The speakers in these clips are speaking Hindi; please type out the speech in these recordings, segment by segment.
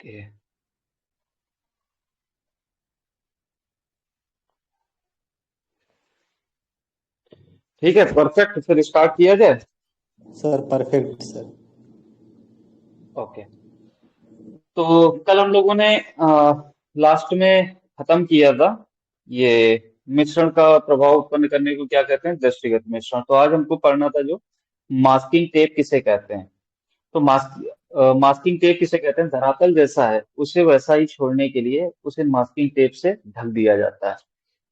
ओके। ठीक है, परफेक्ट, फिर स्टार्ट किया जाए। Sir perfect sir. ओके। तो कल हम लोगों ने लास्ट में खत्म किया था ये मिश्रण का प्रभाव उत्पन्न करने को क्या कहते हैं, दृष्टिगत मिश्रण। तो आज हमको पढ़ना था जो मास्किंग टेप किसे कहते हैं। तो मास्किंग टेप किसे कहते हैं, धरातल जैसा है उसे वैसा ही छोड़ने के लिए उसे मास्किंग टेप से ढक दिया जाता है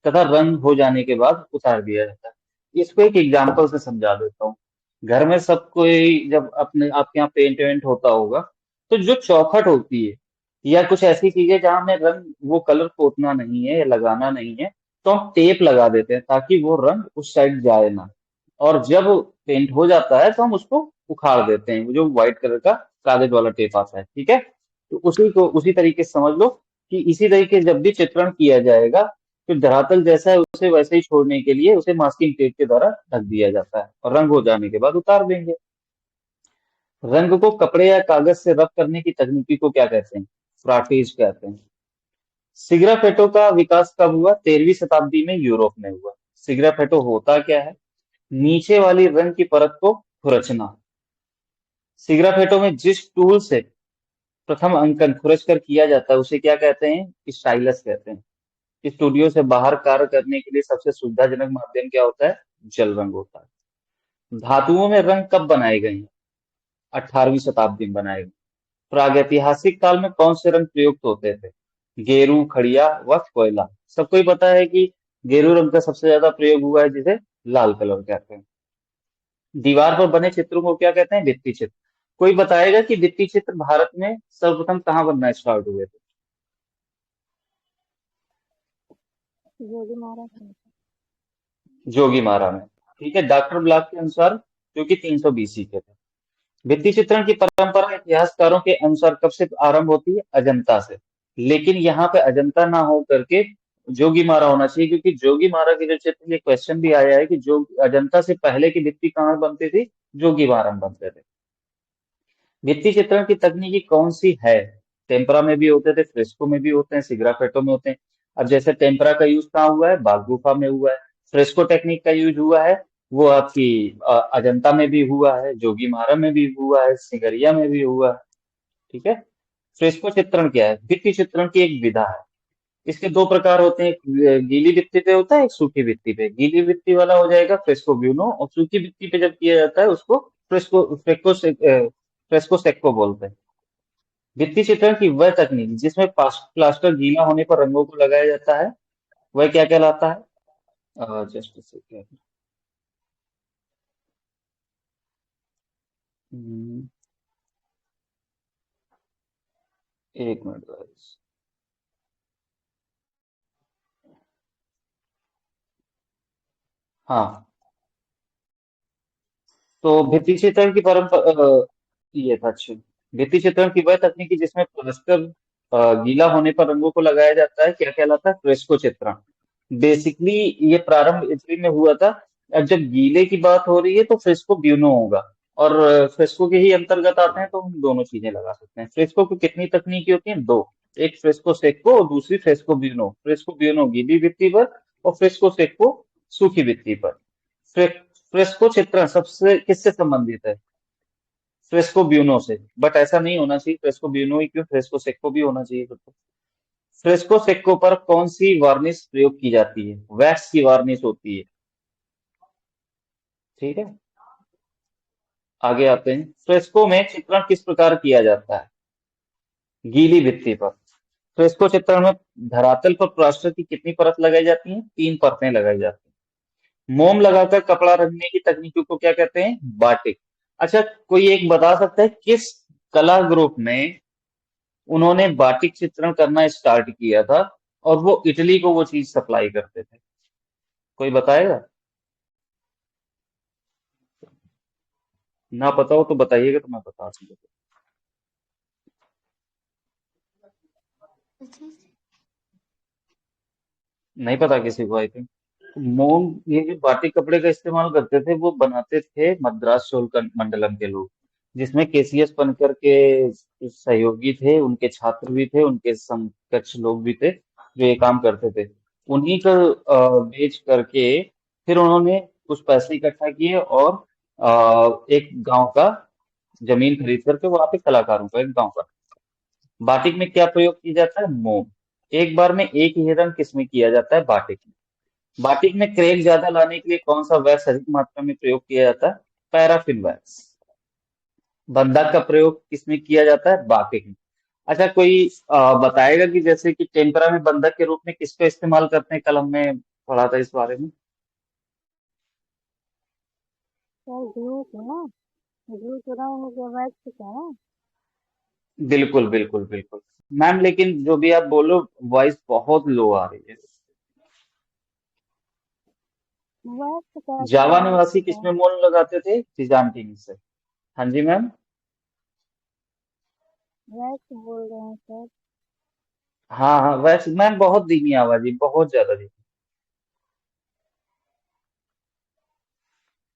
तथा रंग हो जाने के बाद उतार दिया जाता है। इसको एक एग्जांपल से समझा देता हूँ। घर में सब कोई जब अपने आपके यहाँ पेंट वेंट होता होगा, तो जो चौखट होती है या कुछ ऐसी चीजें जहां हमें रंग वो कलर पोतना नहीं है या लगाना नहीं है, तो हम टेप लगा देते हैं ताकि वो रंग उस साइड जाए ना। और जब पेंट हो जाता है तो हम उसको उखाड़ देते हैं, वो जो व्हाइट कलर का कागज वाला टेप आता है, ठीक है। तो उसी को उसी तरीके से समझ लो कि इसी तरीके से जब भी चित्रण किया जाएगा, तो धरातल जैसा है उसे वैसे ही छोड़ने के लिए उसे मास्किंग टेप के द्वारा ढक दिया जाता है और रंग हो जाने के बाद उतार देंगे। रंग को कपड़े या कागज से रब करने की तकनीकी को क्या कहते हैं, फ्राटीज कहते हैं। सिग्राफेटो का विकास कब हुआ, 13वीं शताब्दी में यूरोप में हुआ। सिग्राफेटो होता क्या है, नीचे वाली रंग की परत को खुरचना। सिग्राफेटो में जिस टूल से प्रथम अंकन खुरच कर किया जाता है उसे क्या कहते हैं, स्टाइलस कहते हैं। स्टूडियो से बाहर कार्य करने के लिए सबसे सुविधाजनक माध्यम क्या होता है, जल रंग होता है। धातुओं में रंग कब बनाए गए हैं, 18वीं शताब्दी में बनाए गए। प्रागैतिहासिक काल में कौन से रंग प्रयुक्त होते थे, गेरू, खड़िया व कोयला। सबको ही पता है कि गेरू रंग का सबसे ज्यादा प्रयोग हुआ है जिसे लाल कलर कहते हैं। दीवार पर बने चित्रों को क्या कहते हैं, भित्ति चित्र। कोई बताएगा कि भित्ति चित्र भारत में सर्वप्रथम कहाँ बनना स्टार्ट हुए थे। योगी महाराज। जोगीमारा में। ठीक है, डॉक्टर ब्लॉक के अनुसार जो कि 300 BC के थे। भित्ति चित्रण की परंपरा इतिहासकारों के अनुसार कब से आरंभ होती है, अजंता से। लेकिन यहाँ पे अजंता ना हो करके जोगीमारा होना चाहिए, क्योंकि जोगीमारा के जो चित्र, ये क्वेश्चन भी आया है कि जो अजंता से पहले की भित्ति कहाँ बनती थी, जोगीमारा में बनते थे। भित्ति चित्रण की तकनीकी कौन सी है, टेम्परा में भी होते थे, फ्रेस्को में भी होते हैं, सिग्राफेटो में होते हैं। अब जैसे टेम्परा का यूज कहाँ हुआ है, बाग गुफा में हुआ है। फ्रेस्को टेक्निक का यूज हुआ है वो आपकी अजंता में भी हुआ है, जोगीमारा में भी हुआ है, सिगरिया में भी हुआ है। ठीक है। फ्रेस्को चित्रण क्या है, भित्ति चित्रण की एक विधा है। इसके दो प्रकार होते हैं, एक गीली भित्ति पे होता है, एक सूखी भित्ति पे। गीली भित्ति वाला हो जाएगा फ्रेस्को ब्यूनो, और सूखी भित्ति पे जब किया जाता है उसको फ्रेस्को सेक्को बोलते हैं। भित्ति चित्रण की वह तकनीक जिसमें प्लास्टर गीला होने पर रंगों को लगाया जाता है, वह क्या कहलाता है, जस्ट सेकेंड। एक मिनट guys। हाँ, तो भित्ति चित्रण की परंपरा ये था, अच्छा। भित्ति चित्रण की वह तकनीकी जिसमें प्लास्टर गीला होने पर रंगों को लगाया जाता है क्या कहलाता है, फ्रेस्को चित्रण। बेसिकली ये प्रारंभ इटली में हुआ था। अब जब गीले की बात हो रही है तो फ्रेस्को ब्यूनो होगा, और फ्रेस्को के ही अंतर्गत आते हैं, तो हम दोनों चीजें लगा सकते हैं। फ्रेस्को की कितनी तकनीकी होती हैं, दो। एक फ्रेस्को सेक्को और दूसरी फ्रेस्को ब्यूनो। फ्रेस्को ब्यूनो गीली भित्ति पर और फ्रेस्को सेक्को सूखी भित्ति पर। फ्रेस्को चित्रण सबसे किससे संबंधित है, फ्रेस्को ब्यूनो से। बट ऐसा नहीं होना चाहिए, फ्रेस्को ब्यूनो ही क्यों, फ्रेस्को सेक्को भी होना चाहिए फिर तो। फ्रेस्को सेक्को पर कौन सी वार्निश प्रयोग की जाती है, वैक्स की वार्निश होती है। ठीक है, आगे आते हैं। फ्रेस्को में चित्रण किस प्रकार किया जाता है, गीली भित्ति पर। फ्रेस्को चित्रण में धरातल पर प्लास्टर की कितनी परत लगाई जाती है, 3 परतें लगाई जाती हैं। मोम लगाकर कपड़ा रंगने की तकनीकों को क्या कहते हैं, बाटिक। अच्छा, कोई एक बता सकता है किस कला ग्रुप में उन्होंने बाटिक चित्रण करना स्टार्ट किया था और वो इटली को वो चीज सप्लाई करते थे, कोई बताएगा। ना पता हो तो बताइएगा तो मैं बता दूंगा। नहीं पता किसी को, आई थिंक। मोम, ये जो बाटिक कपड़े का इस्तेमाल करते थे वो बनाते थे मद्रास चोल मंडलम के लोग। जिसमें केसीएस बनकर के सहयोगी थे, उनके छात्र भी थे, उनके समकक्ष लोग भी थे जो ये काम करते थे। उन्हीं का बेच करके फिर उन्होंने कुछ पैसे इकट्ठा किए और एक गांव का जमीन खरीद करके वहां पे कलाकारों का एक गांव का बाटिक में क्या प्रयोग किया जाता है? मोम। एक बार में एक ही रंग किसमें किया जाता है? बाटिक में। बाटिक में क्रेग ज्यादा लाने के लिए कौन सा वैक्स अधिक मात्रा में प्रयोग किया जाता है? Paraffin wax. बंधक का प्रयोग किसमें किया जाता है? बाटिक में। अच्छा, कोई बताएगा कि जैसे कि टेम्परा में बंधक के रूप में किसका इस्तेमाल करते हैं? कलम में पढ़ा था इस बारे में। सर ग्लू को ना, ग्लू तो रंग के वैक्स का है। बिल्कुल बिल्कुल बिल्कुल। मैम लेकिन जो भी आप बोलो, वॉइस बहुत लो आ रही है। वैक्स कहते जावा हैं निवासी वैक्स का। किसमें मोम लगाते थे? फिजानटिन से। हाँ जी मैम। वैक्स बोल रहे हैं सर। हाँ हाँ, वैसे मैम बहुत धीमी आवाज है, बहुत ज्यादा धीमी।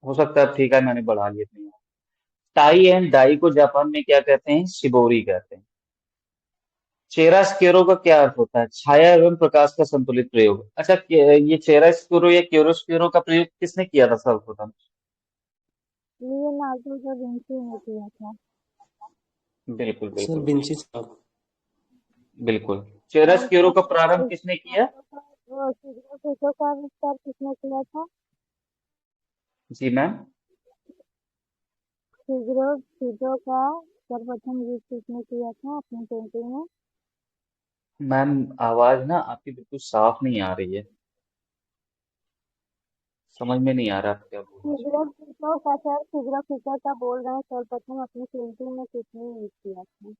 हो सकता है, ठीक है, मैंने बढ़ा लिया अपनी आवाज। टाई एंड डाई को जापान में क्या कहते हैं? शिबोरी कहते हैं। चेरा स्क्वेरो का क्या अर्थ होता है? छाया एवं प्रकाश का संतुलित प्रयोग। अच्छा, ये चेरा स्क्वेरो या क्यूरोस्क्वेरो का प्रयोग किसने किया था सर्वप्रथम? लियोनार्डो दा विंची ने किया था। बिल्कुल सर बिल्कुल विंची बिल्कुल साहब। बिल्कुल। चेरा और स्क्वेरो का प्रारंभ सर किसने किया? वो सिगरेटों का आविष्कार किसने किया था? जी मैम। सिगरेटों का सर्वप्रथम यूज किसने किया था अपनी पेंटिंग में? मैम आवाज ना आपकी बिल्कुल साफ नहीं आ रही है। समझ में नहीं आ रहा आप क्या बोल रहे हैं। सिगरेटों का सर, सिगरेटों का बोल रहे हैं सर्वप्रथम अपनी पेंटिंग में किसने यूज किया था?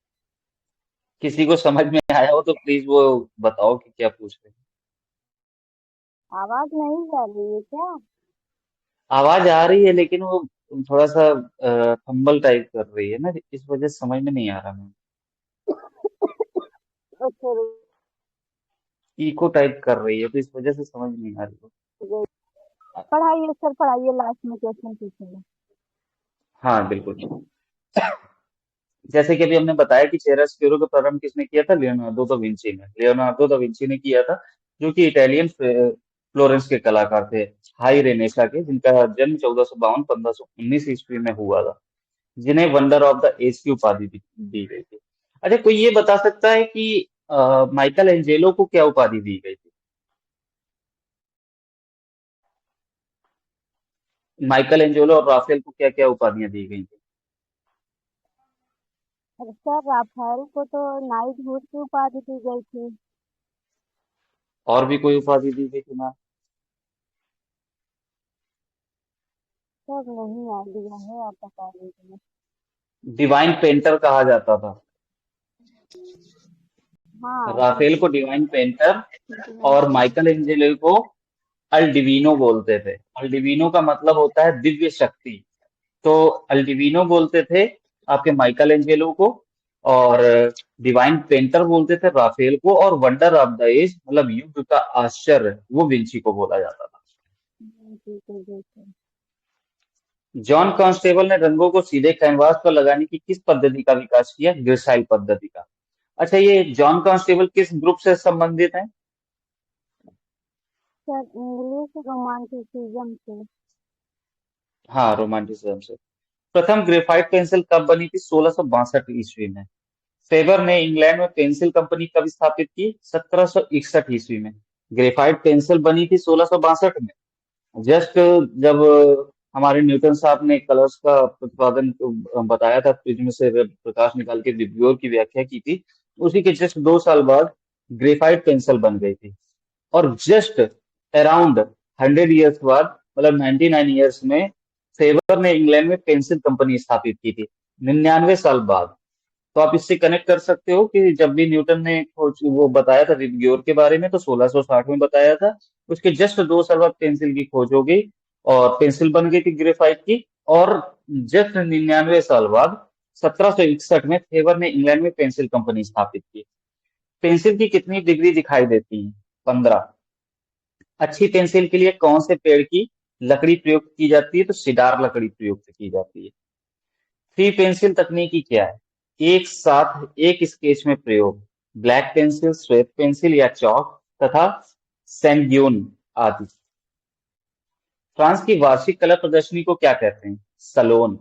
किसी को समझ में आया हो तो प्लीज वो बताओ कि क्या पूछ रहे हैं। आवाज नहीं जा रही है क्या? आवाज आ रही है लेकिन वो थोड़ा सा फंबल टाइप कर रही है ना, इस वजह से समझ में नहीं आ रहा मैम। अच्छा, इको टाइप कर रही है तो इस वजह से समझ नहीं आ रही रुक है। पढ़ाइए सर, पढ़ाइए, लास्ट में क्वेश्चन पूछेंगे। हाँ बिल्कुल। जैसे कि अभी हमने बताया कि चेहरा स्क्यूरो का प्रारंभ किसने किया था? लियोनार्डो दा विंची ने। लियोनार्डो दा विंची ने किया था, जो कि इटालियन फ्लोरेंस के कलाकार थे, हाई रेनेसा के, जिनका जन्म 1452 1519 ईस्वी में हुआ था, जिन्हें वंडर ऑफ द एज की उपाधि दी गई थी। अच्छा, कोई ये बता सकता है कि माइकल एंजेलो को क्या उपाधि दी गई थी? माइकल एंजेलो और राफेल को क्या क्या उपाधियां दी गई थी? सर राफेल को तो नाइटहुड की उपाधि दी गई थी। और भी कोई उपाधि दी गई थी ना? सर नहीं आइडिया है, आप बता दीजिए। डिवाइन पेंटर कहा जाता था। हाँ राफेल को डिवाइन पेंटर और माइकल एंजेलो को अल्डिविनो बोलते थे। अल्डिविनो का मतलब होता है दिव्य शक्ति। तो अल्डिविनो बोलते थे आपके माइकल एंजेलो को, और डिवाइन पेंटर बोलते थे राफेल को, और वंडर ऑफ द एज मतलब युग का आश्चर्य वो विंची को बोला जाता था। ठीक है, देखिए। जॉन कॉन्स्टेबल ने रंगों को सीधे कैनवास पर लगाने की किस पद्धति का विकास किया? ग्रेसाइल पद्धति का। अच्छा, ये जॉन कॉन्स्टेबल किस ग्रुप से संबंधित है? सर इंग्लिश रोमांटिसिज्म से। हाँ, रोमांटिसिज्म से। प्रथम ग्रेफाइट पेंसिल कब बनी थी? 1662 ईस्वी में। फेबर ने इंग्लैंड में पेंसिल कंपनी कब स्थापित की? 1761 ईस्वी में। ग्रेफाइट पेंसिल बनी थी 1662 में। जस्ट जब हमारे न्यूटन साहब ने कलर्स का प्रतिपादन बताया था, प्रिज्म से प्रकाश निकाल के विबग्योर की व्याख्या की थी, उसी के जस्ट 2 साल बाद ग्रेफाइट पेंसिल बन गई थी। और जस्ट अराउंड 100 ईयर्स बाद, मतलब 99 ईयर्स में, फेबर ने इंग्लैंड में पेंसिल कंपनी स्थापित की थी, 99 साल बाद। तो आप इससे कनेक्ट कर सकते हो कि जब भी न्यूटन ने खोज वो बताया था विबग्योर के बारे में तो 1660 में बताया था। उसके जस्ट 2 साल बाद पेंसिल की खोज हो गई और पेंसिल बन गई थी ग्रेफाइट की। और जस्ट 99 साल बाद 1761 में फेबर ने इंग्लैंड में पेंसिल कंपनी स्थापित की। पेंसिल की कितनी डिग्री दिखाई देती है? 15। अच्छी पेंसिल के लिए कौन से पेड़ की लकड़ी प्रयुक्त की जाती है? तो सिडार लकड़ी प्रयुक्त की जाती है। फ्री पेंसिल तकनीकी क्या है? एक साथ एक स्केच में प्रयोग, ब्लैक पेंसिल, श्वेत पेंसिल या चौक तथा सैंड्यून आदि। फ्रांस की वार्षिक कला प्रदर्शनी को क्या कहते हैं? सलोन।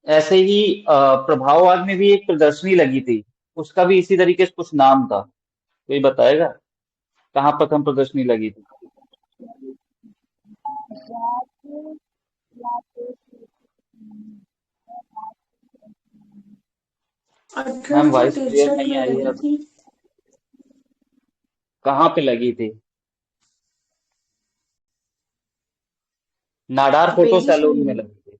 ऐसे ही प्रभाववाद में भी एक प्रदर्शनी लगी थी, उसका भी इसी तरीके से कुछ नाम था, कोई बताएगा कहाँ प्रथम प्रदर्शनी लगी थी? मैम अठारह सौ वॉइस क्लियर तिरसठ नहीं में आ रही है लगी अब। थी। कहाँ पे लगी थी? नाडार फोटो पेरिस में सैलून में लगी। लगी थी।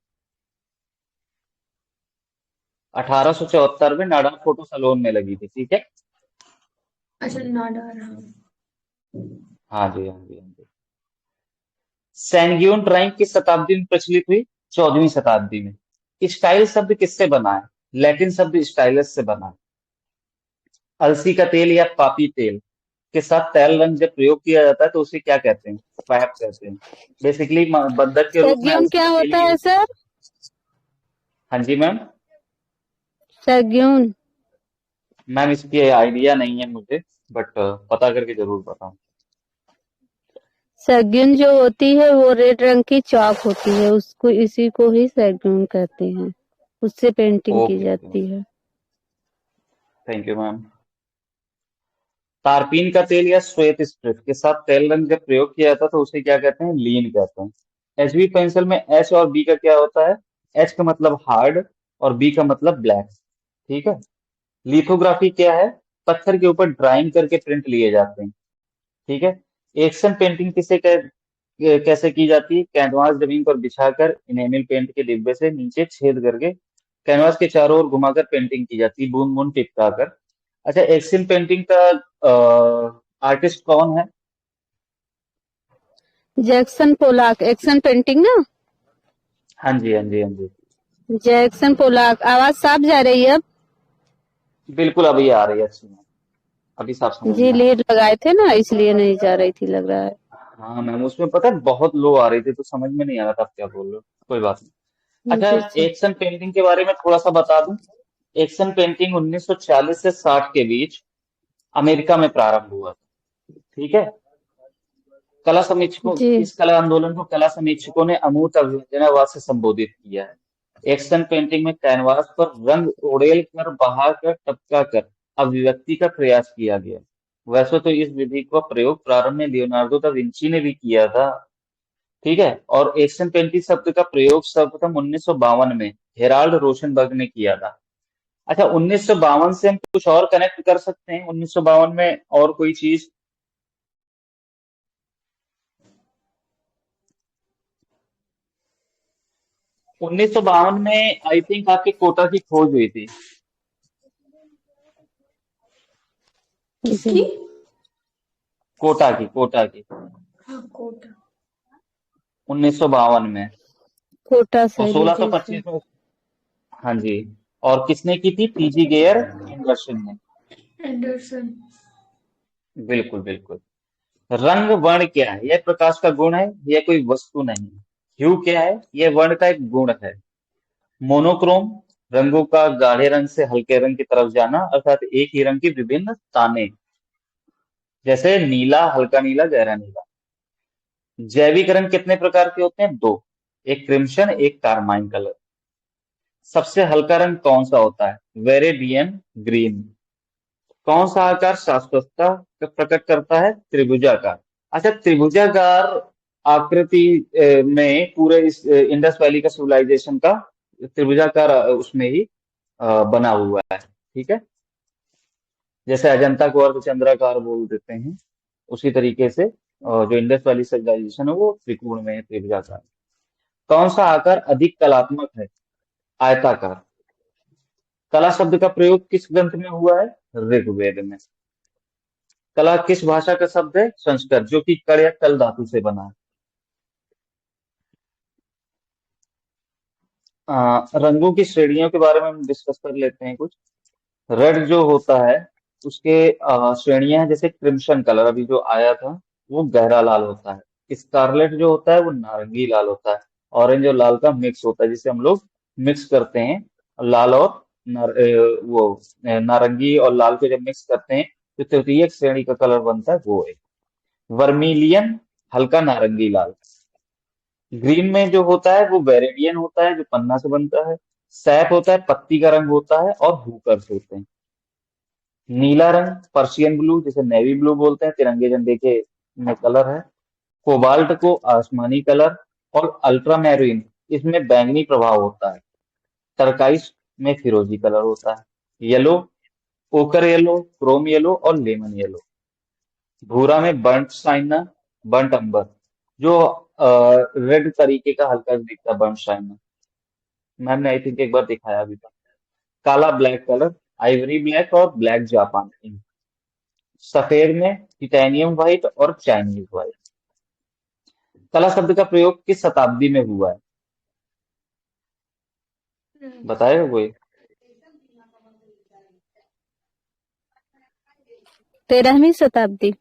1874 में नाडार फोटो सैलून में लगी थी, ठीक है। अच्छा, नाडार, हाँ। हाँ जी, हाँ जी, हाँ जी। सैनग्यून ड्राइंग किस शताब्दी में प्रचलित हुई? 14वीं शताब्दी में। स्टाइल शब्द किससे बना है? लैटिन शब्द स्टाइलस से बना है। अलसी का तेल या पापी तेल के साथ तैल रंग जब प्रयोग किया जाता है तो उसे क्या कहते हैं? फैब कहते हैं। बेसिकली बंधक के रूप में सैग्यून अलसी क्या का तेल होता ही है यूज सर? करते हैं। हाँ जी मैम। सैग्यून। मैम इसकी आइडिया नहीं है मुझे, बट पता करके जरूर बताऊं। सैग्यून जो होती है वो रेड रंग की चौक होती है, उसको इसी को ही सैग्यून कहते हैं, उससे पेंटिंग की ओके ओके, जाती है। Thank you ma'am. तारपीन का तेल या श्वेत स्प्रिट के साथ तेल रंग जब प्रयोग किया जाता है तो उसे क्या कहते हैं? लीन कहते हैं। एचबी पेंसिल में एच और बी का क्या होता है? एच का मतलब हार्ड और बी का मतलब ब्लैक, ठीक है। लिथोग्राफी क्या है? पत्थर के ऊपर ड्राइंग करके प्रिंट लिए जाते हैं, ठीक है। एक्शन पेंटिंग कैसे की जाती है? कैनवास जमीन पर बिछाकर इनेमिल पेंट के डिब्बे से नीचे छेद करके कैनवास के चारों ओर घुमाकर पेंटिंग की जाती है, बूंद बूंद टिपका। अच्छा, एक्शन पेंटिंग का आर्टिस्ट कौन है? जैक्सन पोलाक, एक्शन पेंटिंग ना। हाँ जी, हाँ जी, हाँ जी। Jackson Pollock. आवाज साफ जा रही है अब? बिल्कुल अभी आ रही है अच्छी में, अभी साफ समझ जी, में आ रही लीड लगाए थे ना, इसलिए नहीं जा रही थी लग रहा है। है। हाँ मैम, उसमें पता है बहुत लो आ रही थी तो समझ में नहीं आ रहा था आप क्या बोल रहे हो, कोई बात नहीं। अच्छा, जी सर। एक्शन पेंटिंग के बारे में थोड़ा सा बता दूं। एक्शन पेंटिंग 1940 से 60 के बीच अमेरिका में प्रारंभ हुआ, ठीक है। कला समीक्षकों जी। इस कला आंदोलन को कला समीक्षकों ने अमूर्त अभिव्यंजनावाद से संबोधित किया है। एक्शन पेंटिंग में कैनवास पर रंग उड़ेल कर, बहा कर, टपका कर अभिव्यक्ति का प्रयास किया गया। वैसे तो इस विधि का प्रयोग प्रारंभ में लियोनार्डो दा विंची ने भी किया था, ठीक है। और एक्शन पेंटिंग शब्द का प्रयोग सर्वप्रथम 1952 में हेराल्ड रोशनबर्ग ने किया था। अच्छा, 1952 से हम कुछ और कनेक्ट कर सकते हैं 1952 में और कोई चीज? 1952 में आई थिंक आपके कोटा की खोज हुई थी। किसकी? कोटा की हाँ, कोटा। 1952 में। कोटा और शैली, जी सर। 1625 में। हाँ जी। और किसने की थी? पीजी गेयर एंडरसन ने। एंडरसन। बिल्कुल बिल्कुल। रंग वर्ण क्या है? यह प्रकाश का गुण है, यह कोई वस्तु नहीं है। ह्यू क्या है? यह वर्ण का एक गुण है। मोनोक्रोम, रंगों का गाढ़े रंग से हल्के रंग की तरफ जाना, अर्थात एक ही रंग की विभिन्न ताने, जैसे नीला, हल्का नीला, गहरा नीला। जैविक रंग कितने प्रकार के होते हैं? दो, एक क्रिम्सन, एक कार्माइन कलर। सबसे हल्का रंग कौन सा होता है? वेरेबियन ग्रीन। कौन सा आकार शाश्वतता का प्रकट करता है? त्रिभुजाकार। अच्छा, त्रिभुजाकार आकृति में पूरे इस इंडस वैली का सिविलाइजेशन का त्रिभुजाकार उसमें ही बना हुआ है, ठीक है। जैसे अजंता को अर्धचंद्राकार बोल देते हैं, उसी तरीके से जो इंडस वैली सिविलाइजेशन है वो त्रिकोण में है, त्रिभुजाकार। कौन सा आकार अधिक कलात्मक है? आयताकार। कला शब्द का प्रयोग किस ग्रंथ में हुआ है? ऋग्वेद में। कला किस भाषा का शब्द है? संस्कृत, जो कि कड़ या कल धातु से बना है। रंगों की श्रेणियों के बारे में हम डिस्कस कर लेते हैं कुछ। रेड जो होता है उसके श्रेणियां हैं, जैसे क्रिम्सन कलर अभी जो आया था वो गहरा लाल होता है। स्कारलेट जो होता है वो नारंगी लाल होता है। ऑरेंज और लाल का मिक्स होता है जिसे हम लोग मिक्स करते हैं, लाल और नारंगी और लाल को जब मिक्स करते हैं तो तृतीय श्रेणी का कलर बनता है, वो है वर्मिलियन, हल्का नारंगी लाल। ग्रीन में जो होता है वो वेरेडियन होता है, जो पन्ना से बनता है। सैफ होता है, पत्ती का रंग होता है, और हुकर्स होते हैं। नीला रंग पर्शियन ब्लू, जिसे नेवी ब्लू बोलते हैं, तिरंगे झंडे के में कलर है। कोबाल्ट को आसमानी कलर, और अल्ट्रा मैरीन, इसमें बैंगनी प्रभाव होता है। टर्काइस में फिरोजी कलर होता है। येलो, ओकर येलो, क्रोम येलो और लेमन येलो। भूरा में बर्nt साइना, बर्nt अंबर, जो रेड तरीके का हल्का दिखता है, बर्nt साइना। मैम ने आई थिंक एक बार दिखाया भी था। काला ब्लैक कलर, आइवरी ब्लैक और ब्लैक जापान इंक। सफेद में टिटेनियम व्हाइट और चाइनीज व्हाइट। कला शब्द का प्रयोग किस शताब्दी में हुआ है, बताएगा कोई? 13वीं शताब्दी।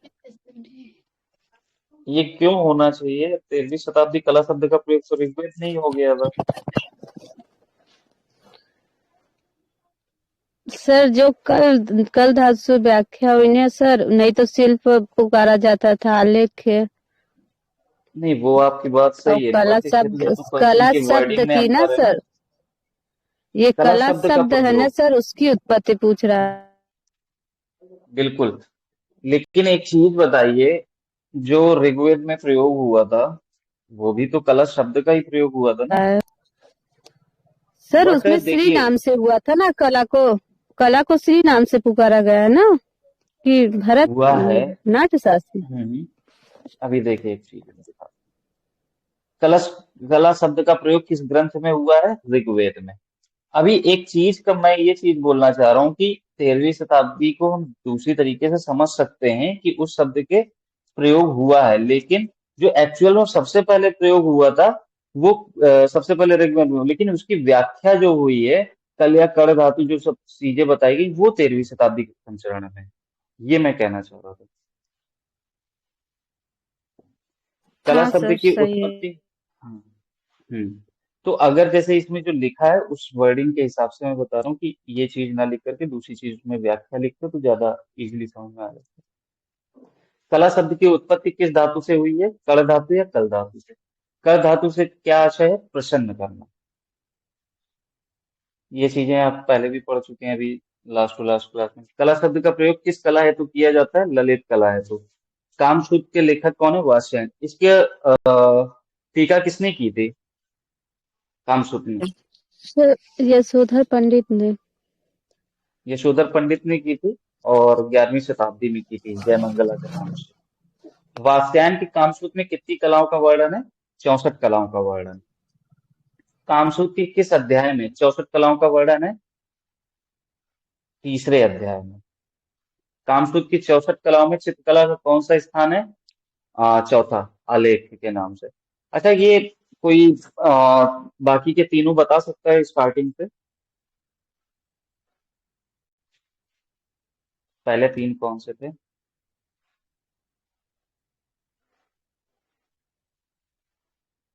ये क्यों होना चाहिए? 13वीं शताब्दी, कला शब्द का प्रयोग तो ऋग्वेद नहीं हो गया था। सर जो कल धातु से व्याख्या हुई ना सर, नहीं तो शिल्प पुकारा जाता था, आलेख है। नहीं, वो आपकी बात और सही है, कला बट शब्द, ये तो क्वेश्चन कला की शब्द वर्डिंग में थी ना अंतर है ना। सर, ये कला कला शब्द का शब्द है ना प्रयोग, सर, उसकी उत्पत्ति पूछ रहा है। बिल्कुल। लेकिन एक चीज बताइए, जो ऋग्वेद में प्रयोग हुआ था वो भी तो कला शब्द का ही प्रयोग हुआ था ना। सर बट उसमें श्री देखिए, नाम से हुआ था ना, कला को श्री नाम से पुकारा गया है ना, कि भरत हुआ है। नाट्य शास्त्री। हम्म, अभी देखिए एक चीज मैं दिखाता हूँ। कला कला शब्द का प्रयोग किस ग्रंथ में हुआ है? ऋग्वेद में। अभी एक चीज का मैं ये चीज बोलना चाह रहा हूँ कि 13वीं शताब्दी को हम दूसरी तरीके से समझ सकते हैं कि उस शब्द के प्रयोग हुआ है, लेकिन जो एक्चुअल में सबसे पहले प्रयोग हुआ था वो सबसे पहले ऋग्वेद में, लेकिन उसकी व्याख्या जो हुई है, कल या कड़ धातु जो सब चीजें बताई गई, वो 13वीं शताब्दी के संचरण में है। ये मैं कहना चाह रहा था। कला हाँ शब्द सर की सही है। उत्पत्ति। हाँ। हम्म। तो अगर जैसे इसमें जो लिखा है उस वर्डिंग के हिसाब से मैं बता रहा हूँ कि ये चीज ना लिख करके दूसरी चीज में व्याख्या लिख दो तो ज्यादा इजीली समझ में आ जाता है। कला शब्द की उत्पत्ति किस धातु से हुई है? कड़ धातु या कल धातु से? कड़ धातु से क्या आशय है? प्रसन्न करना। ये चीजें आप पहले भी पढ़ चुके हैं, अभी लास्ट टू लास्ट क्लास में। कला शब्द का प्रयोग किस कला हेतु किया जाता है? ललित कला हेतु। कामसूत्र के लेखक कौन है? वात्स्यायन। इसके टीका किसने की थी कामसूत्र में? सर यशोधर पंडित ने। यशोधर पंडित ने की थी, और 11वीं शताब्दी में की थी, जय मंगला के नाम से। वात्स्यायन के कामसूत्र में कितनी कलाओं का वर्णन है? 64 कलाओं का वर्णन। कामसूत्र के किस अध्याय में 64 कलाओं का वर्णन है? तीसरे अध्याय में। कामसूत्र की 64 कलाओं में चित्रकला का कौन सा स्थान है? चौथा, आलेख के नाम से। अच्छा, ये कोई बाकी के तीनों बता सकता है स्टार्टिंग से? पहले तीन कौन से थे?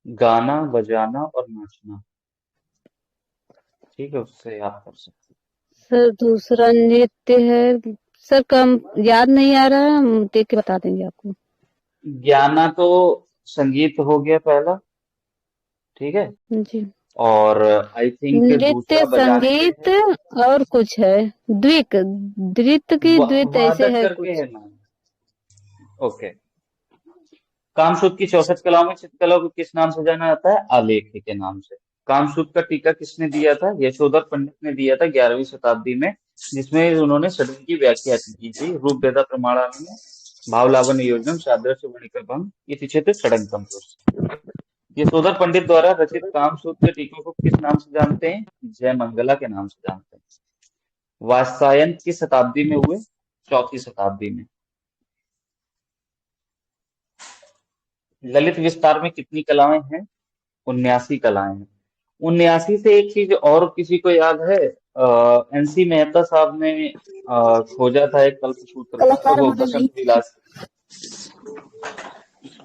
गाना, बजाना और नाचना। ठीक है, उससे याद कर सकते सर दूसरा नृत्य है सर, कम याद नहीं आ रहा है, हम देख के बता देंगे आपको। हैं। ज्ञाना तो संगीत हो गया पहला, ठीक है। जी। और आई थिंक नृत्य दूसरा बजाने पे संगीत है। और कुछ है, द्विक, द्वित की द्वित ऐसे वादक है करके कुछ। है नाम। ओके। कामसूत्र की 64 कलाओं में चित्रकला को किस नाम से जाना जाता है? आलेख के नाम से। कामसूत्र का टीका किसने दिया था? यशोधर पंडित ने दिया था 11वीं शताब्दी में, जिसमें उन्होंने षड्ज की व्याख्या की थी। रूप वेदा प्रमाणानुग, भाव लावण्य योजन, सादृश्य वणिकर भंग, इति क्षेत्र षडंगम। यशोधर पंडित द्वारा रचित कामसूत्र के टीकों को किस नाम से जानते हैं? जय मंगला के नाम से जानते हैं। वात्स्यायन किस शताब्दी में हुए? चौथी शताब्दी में। ललित विस्तार में कितनी कलाएं हैं? 79 कलाएं हैं। 79 से एक चीज और किसी को याद है? एनसी मेहता साहब ने खोजा था एक कल्पसूत्र का, वो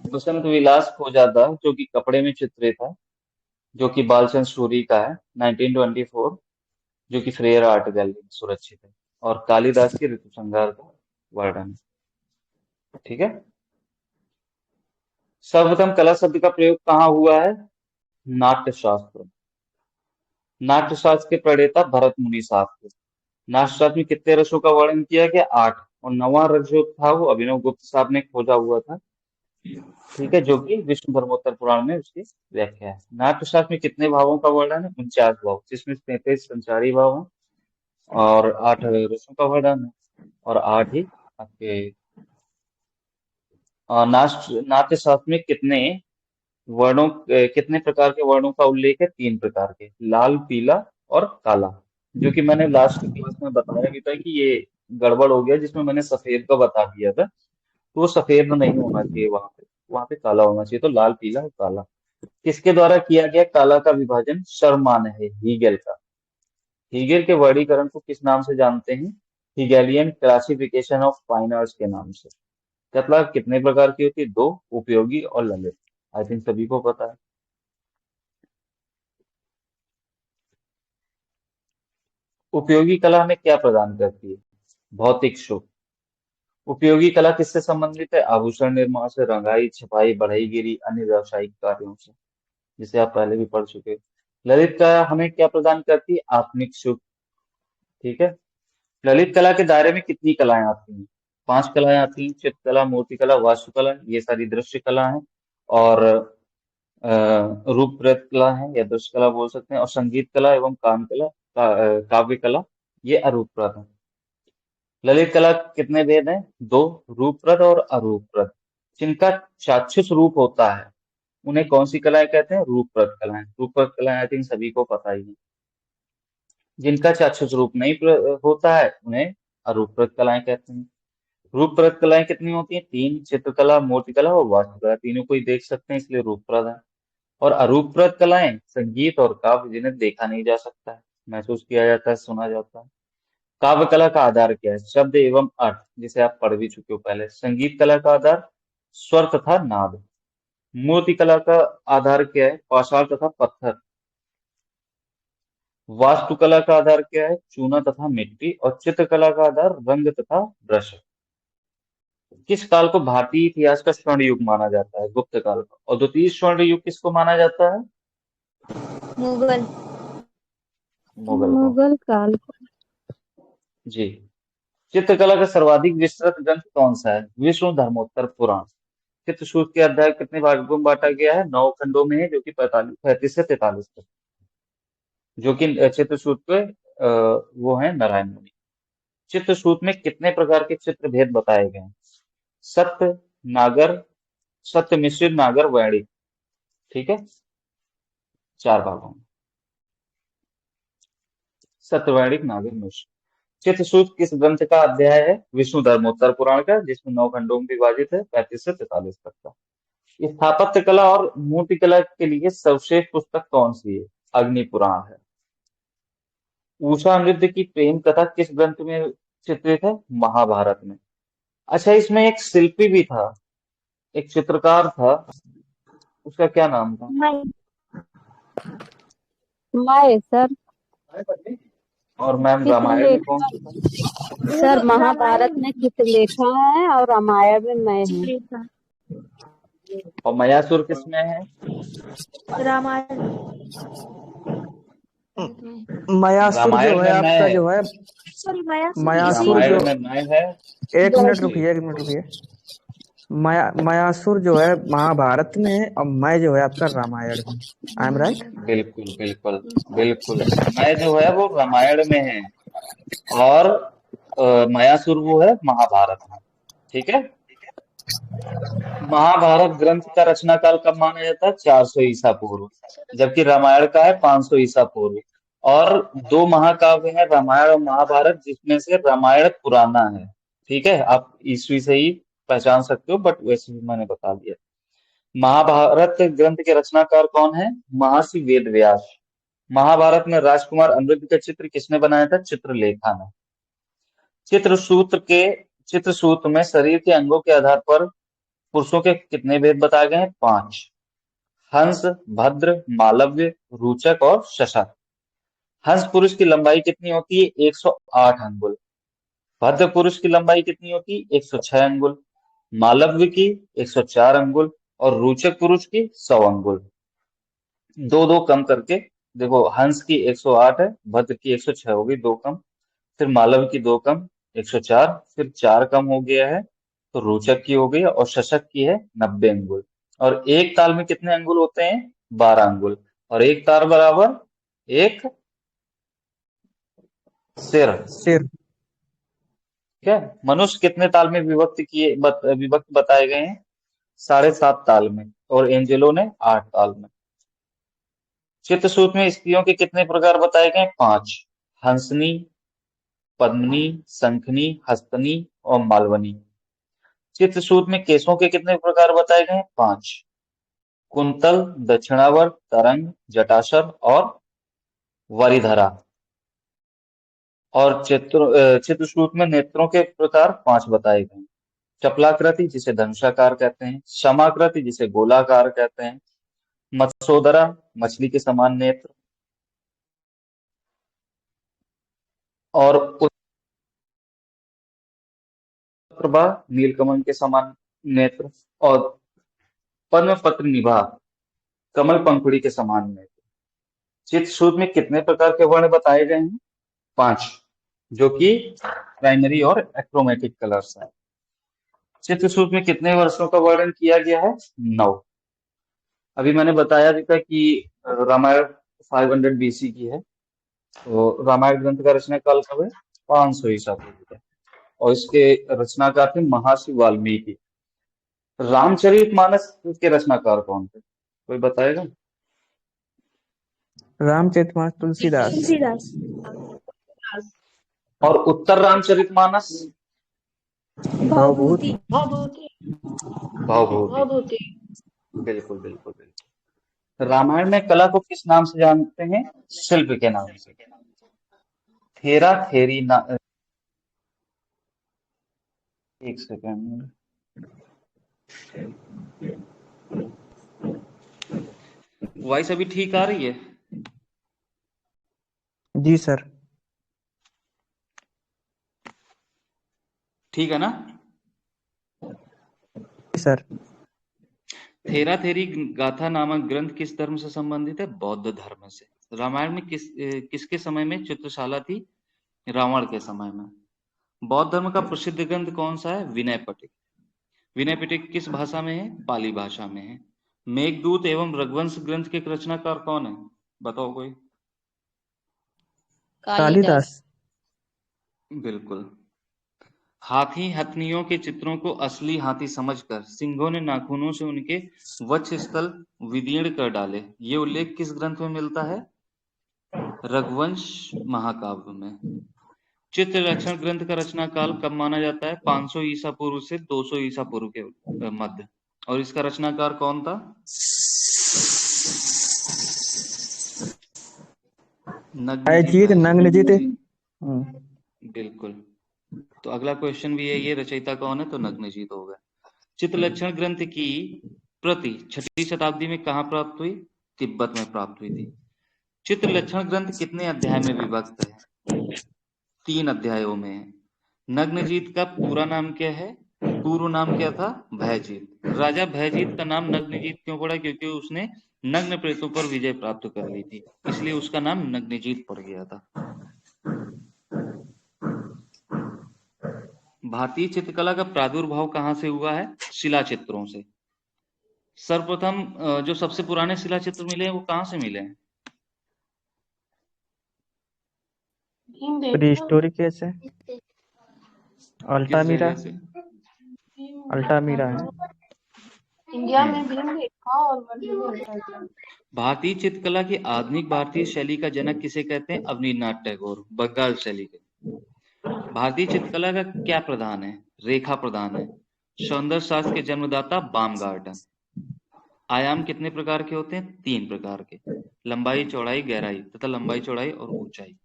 बसंत विलास खोजा था, जो कि कपड़े में चित्रित था। जो कि बालचंद सूरी का है, 1924, जो कि फ्रेयर आर्ट गैलरी में सुरक्षित है, और कालिदास की ऋतु संहार का वर्णन है। ठीक है। सर्वप्रथम कला शब्द का प्रयोग कहाँ हुआ है? नाट्य शास्त्र। नाट्य शास्त्र के प्रणेता भरत मुनि साहब थे। नाट्य शास्त्र में कितने रसों का वर्णन किया गया? 8। और 9वां रस जो था वो अभिनव गुप्त साहब ने खोजा हुआ था। ठीक है, जो कि विष्णु धर्मोत्तर पुराण में उसकी व्याख्या है। नाट्य शास्त्र में कितने भावों का वर्णन है? 49 भाव, जिसमें 33 संचारी भाव है और 8 रसों का वर्णन है और 8 ही आपके नाट्य शास्त्र में कितने प्रकार के वर्णों का उल्लेख है? 3 प्रकार के, लाल, पीला और काला, जो कि मैंने लास्ट क्लास में बताया भी था कि ये गड़बड़ हो गया, जिसमें मैंने सफेद का बता दिया था। तो वो सफेद नहीं होना चाहिए, वहां पे काला होना चाहिए। तो लाल, पीला और काला। किसके द्वारा किया गया काला का विभाजन? शर्मान है, हीगेल का। हीगेल के वर्गीकरण को किस नाम से जानते हैं? हीगेलियन क्लासिफिकेशन ऑफ फाइन आर्ट्स के नाम से। कला कितने प्रकार की होती है? 2, उपयोगी और ललित। आई थिंक सभी को पता है। उपयोगी कला हमें क्या प्रदान करती है? भौतिक सुख। उपयोगी कला किससे संबंधित है? आभूषण निर्माण से, रंगाई, छपाई, बढ़ईगिरी, अन्य व्यावसायिक कार्यों से, जिसे आप पहले भी पढ़ चुके हो। ललित कला हमें क्या प्रदान करती है? आत्मिक सुख। ठीक है। ललित कला के दायरे में कितनी कलाएं आती हैं? 5 कलाएं आती हैं। चित्रकला, मूर्तिकला, वास्तुकला, ये सारी दृश्य कला है, और रूपरत कला है या दृश्य कला बोल सकते हैं, और संगीत कला एवं काव्य कला, ये अरूपरत है। ललित कला कितने भेद हैं? 2, रूपरत और अरूपरत। जिनका चाक्षुष रूप होता है उन्हें कौन सी कलाएं कहते हैं? रूपरत कलाएं। रूपरत कलाएं आई थिंक सभी को पता ही है। जिनका चाक्षुष रूप नहीं होता है उन्हें अरूपरत कलाएं कहते हैं। रूपरत कलाएं कितनी होती हैं? 3, चित्रकला, मूर्तिकला और वास्तुकला। तीनों को ही देख सकते हैं, इसलिए रूपरत है। और अरूपरत कलाएं संगीत और काव्य, जिन्हें देखा नहीं जा सकता है, महसूस किया जाता है, सुना जाता है। काव्य कला का आधार क्या है? शब्द एवं अर्थ, जिसे आप पढ़ भी चुके हो पहले। संगीत कला का आधार स्वर तथा नाद। मूर्ति कला का आधार क्या है? पाषाण तथा पत्थर। वास्तुकला का आधार क्या है? चूना तथा मिट्टी। और चित्रकला का आधार रंग तथा ब्रश। किस काल को भारतीय इतिहास का स्वर्ण युग माना जाता है? गुप्त काल को। और द्वितीय स्वर्ण युग किसको माना जाता है? मुगल। मुगल को। मुगल काल को। जी। चित्रकला का सर्वाधिक विस्तृत ग्रंथ कौन सा है? विष्णु धर्मोत्तर पुराण। चित्रसूत्र के अध्याय कितने भागों में बांटा गया है? 9 खंडों में है, जो कि 35 से 43 तक, जो कि चित्रसूत्र के वो है नारायण मुनि। चित्रसूत्र में कितने प्रकार के चित्र भेद बताए गए हैं? सत्य, नागर, सत्य मिश्रित, नागर, वैणिक। ठीक है, 4 भागों में। सत्य, वैणिक, नागर, मिश्र। चित्रसूत्र किस ग्रंथ का अध्याय है? विष्णु धर्मोत्तर पुराण का, जिसमें 9 खंडों में विभाजित है, 35 से 43 तक का। स्थापत्य कला और मूर्ति कला के लिए सर्वश्रेष्ठ पुस्तक कौन सी है? अग्नि पुराण है। उषा नृत्य की प्रेम कथा किस ग्रंथ में चित्रित है? महाभारत में। अच्छा, इसमें एक शिल्पी भी था, एक चित्रकार था, उसका क्या नाम था? मैं मैं सर और मैम रामायण में कौन चित्रलेखा। सा था? सर महाभारत में चित्रलेखा है और रामायण में मैं हूँ। लेखा और मयासुर किसमें है? रामायण मयासुर जो रामायण है में मैं आपका है। जो है सॉरी माया मयासुर जो रामायण में मैं है। एक मिनट जी, रुकिए, एक मिनट रुकिए। मयासुर जो है महाभारत में है और मैं जो है आपका रामायण में। I am right? बिल्कुल बिल्कुल बिल्कुल। मैं जो है वो रामायण में है, और मयासुर वो है महाभारत में। ठीक है। महाभारत ग्रंथ का रचना काल कब माना जाता है? 400 ईसा पूर्व, जबकि रामायण का है 500 ईसा पूर्व। और 2 महाकाव्य हैं, रामायण और महाभारत, जिसमें से रामायण पुराना है। ठीक है, आप ईस्वी से ही पहचान सकते हो, बट वैसे भी मैंने बता दिया। महाभारत ग्रंथ के रचनाकार कौन है? महर्षि वेद व्यास। महाभारत में राजकुमार अनिरुद्ध का चित्र किसने बनाया था? चित्रलेखा ने। चित्रसूत्र में शरीर के अंगों के आधार पर पुरुषों के कितने भेद बताए गए हैं? 5। हंस, भद्र, मालव्य, रूचक और शशक। हंस पुरुष की लंबाई कितनी होती है? 108 अंगुल। भद्र पुरुष की लंबाई कितनी होती है? 106 अंगुल। मालव्य की 104 अंगुल और रूचक पुरुष की 100 अंगुल। दो दो कम करके देखो, हंस की 108 है, भद्र की 106 हो गई, दो कम। फिर मालव की दो कम, 104। फिर चार कम हो गया है तो रोचक की हो गई और शशक की है 90 अंगुल। और एक ताल में कितने अंगुल होते हैं? 12 अंगुल। और एक तार बराबर एक सिर। सिर। ठीक है। मनुष्य कितने ताल में विभक्त बताए गए हैं? 7.5 ताल में। और एंजेलो ने 8 ताल में। चित्रसूत्र में स्त्रियों के कितने प्रकार बताए गए? 5। हंसनी, पद्मिनी, शंखनी, हस्तनी और मालवनी। चित्रसूत्र में केशों के कितने प्रकार बताए गए? 5। कुंतल, दक्षिणावर्त, तरंग, जटाशर और वरिधरा। और चित्रसूत्र में नेत्रों के प्रकार 5 बताए गए। चपलाकृति जिसे धनुषाकार कहते हैं, समाकृति जिसे गोलाकार कहते हैं, मत्स्योदरा मछली के समान नेत्र, और उत्प्रभा नीलकमल के समान नेत्र, और पद्मपत्र निभा कमल पंखुड़ी के समान नेत्र। चित्रसूत्र में कितने प्रकार के वर्ण बताए गए हैं? 5, जो कि प्राइमरी और एक्रोमेटिक कलर्स है। चित्रसूत्र में कितने वर्षों का वर्णन किया गया है? 9। अभी मैंने बताया था कि रामायण 500 BC की है। तो रामायण ग्रंथ का रचना काल कब है? 500 ईसा पूर्व का। और इसके रचनाकार थे महर्षि वाल्मीकि। रामचरितमानस के रचनाकार कौन थे? कोई बताएगा? रामचरितमानस तुलसीदास। तुलसीदास। और उत्तर रामचरितमानस? भवभूति। भवभूति। बिल्कुल बिल्कुल बिल्कुल। रामायण में कला को किस नाम से जानते हैं? शिल्प के नाम से। थेरा थेरी एक सेकेंड। वॉइस अभी ठीक आ रही है? जी सर। ठीक है ना? जी सर। थेरा थेरी गाथा नामक ग्रंथ किस धर्म से संबंधित है? बौद्ध धर्म से। रामायण में किसके समय में चित्रशाला थी? रावण के समय में। बौद्ध धर्म का प्रसिद्ध ग्रंथ कौन सा है? विनय पिटक। विनय पिटक किस भाषा में है? पाली भाषा में है। मेघदूत एवं रघुवंश ग्रंथ के रचनाकार कौन है? बताओ कोई। कालिदास। बिल्कुल। हाथी हथनियों के चित्रों को असली हाथी समझकर सिंहों ने नाखूनों से उनके वक्षस्थल विदीर्ण कर डाले। ये उल्लेख किस ग्रंथ में मिलता है? रघुवंश महाकाव्य में। चित्र लक्षण ग्रंथ का रचना काल कब माना जाता है? 500 ईसा पूर्व से 200 ईसा पूर्व के मध्य। और इसका रचनाकार कौन था? अजीत नग्नजीत। बिल्कुल। तो अगला क्वेश्चन भी है, ये रचयिता कौन है? तो नग्नजीत होगा। चित्रलक्षण ग्रंथ की प्रति 6वीं शताब्दी में कहाँ प्राप्त हुई? तिब्बत में प्राप्त हुई थी। चित्रलक्षण ग्रंथ कितने अध्याय में विभक्त है? 3 अध्यायों में है। नग्नजीत का पूरा नाम क्या है? पूर्व नाम क्या था? भयजीत। राजा भयजीत का नाम नग्नजीत क्यों पड़ा? क्योंकि उसने नग्न प्रेतों पर विजय प्राप्त कर ली थी, इसलिए उसका नाम नग्नजीत पड़ गया था। भारतीय चित्रकला का प्रादुर्भाव कहाँ से हुआ है? शिला चित्रों से। सर्वप्रथम जो सबसे पुराने शिला चित्र मिले हैं वो कहाँ से मिले हैं? प्रीहिस्टोरिक से। अल्टामीरा। किस जगह से? अल्टामीरा है। इंडिया में भीमबेटका और वर्धमान। भारतीय चित्रकला की आधुनिक भारतीय शैली का जनक किसे कहते हैं? अवनीन्द्रनाथ टैगोर, बंगाल शैली के। भारतीय चित्रकला का क्या प्रधान है? रेखा प्रधान है। सौंदर्य शास्त्र के जन्मदाता बामगार्टन। आयाम कितने प्रकार के होते हैं? 3 प्रकार के। लंबाई, चौड़ाई, गहराई तथा लंबाई, चौड़ाई और ऊंचाई।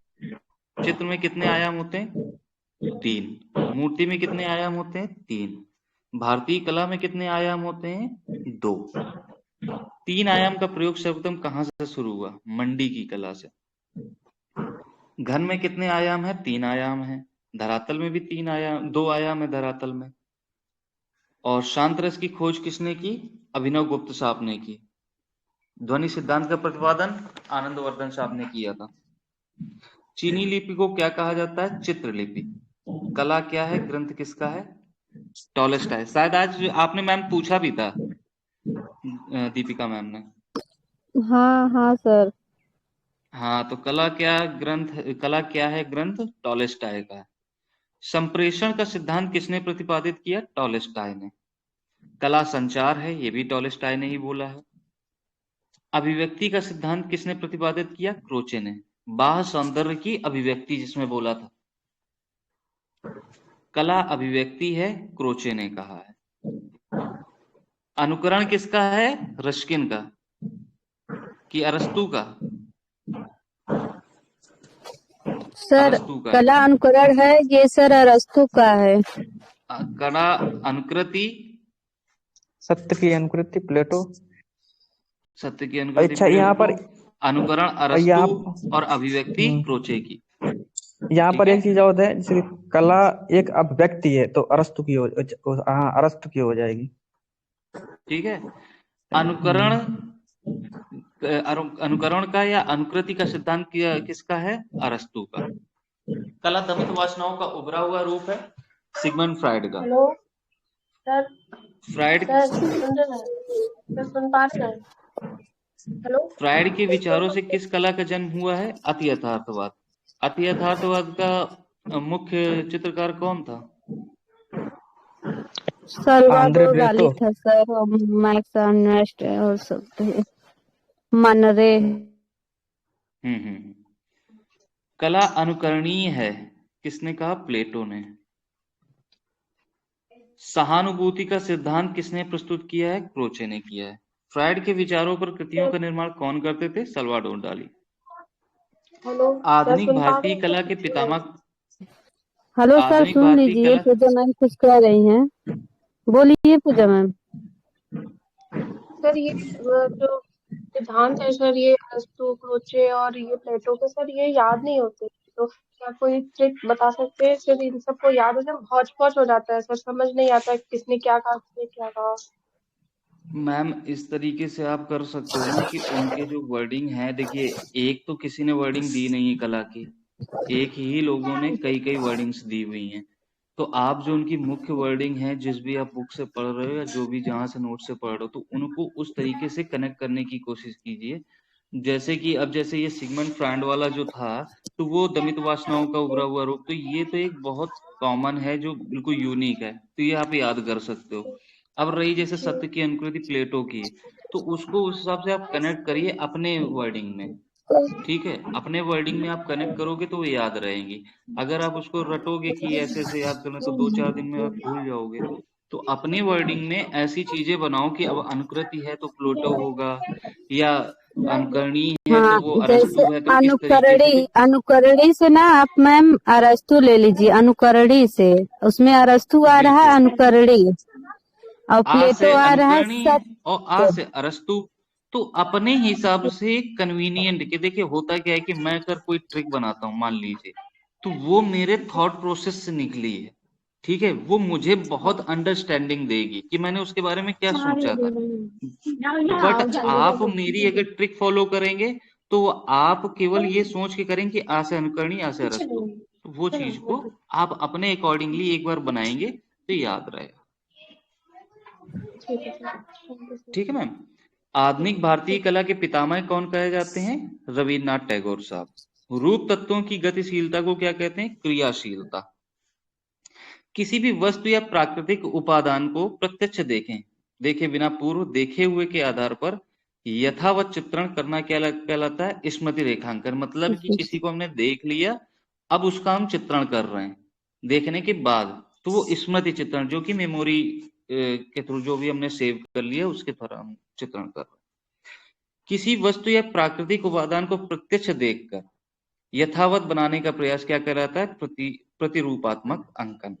चित्र में कितने आयाम होते हैं? 3। मूर्ति में कितने आयाम होते हैं? 3। भारतीय कला में कितने आयाम होते हैं? 2। तीन आयाम का प्रयोग सर्वप्रथम कहाँ से शुरू हुआ? मंडी की कला से। घन में कितने आयाम है? 3 आयाम है। धरातल में भी 3 आयाम, 2 आयाम है धरातल में। और शांत रस की खोज किसने की? अभिनव गुप्त साहब ने की। ध्वनि सिद्धांत का प्रतिपादन आनंदवर्धन साहब ने किया था। चीनी लिपि को क्या कहा जाता है? चित्रलिपि। कला क्या है? ग्रंथ किसका है? टॉलस्टॉय। शायद आज आपने मैम पूछा भी था, दीपिका मैम ने। हाँ हाँ सर। हाँ, तो कला क्या है ग्रंथ? टॉलस्टॉय का है। संप्रेषण का सिद्धांत किसने प्रतिपादित किया? टॉलस्टॉय ने। कला संचार है, ये भी टॉलस्टॉय ने ही बोला है। अभिव्यक्ति का सिद्धांत किसने प्रतिपादित किया? क्रोचे ने। बाह्य सौंदर्य की अभिव्यक्ति जिसमें बोला था। कला अभिव्यक्ति है, क्रोचे ने कहा है। अनुकरण किसका है? रस्किन का कि अरस्तु का? सर अरस्तु का है। कला अनुकरण है ये सर, अरस्तु का है। कला अनुकृति, सत्य की अनुकृति प्लेटो। सत्य की अनुकृति अच्छा, यहाँ प्लेटो। पर अनुकरण यहाँ अरस्तु और अभिव्यक्ति क्रोचे की। यहाँ ठीक पर है। एक चीज और है, जैसे कि कला एक अभिव्यक्ति है, तो अरस्तु की हाँ, अरस्तु की हो जाएगी। ठीक है। अनुकरण अनुकरण का या अनुकृति का सिद्धांत किसका है? अरस्तु का। कला दमित वासनाओं का उभरा हुआ रूप है सिगमंड फ्राइड का। Hello sir. फ्राइड सर सुन रहे हैं? सर सुन पा रहे हैं? हेलो। फ्राइड के विचारों से किस कला का जन्म हुआ है? अति यथार्थवाद। अति यथार्थवाद का मुख्य चित्रकार कौन था? सल्वाडोर डाली ब्रेतो। था सर, और मैक्स अर्नेस्ट और सब थे। मनरे। कला अनुकरणीय है, किसने कहा? प्लेटो ने। सहानुभूति का सिद्धांत किसने प्रस्तुत किया है? क्रोचे ने किया है। फ्राइड के विचारों पर कृतियों का निर्माण कौन करते थे? सल्वाडोर डाली। हेलो सर आधुनिक सुन पा रहे भारतीय हैं? कला के पितामह। हेलो सर, आधुनिक सुन भारतीय लीजिए, कला। पूजा मैम कुछ कह रही हैं, बोलिए पूजा मैम। सर ये जो सिद्धांत है सर, ये अरस्तु, क्रोचे और ये प्लेटो के सर ये याद नहीं होते, तो क्या कोई ट्रिक बता सकते हैं? सिर्फ इन सबको याद होना हौच पौच हो जाता है सर, समझ नहीं आता किसने क्या कहा, किसने क्या कहा। मैम इस तरीके से आप कर सकते हो ना कि उनके जो वर्डिंग है, देखिए एक तो किसी ने वर्डिंग दी नहीं है कला की, एक ही लोगों ने कई कई वर्डिंग्स दी हुई हैं। तो आप जो उनकी मुख्य वर्डिंग है, जिस भी आप बुक से पढ़ रहे हो या जो भी जहां से नोट से पढ़ रहे हो, तो उनको उस तरीके से कनेक्ट करने की कोशिश कीजिए। जैसे कि अब जैसे ये सिगमंड फ्राइड वाला जो था, तो वो दमित वासनाओं का उभरा हुआ रूप, तो ये तो एक बहुत कॉमन है जो बिल्कुल यूनिक है, तो ये आप याद कर सकते हो। अब रही जैसे सत्य की अनुकृति प्लेटो की, तो उसको उस हिसाब से आप कनेक्ट करिए अपने वर्डिंग में। ठीक है, अपने वर्डिंग में आप कनेक्ट करोगे तो वो याद रहेंगी। अगर आप उसको रटोगे कि ऐसे ऐसे याद करना, तो 2-4 दिन में आप भूल जाओगे। तो अपने वर्डिंग में ऐसी चीजें बनाओ कि अब अनुकृति है तो प्लूटो होगा, या अनुकरणीय है हाँ, तो वो जैसे अरस्तु है, तो इस तरीके से। अनुकरणी से ना आप मैम अरस्तु ले लीजिए, अनुकरणी से, उसमें अरस्तु आ रहा है, बिल्कुल। अनुकरणी, और आ से प्लेटो आ रहा है अनुकरणीय और आ से अरस्तु। तो अपने हिसाब से कन्वीनियंट के, देखिए होता क्या है कि मैं अगर कोई ट्रिक बनाता हूं मान लीजिए, तो वो मेरे थॉट प्रोसेस से निकली है। ठीक है, वो मुझे बहुत अंडरस्टैंडिंग देगी कि मैंने उसके बारे में क्या सोचा था। बट आप मेरी अगर ट्रिक फॉलो करेंगे, तो आप केवल ये सोच के करेंगे कि आ से अनुकरणीय, आ से अरस्तु, तो वो चीज को आप अपने अकॉर्डिंगली एक बार बनाएंगे तो याद रहेगा। ठीक है सर, थैंक यू सर। ठीक है मैम। आधुनिक भारतीय कला के पितामह कौन कहे जाते हैं? रविन्द्रनाथ टैगोर साहब। रूप तत्वों की गतिशीलता को क्या कहते हैं? क्रियाशीलता। किसी भी वस्तु या प्राकृतिक उपादान को प्रत्यक्ष देखे बिना पूर्व देखे हुए के आधार पर यथावत चित्रण करना क्या कहलाता है? स्मृति रेखांकन। मतलब कि किसी को हमने देख लिया, अब उसका हम चित्रण कर रहे हैं देखने के बाद, तो वो स्मृति चित्रण, जो कि मेमोरी के थ्रू जो भी हमने सेव कर लिया उसके द्वारा हम चित्रण कर रहे हैं। किसी वस्तु या प्राकृतिक उपादान को प्रत्यक्ष देखकर यथावत बनाने का प्रयास क्या कहलाता है? प्रतिरूपात्मक अंकन।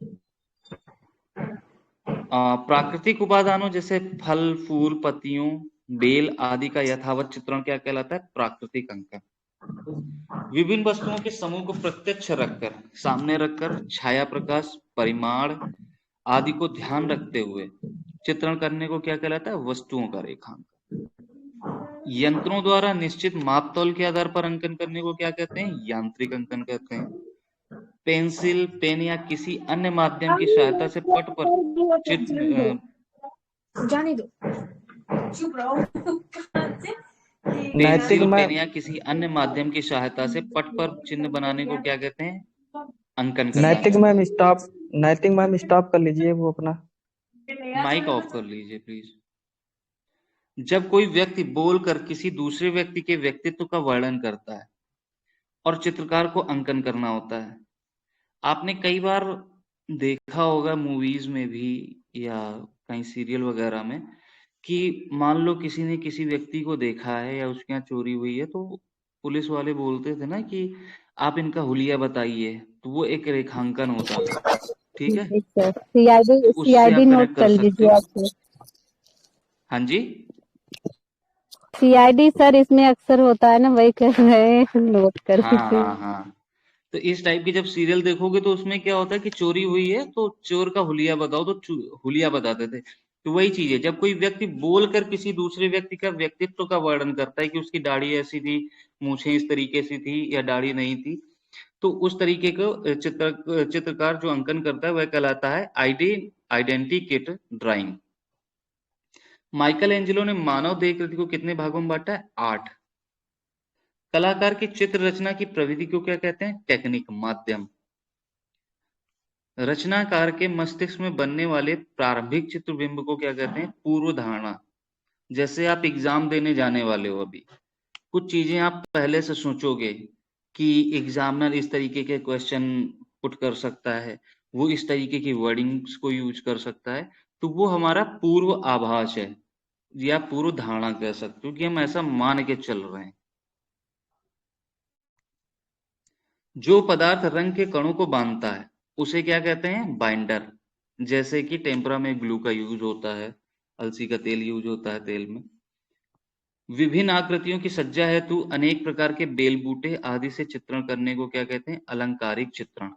प्राकृतिक उपादानों जैसे फल, फूल, पत्तियों, बेल आदि का यथावत चित्रण क्या कहलाता है? प्राकृतिक अंकन। विभिन्न वस्तुओं के समूह को प्रत्यक्ष रखकर, सामने रखकर छाया प्रकाश, परिमाण आदि को ध्यान रखते हुए चित्रण करने को क्या कहलाता है? वस्तुओं का रेखांकन। यंत्रों द्वारा निश्चित मापतौल के आधार पर अंकन करने को क्या कहते हैं? यांत्रिक अंकन कहते हैं। पेंसिल, पेन या किसी अन्य माध्यम की सहायता से पट पर चित्र जाने दो, चुप रहो। नैतिक पेंसिल, में पेन या किसी अन्य माध्यम की सहायता से पट पर चिन्ह बनाने को क्या कहते हैं? अंकन करना नैतिक कहते मैम स्टॉप, नैतिक मैम स्टॉप कर लीजिए वो अपना। हैं। माइक ऑफ कर लीजिए प्लीज। जब कोई व्यक्ति बोलकर किसी दूसरे व्यक्ति के व्यक्तित्व का वर्णन करता है और चित्रकार को अंकन करना होता है। आपने कई बार देखा होगा मूवीज में भी या कहीं सीरियल वगैरह में कि मान लो किसी ने किसी व्यक्ति को देखा है या उसके यहाँ चोरी हुई है, तो पुलिस वाले बोलते थे ना कि आप इनका हुलिया बताइए, तो वो एक रेखांकन होता था। ठीक है, सर सीआईडी तो उससे सीआईडी आप नोट कनेक्ट कर कर सकते लीजिए हो। आप सर। हाँ जी, सीआईडी सर इसमें अक्सर होता है ना, वही कर रहे हैं, नोट कर हाँ लीजिए। हाँ हाँ। तो इस टाइप की जब सीरियल देखोगे तो उसमें क्या होता है कि चोरी हुई है तो चोर का हुलिया बताओ, तो हुलिया बताते थे। तो वही चीज है, जब कोई व्यक्ति बोलकर किसी दूसरे व्यक्ति का व्यक्तित्व का वर्णन करता है कि उसकी दाढ़ी ऐसी थी, मूछें इस तरीके से थी या दाढ़ी नहीं थी, तो उस तरीके को चित्रकार जो अंकन करता है वह कहलाता है आइडेंटिकेट ड्राइंग। माइकल एंजेलो ने मानव देहकृति को कितने भागों में बांटा है? 8। कलाकार की चित्र रचना की प्रविधि को क्या कहते हैं? टेक्निक, माध्यम। रचनाकार के मस्तिष्क में बनने वाले प्रारंभिक चित्रबिंब को क्या कहते हैं? पूर्व धारणा। जैसे आप एग्जाम देने जाने वाले हो, अभी कुछ चीजें आप पहले से सोचोगे कि एग्जामिनर इस तरीके के क्वेश्चन पुट कर सकता है, वो इस तरीके की वर्डिंग्स को यूज कर सकता है, तो वो हमारा पूर्व आभास है या पूर्व धारणा कह सकते हो कि हम ऐसा मान के चल रहे हैं। जो पदार्थ रंग के कणों को बांधता है उसे क्या कहते हैं? बाइंडर। जैसे कि टेम्परा में ग्लू का यूज होता है, अलसी का तेल यूज होता है तेल में। विभिन्न आकृतियों की सज्जा हेतु अनेक प्रकार के बेल बूटे आदि से चित्रण करने को क्या कहते हैं? अलंकारिक चित्रण।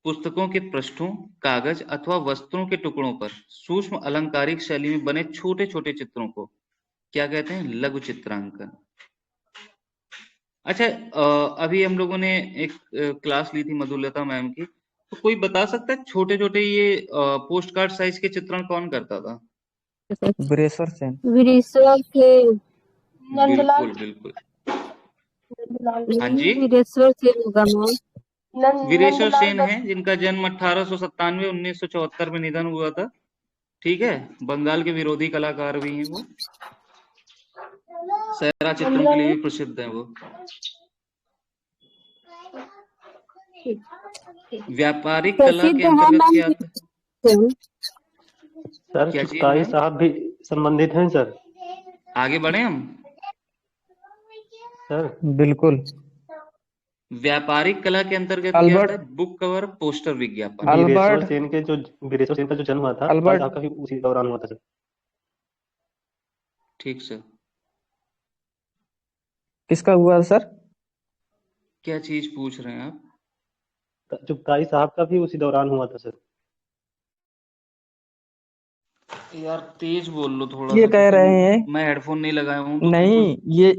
पुस्तकों के पृष्ठों, कागज अथवा वस्त्रों के टुकड़ों पर सूक्ष्म अलंकारिक शैली में बने छोटे छोटे चित्रों को क्या कहते हैं? लघु चित्रांकन। अच्छा, अभी हम लोगों ने एक क्लास ली थी मधुलता मैम की, तो कोई बता सकता है छोटे छोटे ये पोस्ट कार्ड साइज के चित्रण कौन करता था? ब्रेसर सेन। वीरेश्वर से नंदलाल बिल्कुल बिल्कुल। नंदलाल हाँ जी, वीरेश्वर से होगा मैम। वीरेश्वर नंदलाल सेन है जिनका जन्म 1897 1974 में निधन हुआ था। ठीक है, बंगाल के विरोधी कलाकार भी हैं वो, सहरा चित्रों के लिए भी प्रसिद्ध है वो। व्यापारिक कला के प्रसिद्ध है अंतर्गत मैम। क्या आता है? सर क्या चीज चुगताई मैम? साहब भी संबंधित हैं सर। आगे बढ़े हम। सर बिल्कुल। व्यापारिक कला के अंतर्गत क्या आता अल्बर्ट है? बुक कवर, पोस्टर विज्ञापन। अल्बर्ट वीरेश्वर सेन का जो जन्म हुआ था, अल्बर्ट साहब का भी उसी दौरान हुआ था सर। ठीक सर। किसका हुआ सर? क्या चीज पूछ रहे हैं आप? चुगताई साहब का भी उसी दौरान हुआ था सर। यार तेज बोल लो थोड़ा ये सा, कह रहे क्योंकि हैं मैं हेडफोन नहीं लगाया हूँ तो नहीं, बिल्कुल। ये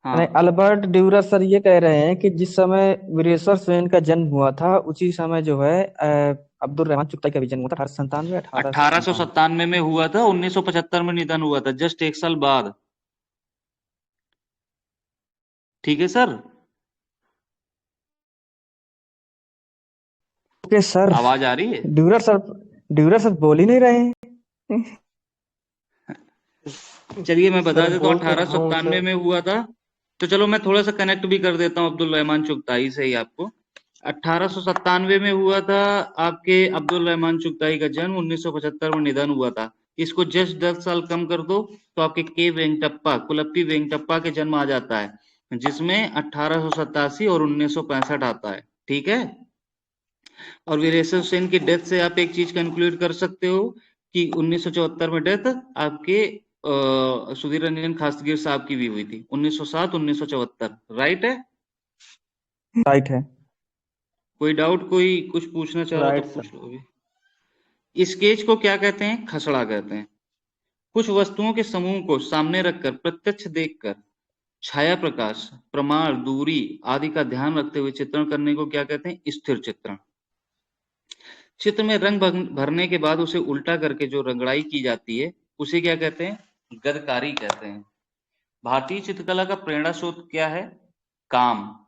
हाँ नहीं, अल्बर्ट ड्यूरस सर ये कह रहे हैं कि जिस समय वीरेश्वर सेन का जन्म हुआ था उसी समय जो है अब्दुल रहमान चुगताई का भी जन्म हुआ था। 1897 1897। 1897 में हुआ था, 1975 में निधन हुआ था, जस्ट एक साल बाद। ठीक है सर। Okay sir. आवाज आ रही है? ड्यूरस सर बोल ही नहीं रहे हैं। चलिए मैं बता सर देता हूँ, बोल तो रहा हूँ 1897 सर। में हुआ था। तो चलो मैं थोड़ा सा कनेक्ट भी कर देता हूँ अब्दुल रहमान चुगताई से ही आपको। 1897 में हुआ था आपके अब्दुल रहमान चुगताई का जन्म, 1975 में निधन हुआ था। इसको जस्ट 10 साल कम कर दो तो आपके के वेंकटप्पा, कुलप्पी वेंकटप्पा के जन्म आ जाता है, जिसमें 1887 और 1965 आता है। ठीक है। और वीरेश्वर सेन की डेथ से आप एक चीज कंक्लूड कर सकते हो कि 1974 में डेथ आपके सुधीर रंजन खासगिर साहब की भी हुई थी, 1907 1974, राइट है? राइट है। कोई डाउट, कोई कुछ पूछना चाह रहा हो राइट तो सर। पूछ लो अभी। स्केच को क्या कहते हैं? खसड़ा कहते हैं। कुछ वस्तुओं के समूह को सामने रखकर प्रत्यक्ष देखकर छाया प्रकाश, प्रमाण, दूरी आदि का ध्यान रखते हुए चित्रण करने को क्या कहते हैं? स्थिर चित्रण। चित्र में रंग भरने के बाद उसे उल्टा करके जो रंगड़ाई की जाती है उसे क्या कहते हैं? गदकारी कहते हैं। भारतीय चित्रकला का प्रेरणा स्रोत क्या है? काम।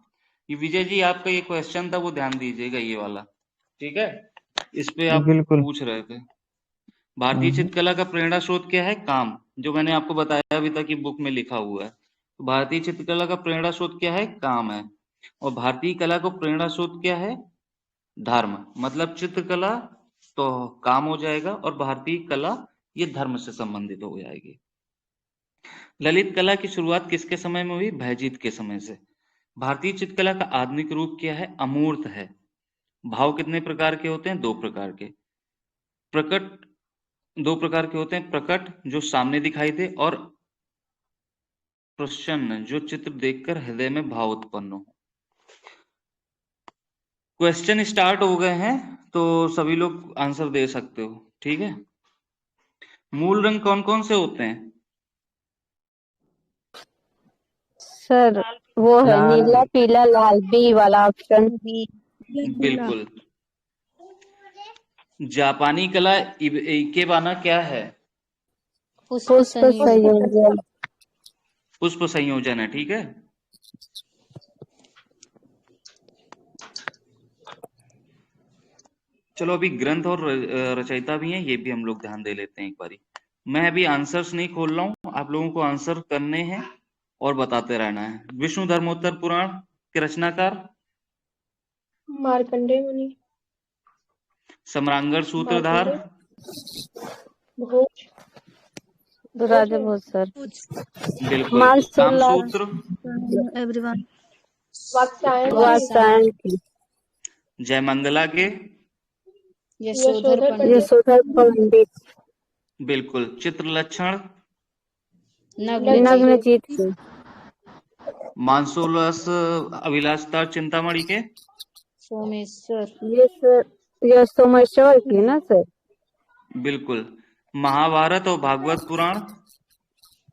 ये विजय जी आपका ये क्वेश्चन था, वो ध्यान दीजिएगा, ये वाला, ठीक है? इस पे आप बिल्कुल। पूछ रहे थे। भारतीय चित्रकला का प्रेरणा स्रोत क्या है? काम, जो मैंने आपको बताया भी था कि बुक में लिखा हुआ है। तो भारतीय चित्रकला का प्रेरणा स्रोत क्या है? काम है। और भारतीय कला को प्रेरणा स्रोत क्या है? धर्म। मतलब चित्रकला तो काम हो जाएगा और भारतीय कला ये धर्म से संबंधित हो जाएगी। ललित कला की शुरुआत किसके समय में हुई? भयजीत के समय से। भारतीय चित्रकला का आधुनिक रूप क्या है? अमूर्त है। भाव कितने प्रकार के होते हैं? 2 प्रकार के। प्रकट 2 प्रकार के होते हैं, प्रकट जो सामने दिखाई दे, और प्रसन्न जो चित्र देखकर हृदय में भाव उत्पन्न हो। क्वेश्चन स्टार्ट हो गए हैं, तो सभी लोग आंसर दे सकते हो, ठीक है? मूल रंग कौन कौन से होते हैं? सर वो है लाल। नीला, पीला, लाल, बी वाला ऑप्शन। बिल्कुल। जापानी कला इकेबाना क्या है? पुष्प संयोजन। पुष्प संयोजन है, ठीक है? चलो अभी ग्रंथ और रचयिता भी हैं, ये भी हम लोग ध्यान दे लेते हैं एक बारी। मैं अभी आंसर्स नहीं खोल रहा हूं, आप लोगों को आंसर करने हैं और बताते रहना है। विष्णु धर्मोत्तर पुराण के रचनाकार? मार्कंडेय मुनि। सम्रांगण सूत्रधार? मार्कंडेय। भोज। राजा भोज सर। बिल्कुल। मानसून कामसूत्र? एवरीवन। वात्स्यायन। वात्स्यायन की। जयमंगला के? यशोधर पंडित। यशोधर पंडित। बिल्कुल। चित्रलक्षण? नग्नजीत की। मानसोलस अभिलाषता चिंतामणि के? ये सोमेश्वर की ना सर? बिल्कुल। महाभारत और भागवत पुराण?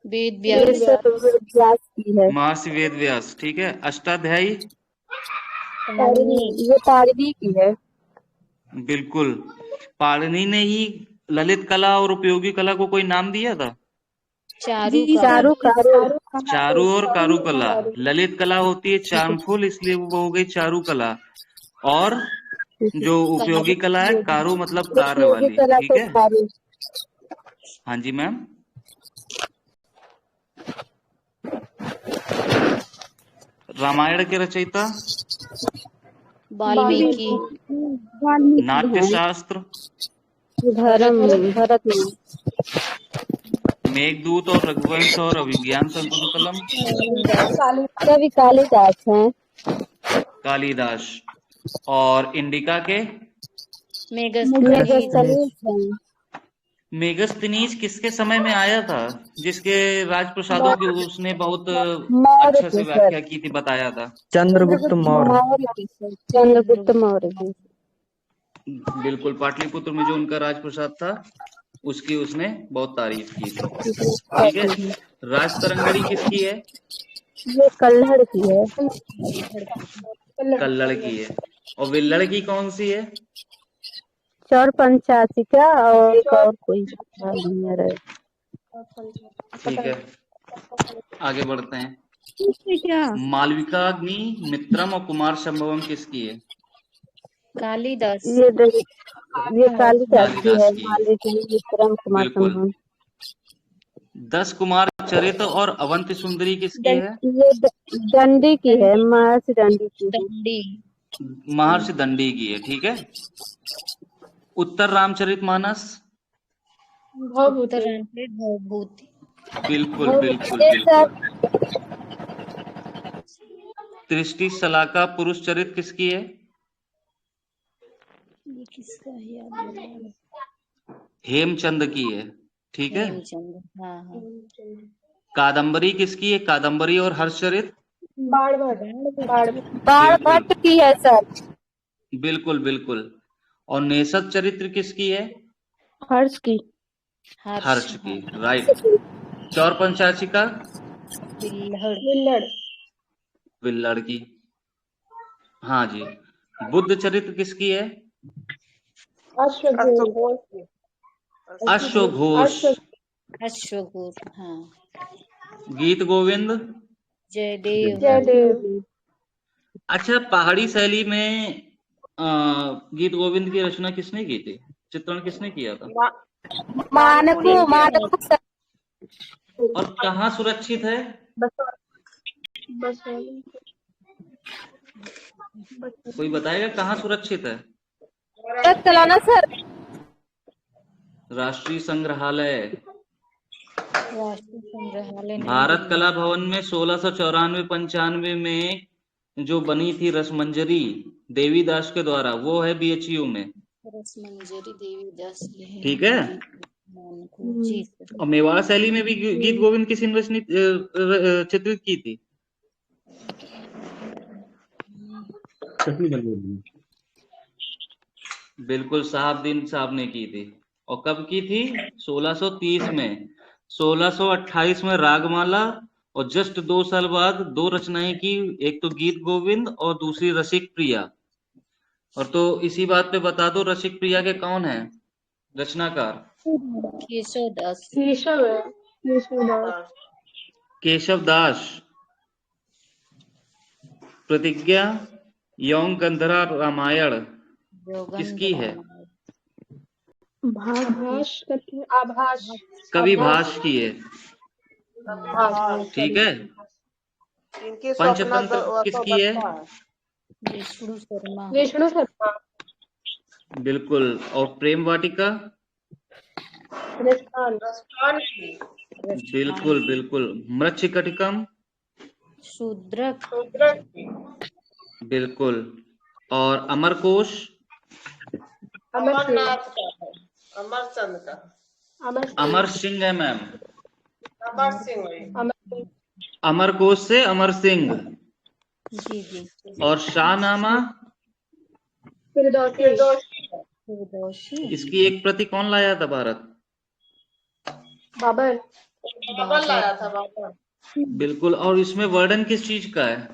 ये सर व्यास की है। महर्षि वेद व्यास, ठीक है। अष्टाध्यायी? ये पारवी की है। बिल्कुल। पाणिनि ने ही ललित कला और उपयोगी कला को कोई नाम दिया था? चारू चारु और कारू कला। ललित कला होती है चार्मफुल, इसलिए वो हो गई चारु कला। और जो उपयोगी कला है कारू मतलब कार्य उपयोगी वाली, कला ठीक को है? चारू। हाँ जी मैम। रामायण के रचयिता? वाल्मीकि। नाट्य शास्त्र? भरत मुनि। मेघदूत और रघुवंश और अभिज्ञान शाकुंतलम? कवि कालिदास हैं। कालिदास। और इंडिका के? मेगस्थनीज हैं। मेगस्थनीज किसके समय में आया था, जिसके राजप्रसादों की उसने बहुत मौर्य अच्छे से की व्याख्या सर। की थी, बताया था? चंद्रगुप्त मौर्य। चंद्रगुप्त मौर्य की। बिल्कुल। पाटलिपुत्र में जो उनका राजप्रसाद था उसकी उसने बहुत तारीफ की थी, ठीक है? राजतरंगड़ी किसकी है? ये कल्हड़ की है। कल्लड़ की है। और विल्लड़ की कौन सी है? 485 का और एक और कोई नहीं है। ठीक है, आगे बढ़ते हैं। क्या? मालविकाग्नि मित्रम और कुमार संभवम किसकी है? कालिदास। ये कालिदास की है। मालविका मित्रम कुमार बिल्कुल। संभव। 10 कुमार चरित्र और अवंति सुंदरी किसकी है? ये दंडी की है। महर्षि दंडी की है। महर्षि दंडी की है, ठीक है। उत्तर रामचरितमानस? भवभूति। बिल्कुल बिल्कुल बिल्कुल। दृष्टि सलाका पुरुष चरित्र किसकी है? हेमचंद की है, ठीक है। हेमचंद, हाँ हाँ। कादम्बरी किसकी है? कादम्बरी और हर्षचरित? बाण बिल्कुल भट्ट की है सर। बिल्कुल बिल्कुल। और नेसत चरित्र किसकी है? हर्ष की। हर्ष हाँ। की, राइट। चौर पंचाशिका? विल्लड़। विल्लड़ की, हाँ जी। बुद्ध चरित्र किसकी है? अश्वघोष। अश्वघोष। अश्वघोष, हाँ। गीत गोविंद? जयदेव। जयदेव। अच्छा, पहाड़ी शैली में गीत गोविंद की रचना किसने की थी? चित्रण किसने किया था? मानकू सर। और कहाँ सुरक्षित है? कोई बताएगा कहाँ सुरक्षित है? चलाना सर। राष्ट्रीय संग्रहालय। राष्ट्रीय संग्रहालय नई भारत दिल्ली। कला भवन में 1694-95 में जो बनी थी रसमंजरी देवीदास के द्वारा, वो है बीएचयू में, रसमंजरी देवीदास ठीक है। मानकू जी सर। और मेवाड़ शैली में भी गीत गोविंद किसी ने चित्रित की थी? बिल्कुल, साहबदीन साहब ने की थी। और कब की थी? 1630 में। 1628 में रागमाला, और जस्ट 2 साल बाद 2 रचनाएं की, एक तो गीत गोविंद और दूसरी रसिक प्रिया। और तो इसी बात पे बता दो, रसिक प्रिया के कौन है रचनाकार? केशव दास। केशव दास। प्रतिज्ञा, यौन गंधरा रामायण किसकी है? कवि भास की है, ठीक है। पंचतंत्र किसकी है? विष्णु शर्मा। बिल्कुल। और प्रेम वाटिका? बिल्कुल बिल्कुल। मृच्छकटिकम? शूद्रक। बिल्कुल। और अमरकोश? अमर सिंह है मैम। अमरकोश से अमर सिंह। जी जी। और शाहनामा? फिरदौसी। इसकी एक प्रति कौन लाया था भारत? बाबर। लाया था। बिल्कुल। और इसमें वर्णन किस चीज का है?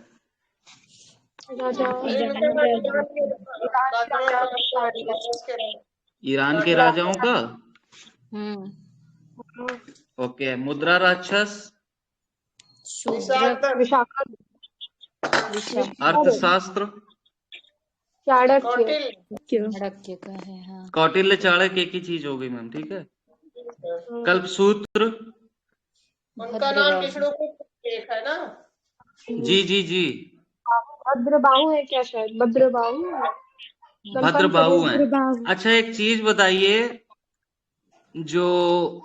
ईरान के राजाओं का। ओके। मुद्रा राक्षस? शूद्रक। अर्थशास्त्र? चाणक्य का है, हाँ। कौटिल्य चाणक्य एक ही चीज हो गई मैम, ठीक है। कल्पसूत्र? उनका नाम विष्णु एक है ना। जी जी जी। भद्रबाहु है क्या? शायद भद्रबाहु। भद्रबाहु है। अच्छा, एक चीज बताइए, जो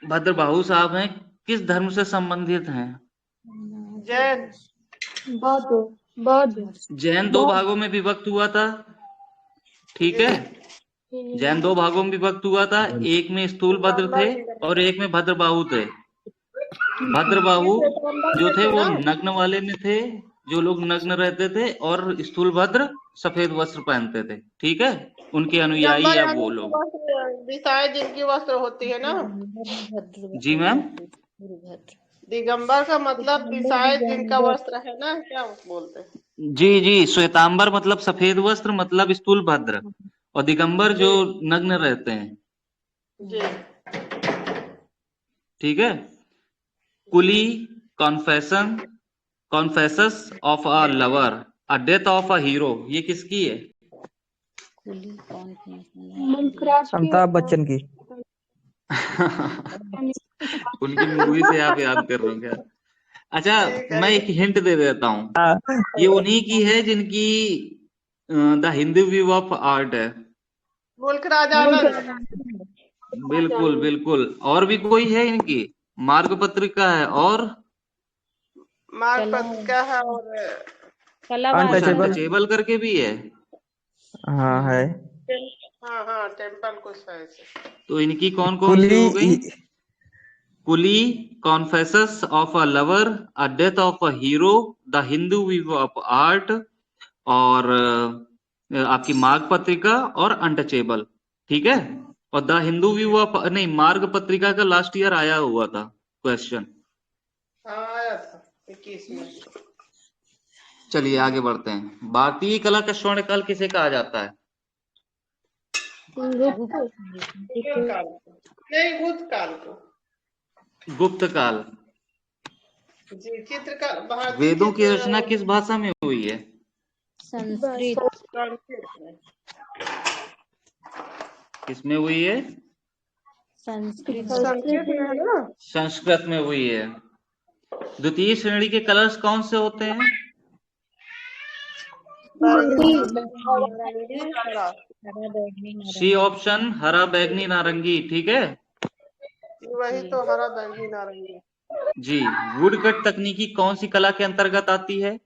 भद्रबाहु साहब हैं किस धर्म से संबंधित हैं? जैन। बौद्ध। जैन 2 भागों में विभक्त हुआ था, ठीक है। जैन 2 भागों में विभक्त हुआ था, एक में स्थूल भद्र थे और एक में भद्रबाहु थे। भद्रबाहु जो थे वो नग्न वाले में थे, जो लोग नग्न रहते थे, और स्थूल भद्र सफेद वस्त्र पहनते थे, ठीक है। उनके अनुयायी है वो लोग। दिशाएं जिनकी वस्त्र होती है ना। जी मैम। दिगंबर का मतलब दिशाएं जिनका वस्त्र है ना, क्या बोलते हैं? जी जी। श्वेतांबर मतलब सफेद वस्त्र, मतलब स्थूल भद्र, और दिगंबर जो नग्न रहते हैं, जी। ठीक है। Coolie, confession, confesses of a lover, a death of a hero, ये किसकी है? कुली कौन थी? अमिताभ बच्चन की। उनकी मूवी से आप याद कर रहे हो क्या? अच्छा, मैं एक हिंट दे देता हूँ। ये उन्हीं की है जिनकी the Hindu view of art है। मुल्क राजा आनंद। बिल्कुल बिल्कुल। और भी कोई है इनकी? मार्ग पत्रिका है, और मार्ग पत्रिका है, और अनटचेबल। अनटचेबल करके भी है। हाँ है। हाँ हाँ, टेम्पल कुछ है ऐसे। तो इनकी कौन कौन सी हो गई? Coolie, confesses of a lover, a death of a hero, the Hindu view of art, और आपकी मार्ग पत्रिका और अनटचेबल। ठीक है, और द हिंदू व्यू ऑफ, नहीं, मार्ग पत्रिका का लास्ट ईयर आया हुआ था क्वेश्चन। हाँ आया था 21 में। चलिए आगे बढ़ते हैं। भारतीय कला का स्वर्णकाल किसे कहा जाता है? गुप्त काल को नहीं, गुप्त काल को। गुप्त काल। जी, चित्रकार, भारतीय वेदों की चित्र रचना किस भाषा में हुई है? संस्कृत। संस्कृत में। किसमें हुई है? संस्कृत। संस्कृत में है ना। संस्कृत में हुई है। द्वितीय श्रेणी के कलर्स कौन से होते हैं? नारंगी, हरा। सी ऑप्शन, हरा, बैगनी, नारंगी। ठीक है वही तो, हरा, बैंगनी, नारंगी। जी। वुडकट तकनीकी कौन सी कला के अंतर्गत आती है?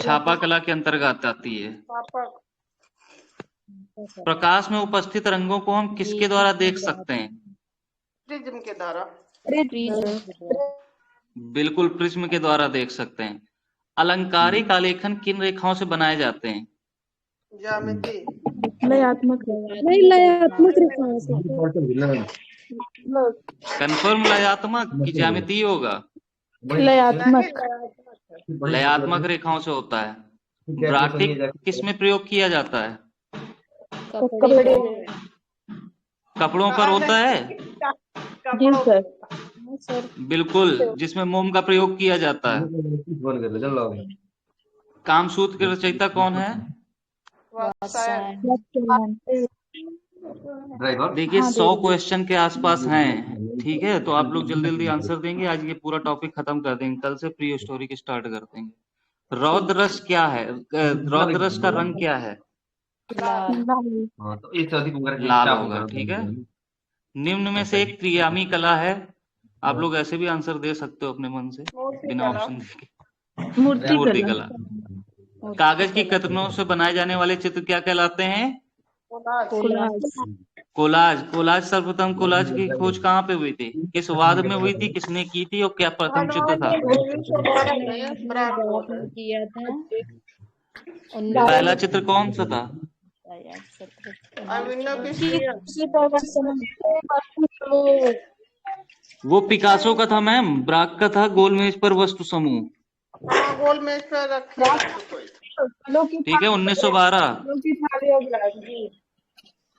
छापा कला के अंतर्गत आती है। पापा। प्रकाश में उपस्थित रंगों को हम किसके द्वारा देख सकते हैं? प्रिज्म के द्वारा। बिल्कुल, प्रिज्म के द्वारा देख सकते हैं। अलंकारिक आलेखन किन रेखाओं से बनाए जाते हैं? ज्यामिति। लयात्मक रेखाओं से। कंफर्म लयात्मक की ज्यामिति होगा? लयात्मक रेखाओं से होता है। ब्राटिक किस में प्रयोग किया जाता है? कपड़ों पर होता है। जी सर। बिल्कुल, जिसमें मोम का प्रयोग किया जाता है। कामसूत्र के रचयिता कौन है? देखिए 100 क्वेश्चन के आसपास हैं। ठीक है, तो आप लोग जल्दी जल्दी आंसर देंगे। आज ये पूरा टॉपिक खत्म कर देंगे, कल से प्री हिस्टोरी की स्टार्ट कर देंगे। रौद्र रस क्या है? रौद्र रस का रंग क्या है? लाल होगा। ठीक है। निम्न में से एक त्रियामी कला है। आप लोग ऐसे भी आंसर दे सकते हो अपने मन से बिना ऑप्शन देके। मूर्ति कला। कागज की कतरनों से बनाए जाने वाले चित्र क्या कहलाते हैं? कोलाज। कोलाज सर्वप्रथम कोलाज की खोज कहाँ पे हुई थी? किस वाद में हुई थी? किसने की थी? और क्या प्रथम चित्र था? पहला चित्र कौन सा था? वो पिकासो का था मैम। ब्राक का था गोल मेज पर वस्तु समूह। हाँ, गोल मेज पर रखे। ठीक है, 1912।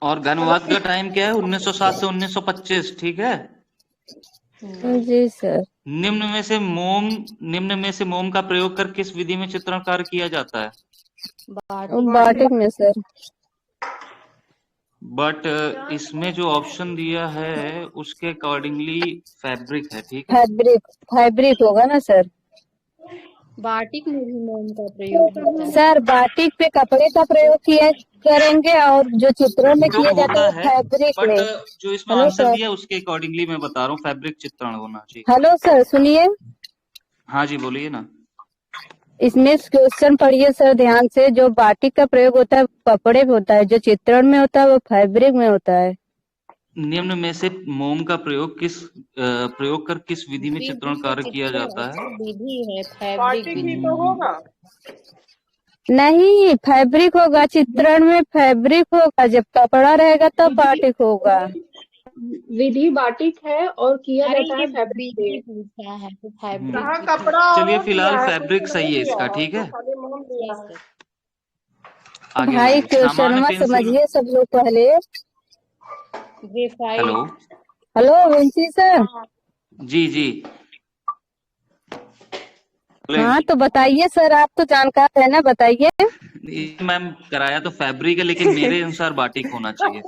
और घनवाद का टाइम क्या है? 1907 से 1925। ठीक है जी सर। निम्न में से मोम का प्रयोग कर किस विधि में चित्रण कार्य किया जाता है? बाटिक में सर। बट इसमें जो ऑप्शन दिया है उसके अकॉर्डिंगली फैब्रिक है। ठीक है, फैब्रिक होगा ना सर? बाटिक में भी मोम का प्रयोग होता है सर। बाटिक पे कपड़े का प्रयोग किया करेंगे और जो चित्रों में किया जाता है फैब्रिक में। बट जो इसमें आंसर दिया उसके अकॉर्डिंगली मैं बता रहा हूँ, फैब्रिक चित्रण होना चाहिए। हेलो सर, सुनिए। हाँ जी, बोलिए ना। इसमें क्वेश्चन पढ़िए सर ध्यान से। जो बाटिक का प्रयोग होता है कपड़े पे होता है, जो चित्रण में होता है वो फैब्रिक में होता है। निम्न में से मोम का प्रयोग कर किस विधि में चित्रण कार्य किया जाता है? विधि है फैब्रिक। तो होगा नहीं, फैब्रिक होगा। चित्रण में फैब्रिक होगा, जब कपड़ा रहेगा तब बाटिक होगा। विधि बाटिक है और किया जाता है फैब्रिक पूछा है तो फैब्रिक। कपड़ा। चलिए फिलहाल फैब्रिक सही है इसका। ठीक है, भाई क्वेश्चन मत समझिए सब लोग पहले। Hello hello Vincy sir. जी जी। हाँ तो बताइए सर, आप तो जानकार है ना, बताइए। मैम कराया तो फैब्रिक है, लेकिन मेरे अनुसार बाटिक होना चाहिए।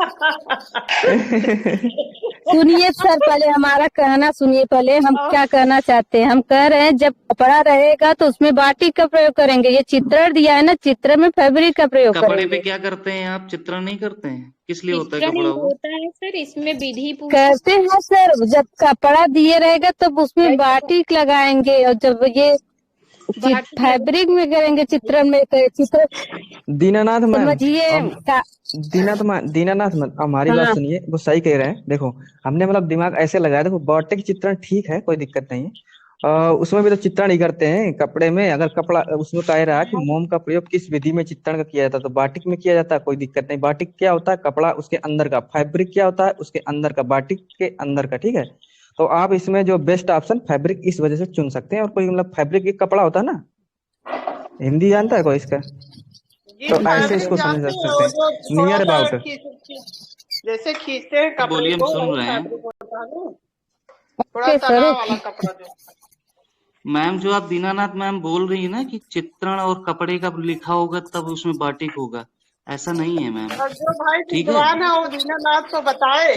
सुनिए सर, पहले हमारा कहना सुनिए। पहले हम क्या कहना चाहते हैं, हम कह रहे हैं जब कपड़ा रहेगा तो उसमें बाटिक का प्रयोग करेंगे। ये चित्रण दिया है ना, चित्र में फैब्रिक का प्रयोग करेंगे। कपड़े पे क्या करते हैं आप? चित्रण नहीं करते हैं? किस लिए होता है कपड़ा? होता है सर, इसमें विधि करते हैं सर। जब कपड़ा दिए रहेगा तब उसमें बाटिक लगाएंगे, और जब ये बाटिक लगा फैब्रिक में करेंगे, चित्रण में चित्र दीनानाथ मैम, समझिए अब दीनानाथ मैम हमारी बात हाँ सुनिए, वो सही कह रहे हैं। देखो हमने मतलब दिमाग ऐसे लगाया, देखो बाटिक चित्रण ठीक है, कोई दिक्कत नहीं है। उसमें भी तो चित्रण ही करते हैं कपड़े में। अगर कपड़ा उसमें कह रहा है कि मोम का प्रयोग किस विधि में चित्रण का किया जाता है, तो बाटिक में किया जाता है, कोई दिक्कत नहीं। बाटिक क्या होता है? कपड़ा उसके अंदर का। फैब्रिक क्या होता है? उसके अंदर का, बाटिक के अंदर का, ठीक है। तो आप इसमें जो बेस्ट ऑप्शन फैब्रिक इस वजह से चुन सकते हैं। और कोई मतलब फैब्रिक एक कपड़ा होता है ना, हिंदी जानता है कोई इसका? जी तो ऐसे फैब्रिक इसको समझ जानते हैं, सकते वो हैं, जो थोड़ा नियर सा अबाउट। जैसे खींचते हैं कपड़े बोलिए, हम को, सुन वही रहे हैं। फैब्रिक होता है ना, थोड़ा ओके सर तना ओके। वाला कपड़ा जो। मैम जो आप दीनानाथ मैम बोल रही है ना कि चित्रण और कपड़े का लिखा होगा तब उसमें बाटिक होगा, ऐसा नहीं है मैम। और जो भाई ठीक है, विद्वान है वो दीनानाथ को बताए।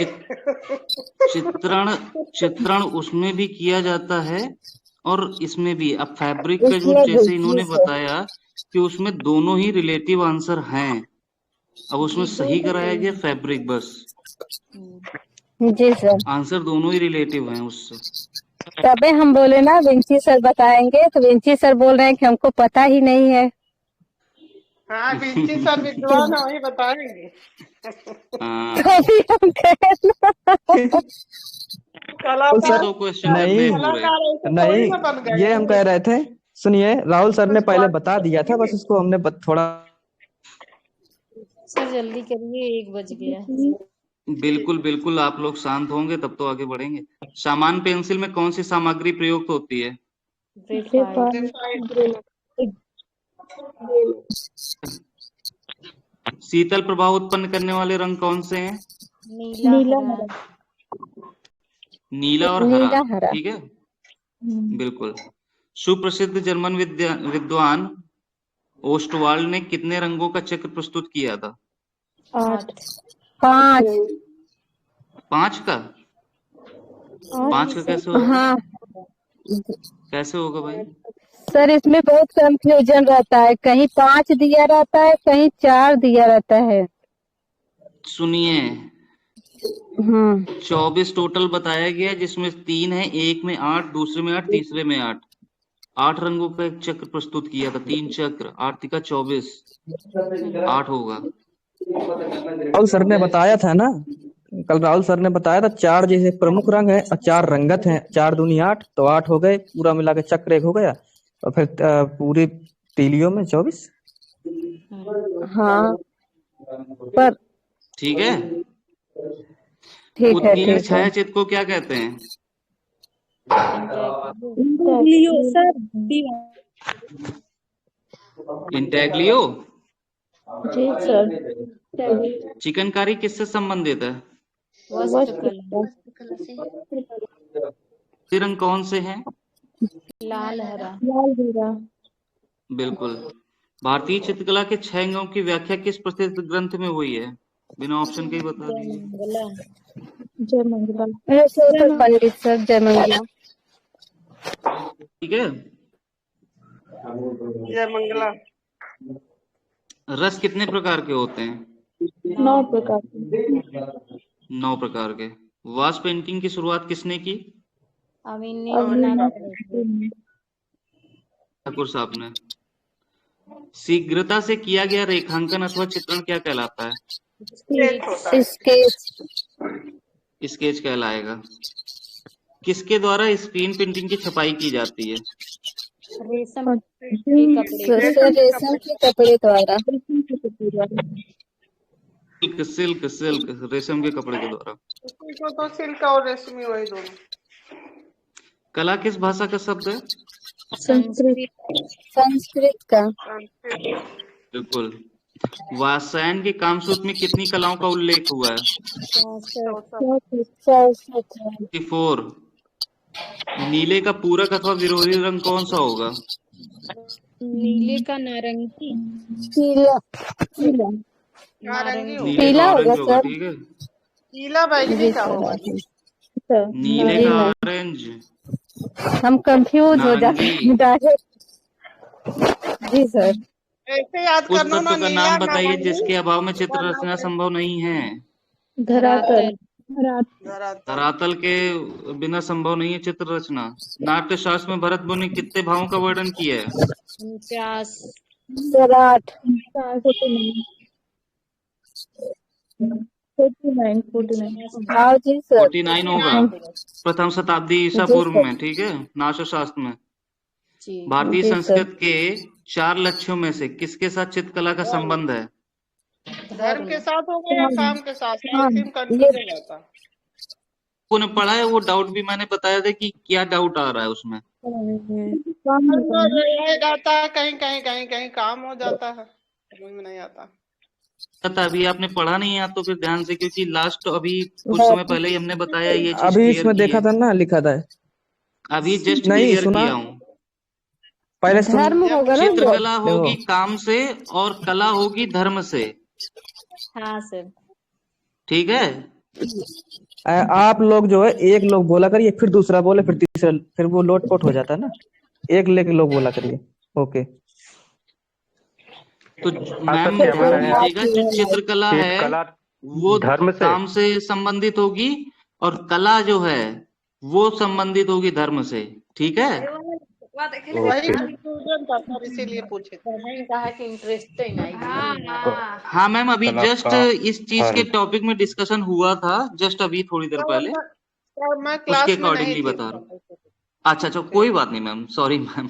चित्रण चित्रण उसमें भी किया जाता है और इसमें भी। अब फैब्रिक का जो इसमें भी जैसे जी इन्होंने सर। बताया कि उसमें दोनों ही रिलेटिव आंसर हैं, अब उसमें जी सही दोनों कराया सही गया है। फैब्रिक, बस जी सर, आंसर दोनों ही रिलेटिव हैं उससे। तबे हम बोले ना विंची सर बताएंगे, तो विंची सर बोल रहे हैं कि हमको पता ही नहीं है। हाँ विंची सर विद्वान है, वही बताएंगे। हाँ, तो अभी हम कहें ना। राहुल एक सर, कलाकार, दो क्वेश्चन करने नहीं हैं पूरे। कलाकार ऐसे थोड़ी नहीं, ना बन गए ये हम कह रहे थे, सुनिए, राहुल सर ने कुछ पहले बता क्वालिफिकेशन दिया था, बस नहीं। उसको हमने थोड़ा। सर जल्दी करिए, 1 बज गया। बिल्कुल बिल्कुल, आप लोग शांत होंगे तब तो आगे बढ़ेंगे। सामान्य पेंसिल में कौन सी सामग्री प्रयुक्त होती है? ग्रेफाइट। ग्रेफाइट। शीतल प्रभाव उत्पन्न करने वाले रंग कौन से हैं? नीला हरा। नीला और हरा, नीला हरा। ठीक है, बिल्कुल। सुप्रसिद्ध जर्मन विद्वान ओस्टवाल्ड ने कितने रंगों का चक्र प्रस्तुत किया था? 8। 5। 5 का? 5 का कैसे होगा? हाँ कैसे होगा भाई? सर, इसमें बहुत कंफ्यूजन रहता है, कहीं 5 दिया रहता है, कहीं 4 दिया रहता है। सुनिए, 24 टोटल बताया गया, जिसमें 3 है, एक में 8, दूसरे में 8, तीसरे में 8। 8 रंगों का एक चक्र प्रस्तुत किया था, 3 चक्र, 8 तिका 24, 8 होगा। राहुल सर ने बताया था ना, कल राहुल सर ने बताया था 4 जैसे प्रमुख रंग है और 4 रंगत हैं, 4 दूनी 8, तो 8 हो गए, पूरा मिला के चक्र एक हो गया, और फिर पूरी तीलियों में 24। हाँ पर ठीक है। ठीक है उत्कीर्ण ठीक है। छायाचित्र को क्या कहते हैं? लियो सर, इंटेग्लियो। जी सर। चिकनकारी किससे संबंधित है? वस्त्रकला। ये रंग कौन से हैं? लाल हरा। लाल भूरा। बिल्कुल। भारतीय चित्रकला के 6 अंगों की व्याख्या किस प्रसिद्ध ग्रंथ में हुई है? बिना ऑप्शन के ही बता जय दीजिए। मंगला। जय मंगला। पंडित सर, जय मंगला। ठीक है। जय मंगला। रस कितने प्रकार के होते हैं? 9 प्रकार के। 9 प्रकार के। वास पेंटिंग की शुरुआत किसने की? ठाकुर साहब ने। शीघ्रता से किया गया रेखांकन अथवा चित्रण क्या कहलाता है? स्केच कहलाएगा। किसके द्वारा स्क्रीन प्रिंटिंग की छपाई की जाती है? रेशम के कपड़े। रेशम के कपड़े द्वारा। सिल्क सिल्क रेशम के कपड़े के द्वारा। को तो सिल्क और रेशमी वही दोनों। कला किस भाषा का शब्द है? संस्कृत का। बिल्कुल। वात्स्यायन के कामसूत्र में कितनी कलाओं का उल्लेख हुआ है? 64। नीले का पूरक अथवा विरोधी रंग कौन सा होगा? नीले का नारंगी। नारंगी होगा। नीले का ऑरेंज होगा, ठीक है। पीला बैंगनी का होगा। नीले का ऑरेंज। हम कंफ्यूज हो जाते हैं। जी सर। ऐसे याद उस करना ना, तत्व का नीला नाम बताइए नारंगी। जिसके अभाव में चित्र रचना संभव नहीं है। धरातल। धरातल। धरातल के बिना संभव नहीं है चित्र रचना। नाट्य शास्त्र में भरत मुनि कितने भावों का वर्णन किया है? 49। सर 8। 49। भाव जी सर। 49 होगा। प्रथम शताब्दी ईसा जी पूर्व सर। में, ठीक है, नाट्य शास्त्र में। जी। भारतीय जी सर। संस्कृत के 4 लक्ष्यों में से किसके साथ चित्रकला का संबंध है? धर्म के साथ होगा या काम के साथ? हाँ, सेम ये कंफ्यूजन रहता। ने पढ़ा है, वो डाउट भी मैंने बताया था कि क्या डाउट आ रहा है उसमें। रहेगा आता है, कहीं कहीं कहीं कहीं काम हो जाता है, समझ में नहीं आता। पता अभी आपने पढ़ा नहीं है तो फिर ध्यान से, क्योंकि लास्ट अभी कुछ समय पहले ही हमने बताया, ये चीज अभी क्लियर इसमें की देखा है। था ना, लिखा था। अभी जस्ट नहीं क्लियर सुना, किया हूँ। पहले सुन। धर्म होगा ना सर। चित्रकला होगी देखो काम से और कला होगी धर्म से, हाँ सर। ठीक है। आप लोग जो है, एक लोग बोला करिए, फिर दूसरा बोले, फिर तीसरा, फिर वो लोटपोट हो जाता है ना। एक लेके लोग बोला करिए। ओके। तो हाँ मैम सर, कहना ध्यान है दीजिएगा, जो चित्रकला है चित्रकला वो धर्म से। काम से संबंधित होगी और कला जो है वो संबंधित होगी धर्म से, ठीक है। वही कंफ्यूजन था सर, इसीलिए पूछे थे। मैंने कहा कि इंटरेस्टिंग आई। हाँ मैम, अभी कला जस्ट का इस चीज के धर्म। टॉपिक में डिस्कशन हुआ था, जस्ट अभी थोड़ी देर पहले, मैं उसके क्लास में नहीं अकॉर्डिंगली थी। बता रहा हूँ। अच्छा अच्छा, कोई बात नहीं मैम, सॉरी मैम।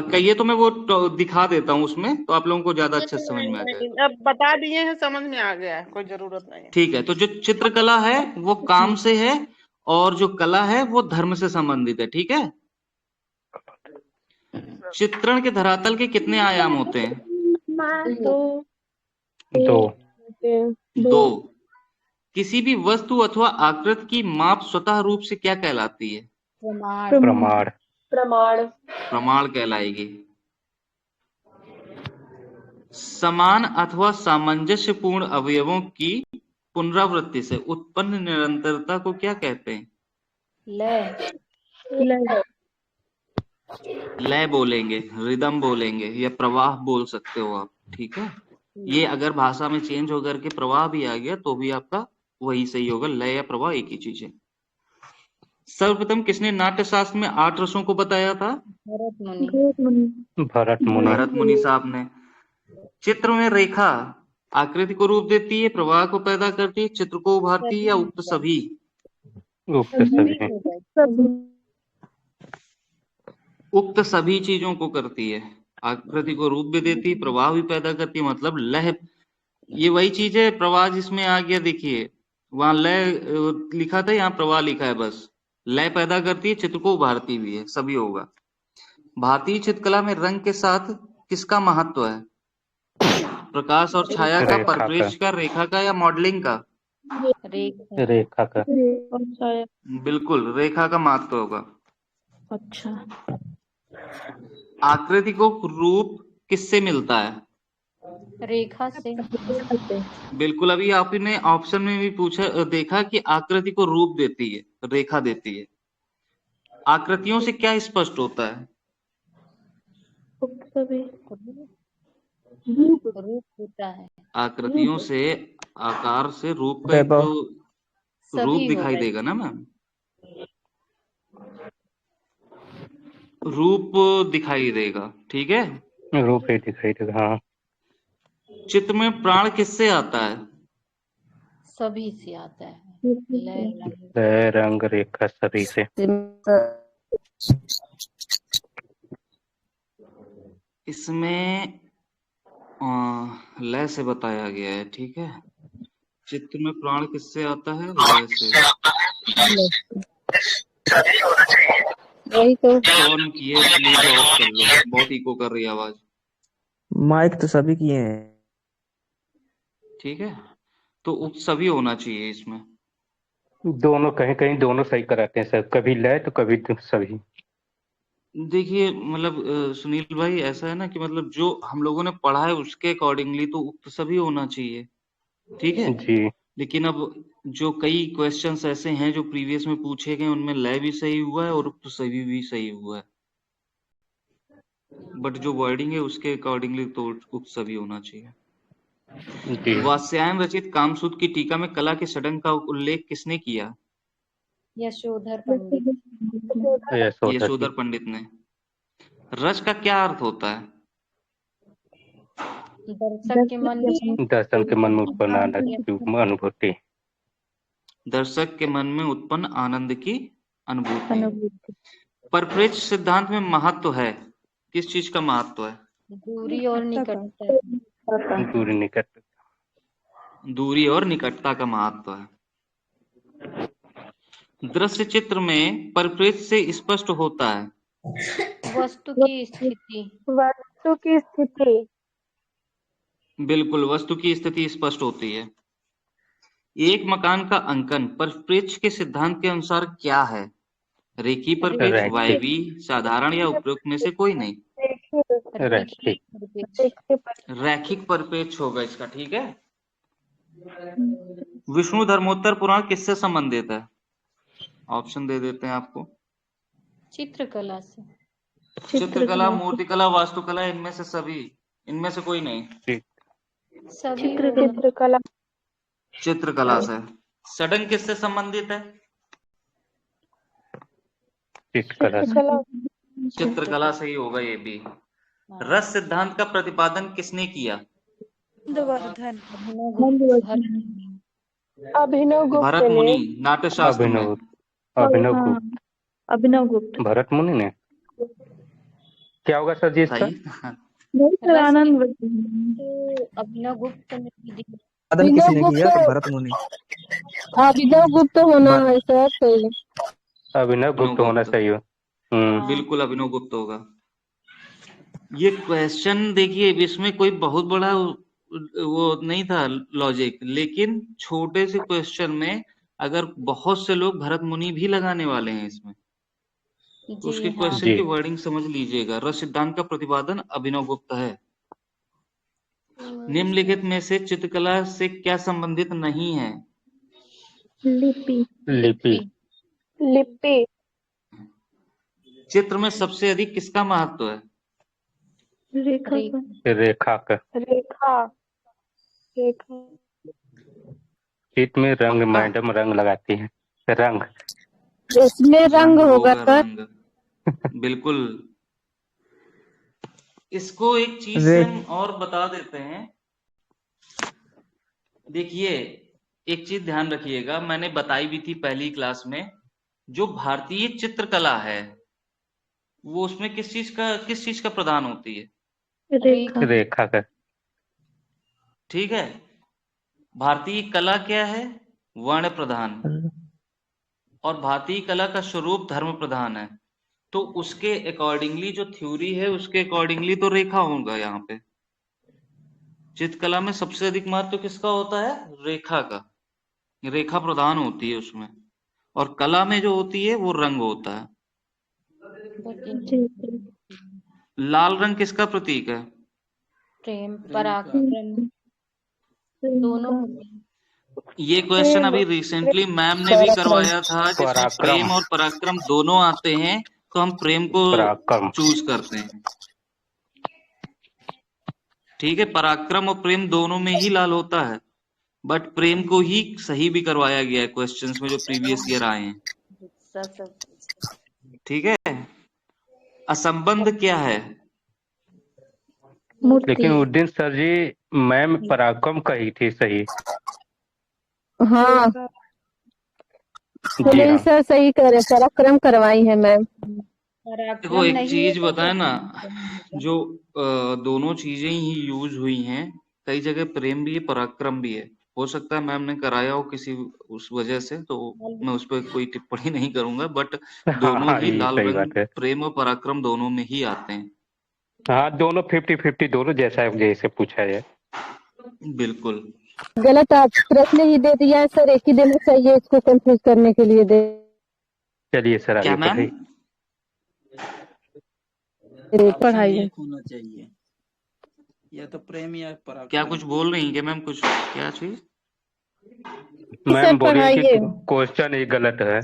कहिए तो मैं वो दिखा देता हूँ उसमें, तो आप लोगों को ज्यादा अच्छे से समझ में आ जाएगा। अब बता दिए हैं, समझ में आ गया है, कोई जरूरत नहीं है। ठीक है, तो जो चित्रकला है वो काम से है और जो कला है वो धर्म से संबंधित है, ठीक है। चित्रण के धरातल के कितने आयाम होते हैं? 2। 2। किसी भी वस्तु अथवा आकृति की माप स्वतः रूप से क्या कहलाती है? प्रमाण। प्रमाण कहलाएगी। समान अथवा सामंजस्यपूर्ण अवयवों की पुनरावृत्ति से उत्पन्न निरंतरता को क्या कहते हैं? लय बोलेंगे, रिदम बोलेंगे, या प्रवाह बोल सकते हो आप, ठीक है। ये अगर भाषा में चेंज होकर के प्रवाह भी आ गया तो भी आपका वही सही होगा, लय या प्रवाह एक ही चीज है। सर्वप्रथम किसने नाट्य शास्त्र में 8 रसों को बताया था? भरत मुनि। भरत मुनि साहब ने। चित्र में रेखा आकृति को रूप देती है, प्रवाह को पैदा करती है, चित्र को उभारती है, या उक्त सभी? उक्त सभी। उक्त सभी चीजों को करती है। आकृति को रूप भी देती है, प्रवाह भी पैदा करती है, मतलब लय। ये वही चीज है, प्रवाह जिसमें आ गया, देखिए वहां लय लिखा था, यहाँ प्रवाह लिखा है, बस। लय पैदा करती है, चित्र को उभारती भी है, सभी होगा। भारतीय चित्रकला में रंग के साथ किसका महत्व है? प्रकाश और छाया का, रेखा का। परिप्रेक्ष्य का, रेखा का, या मॉडलिंग का? रेखा का। बिल्कुल रेखा का महत्व होगा। अच्छा। आकृति को रूप किससे मिलता है? रेखा से। बिल्कुल, अभी आपने ऑप्शन में भी पूछा, देखा कि आकृति को रूप देती है, रेखा देती है। आकृतियों से क्या स्पष्ट होता है? रूप होता है। आकृतियों से, आकार से रूप का एक तो रूप सभी दिखाई होता है। देगा ना मैम, रूप दिखाई देगा, ठीक है। रूप ही दिखाई देगा, हाँ। चित्र में प्राण किससे आता है? सभी से आता है। लय, रंग, रेखा सभी से। इसमें लय से बताया गया है, ठीक है। चित्र में प्राण किससे आता है? लय से। वही तो। ऑन किए, प्लीज ऑफ कर लो, बहुत इको कर रही है आवाज। माइक तो सभी किए हैं। ठीक है, तो सभी होना चाहिए इसमें। दोनों, कहीं कहीं दोनों सही कराते हैं सर, कभी लय तो कभी सभी। देखिए मतलब सुनील भाई, ऐसा है ना कि मतलब जो हम लोगों ने पढ़ा है उसके अकॉर्डिंगली तो उक्त सभी होना चाहिए, ठीक है जी। लेकिन अब जो कई क्वेश्चंस ऐसे हैं जो प्रीवियस में पूछे गए, उनमें लय भी सही हुआ है और उक्त सभी भी सही हुआ है, बट जो वर्डिंग है उसके अकॉर्डिंगली तो उक्त सभी होना चाहिए। जी। वात्स्यायन रचित कामसूत्र की टीका में कला के षडंग का उल्लेख किसने किया? यशोधर पंडित। यशोधर जी। यशोधर पंडित ने। रस का क्या अर्थ होता है? दर्शक के मन में दर्शन के मन में उत्पन्न आनंद की अनुभूति। दर्शक के मन में उत्पन्न आनंद की अनुभूति। अनुभूति। परिप्रेक्ष्य सिद्धांत में महत्व है, किस चीज का महत्व है? दूरी और निकटता। दूरी निकट। दूरी और निकटता का महत्व है। दृश्य चित्र में परिप्रेक्ष्य से स्पष्ट होता है वस्तु की स्थिति। वस्तु की स्थिति। बिल्कुल, वस्तु की स्थिति स्पष्ट होती है। एक मकान का अंकन परिप्रेक्ष्य के सिद्धांत के अनुसार क्या है? रेखीय परिप्रेक्ष्य, रैखिक। वायवीय, साधारण या उपयुक्त में से कोई नहीं। रैखिक। रैखिक परिप्रेक्ष्य होगा इसका, ठीक है। विष्णु धर्मोत्तर पुराण किससे संबंधित है? ऑप्शन दे देते हैं आपको। चित्रकला से। चित्रकला, मूर्तिकला, वास्तुकला, इनमें से कोई नहीं। सभी चित्रकला। चित्रकला से। षडंग किससे संबंधित है? चित्रकला। चित्रकला से ही होगा ये भी। रस सिद्धांत का प्रतिपादन किसने किया? अभिनव गुप्त भरत ने। मुनि, नाट्यशास्त्र में। अभिनव गुप्त। अभिनव गुप्त। भरत मुनि ने। क्या होगा सर जी इसका? सर आनंद अभिनव गुप्त ने दी। साधन किसने किया? तो भरत मुनि। अभिनव गुप्त होना है सर, सही। अभिनव गुप्त होना चाहिए। बिल्कुल अभिनव गुप्त होगा। ये क्वेश्चन देखिए, इसमें कोई बहुत बड़ा वो नहीं था लॉजिक, लेकिन छोटे से क्वेश्चन में अगर बहुत से लोग भरत मुनि भी लगाने वाले हैं इसमें, तो उसके क्वेश्चन की वर्डिंग समझ लीजिएगा। रस सिद्धांत का प्रतिपादन अभिनव गुप्त है। निम्नलिखित में से चित्रकला से क्या संबंधित नहीं है? लिपि। लिपि। लिपि। चित्र में सबसे अधिक किसका महत्व है? रेखा। रेखा का। रेखा। रेखा। चित्र में रंग, मैडम रंग लगाती है। रंग। इसमें रंग होगा सर। रंग। बिल्कुल। इसको एक चीज से हम और बता देते हैं। देखिए, एक चीज ध्यान रखिएगा, मैंने बताई भी थी पहली क्लास में, जो भारतीय चित्रकला है वो उसमें किस चीज का प्रदान होती है? रेखा। रेखा का। ठीक है। भारतीय कला क्या है? वर्ण प्रधान। और भारतीय कला का स्वरूप धर्म प्रधान है। तो उसके अकॉर्डिंगली जो थ्योरी है, उसके अकॉर्डिंगली तो रेखा होगा यहाँ पे। चित्रकला में सबसे अधिक महत्व किसका होता है? रेखा का। रेखा प्रधान होती है उसमें। और कला में जो होती है वो रंग होता है। लाल रंग किसका प्रतीक है? प्रेम, पराक्रम, दोनों। ये क्वेश्चन अभी रिसेंटली मैम ने भी करवाया था, जिसमें प्रेम और पराक्रम दोनों आते हैं, तो हम प्रेम को चूज करते हैं। ठीक है, पराक्रम और प्रेम दोनों में ही लाल होता है, बट प्रेम को ही सही भी करवाया गया है क्वेश्चंस में जो प्रीवियस ईयर आए हैं। ठीक है। असंबंध क्या है? लेकिन उस दिन सर जी मैम पराक्रम कही थी सही। हाँ सुनील सर सही करे, पराक्रम करवाई है मैम। देखो एक चीज बताए ना, जो दोनों चीजें ही यूज हुई हैं, कई जगह प्रेम भी है पराक्रम भी है। हो सकता है मैम ने कराया हो किसी उस वजह से, तो मैं उस पर कोई टिप्पणी नहीं करूंगा, बट दोनों ही लाल रंग प्रेम और पराक्रम दोनों में ही आते हैं। हाँ, दोनों 50-50 दोनों जैसे पूछा जाए। बिल्कुल गलत आप प्रश्न ही दे दिया है सर, एक ही देना चाहिए इसको कंफ्यूज करने के लिए। दे चलिए सर आगे बढ़िए। पढ़ाई होना चाहिए, या तो प्रेम या पराक्रम। क्या कुछ बोल रही हैं मैम? कुछ क्या चीज? मैम बोलिए कि क्वेश्चन ही गलत है।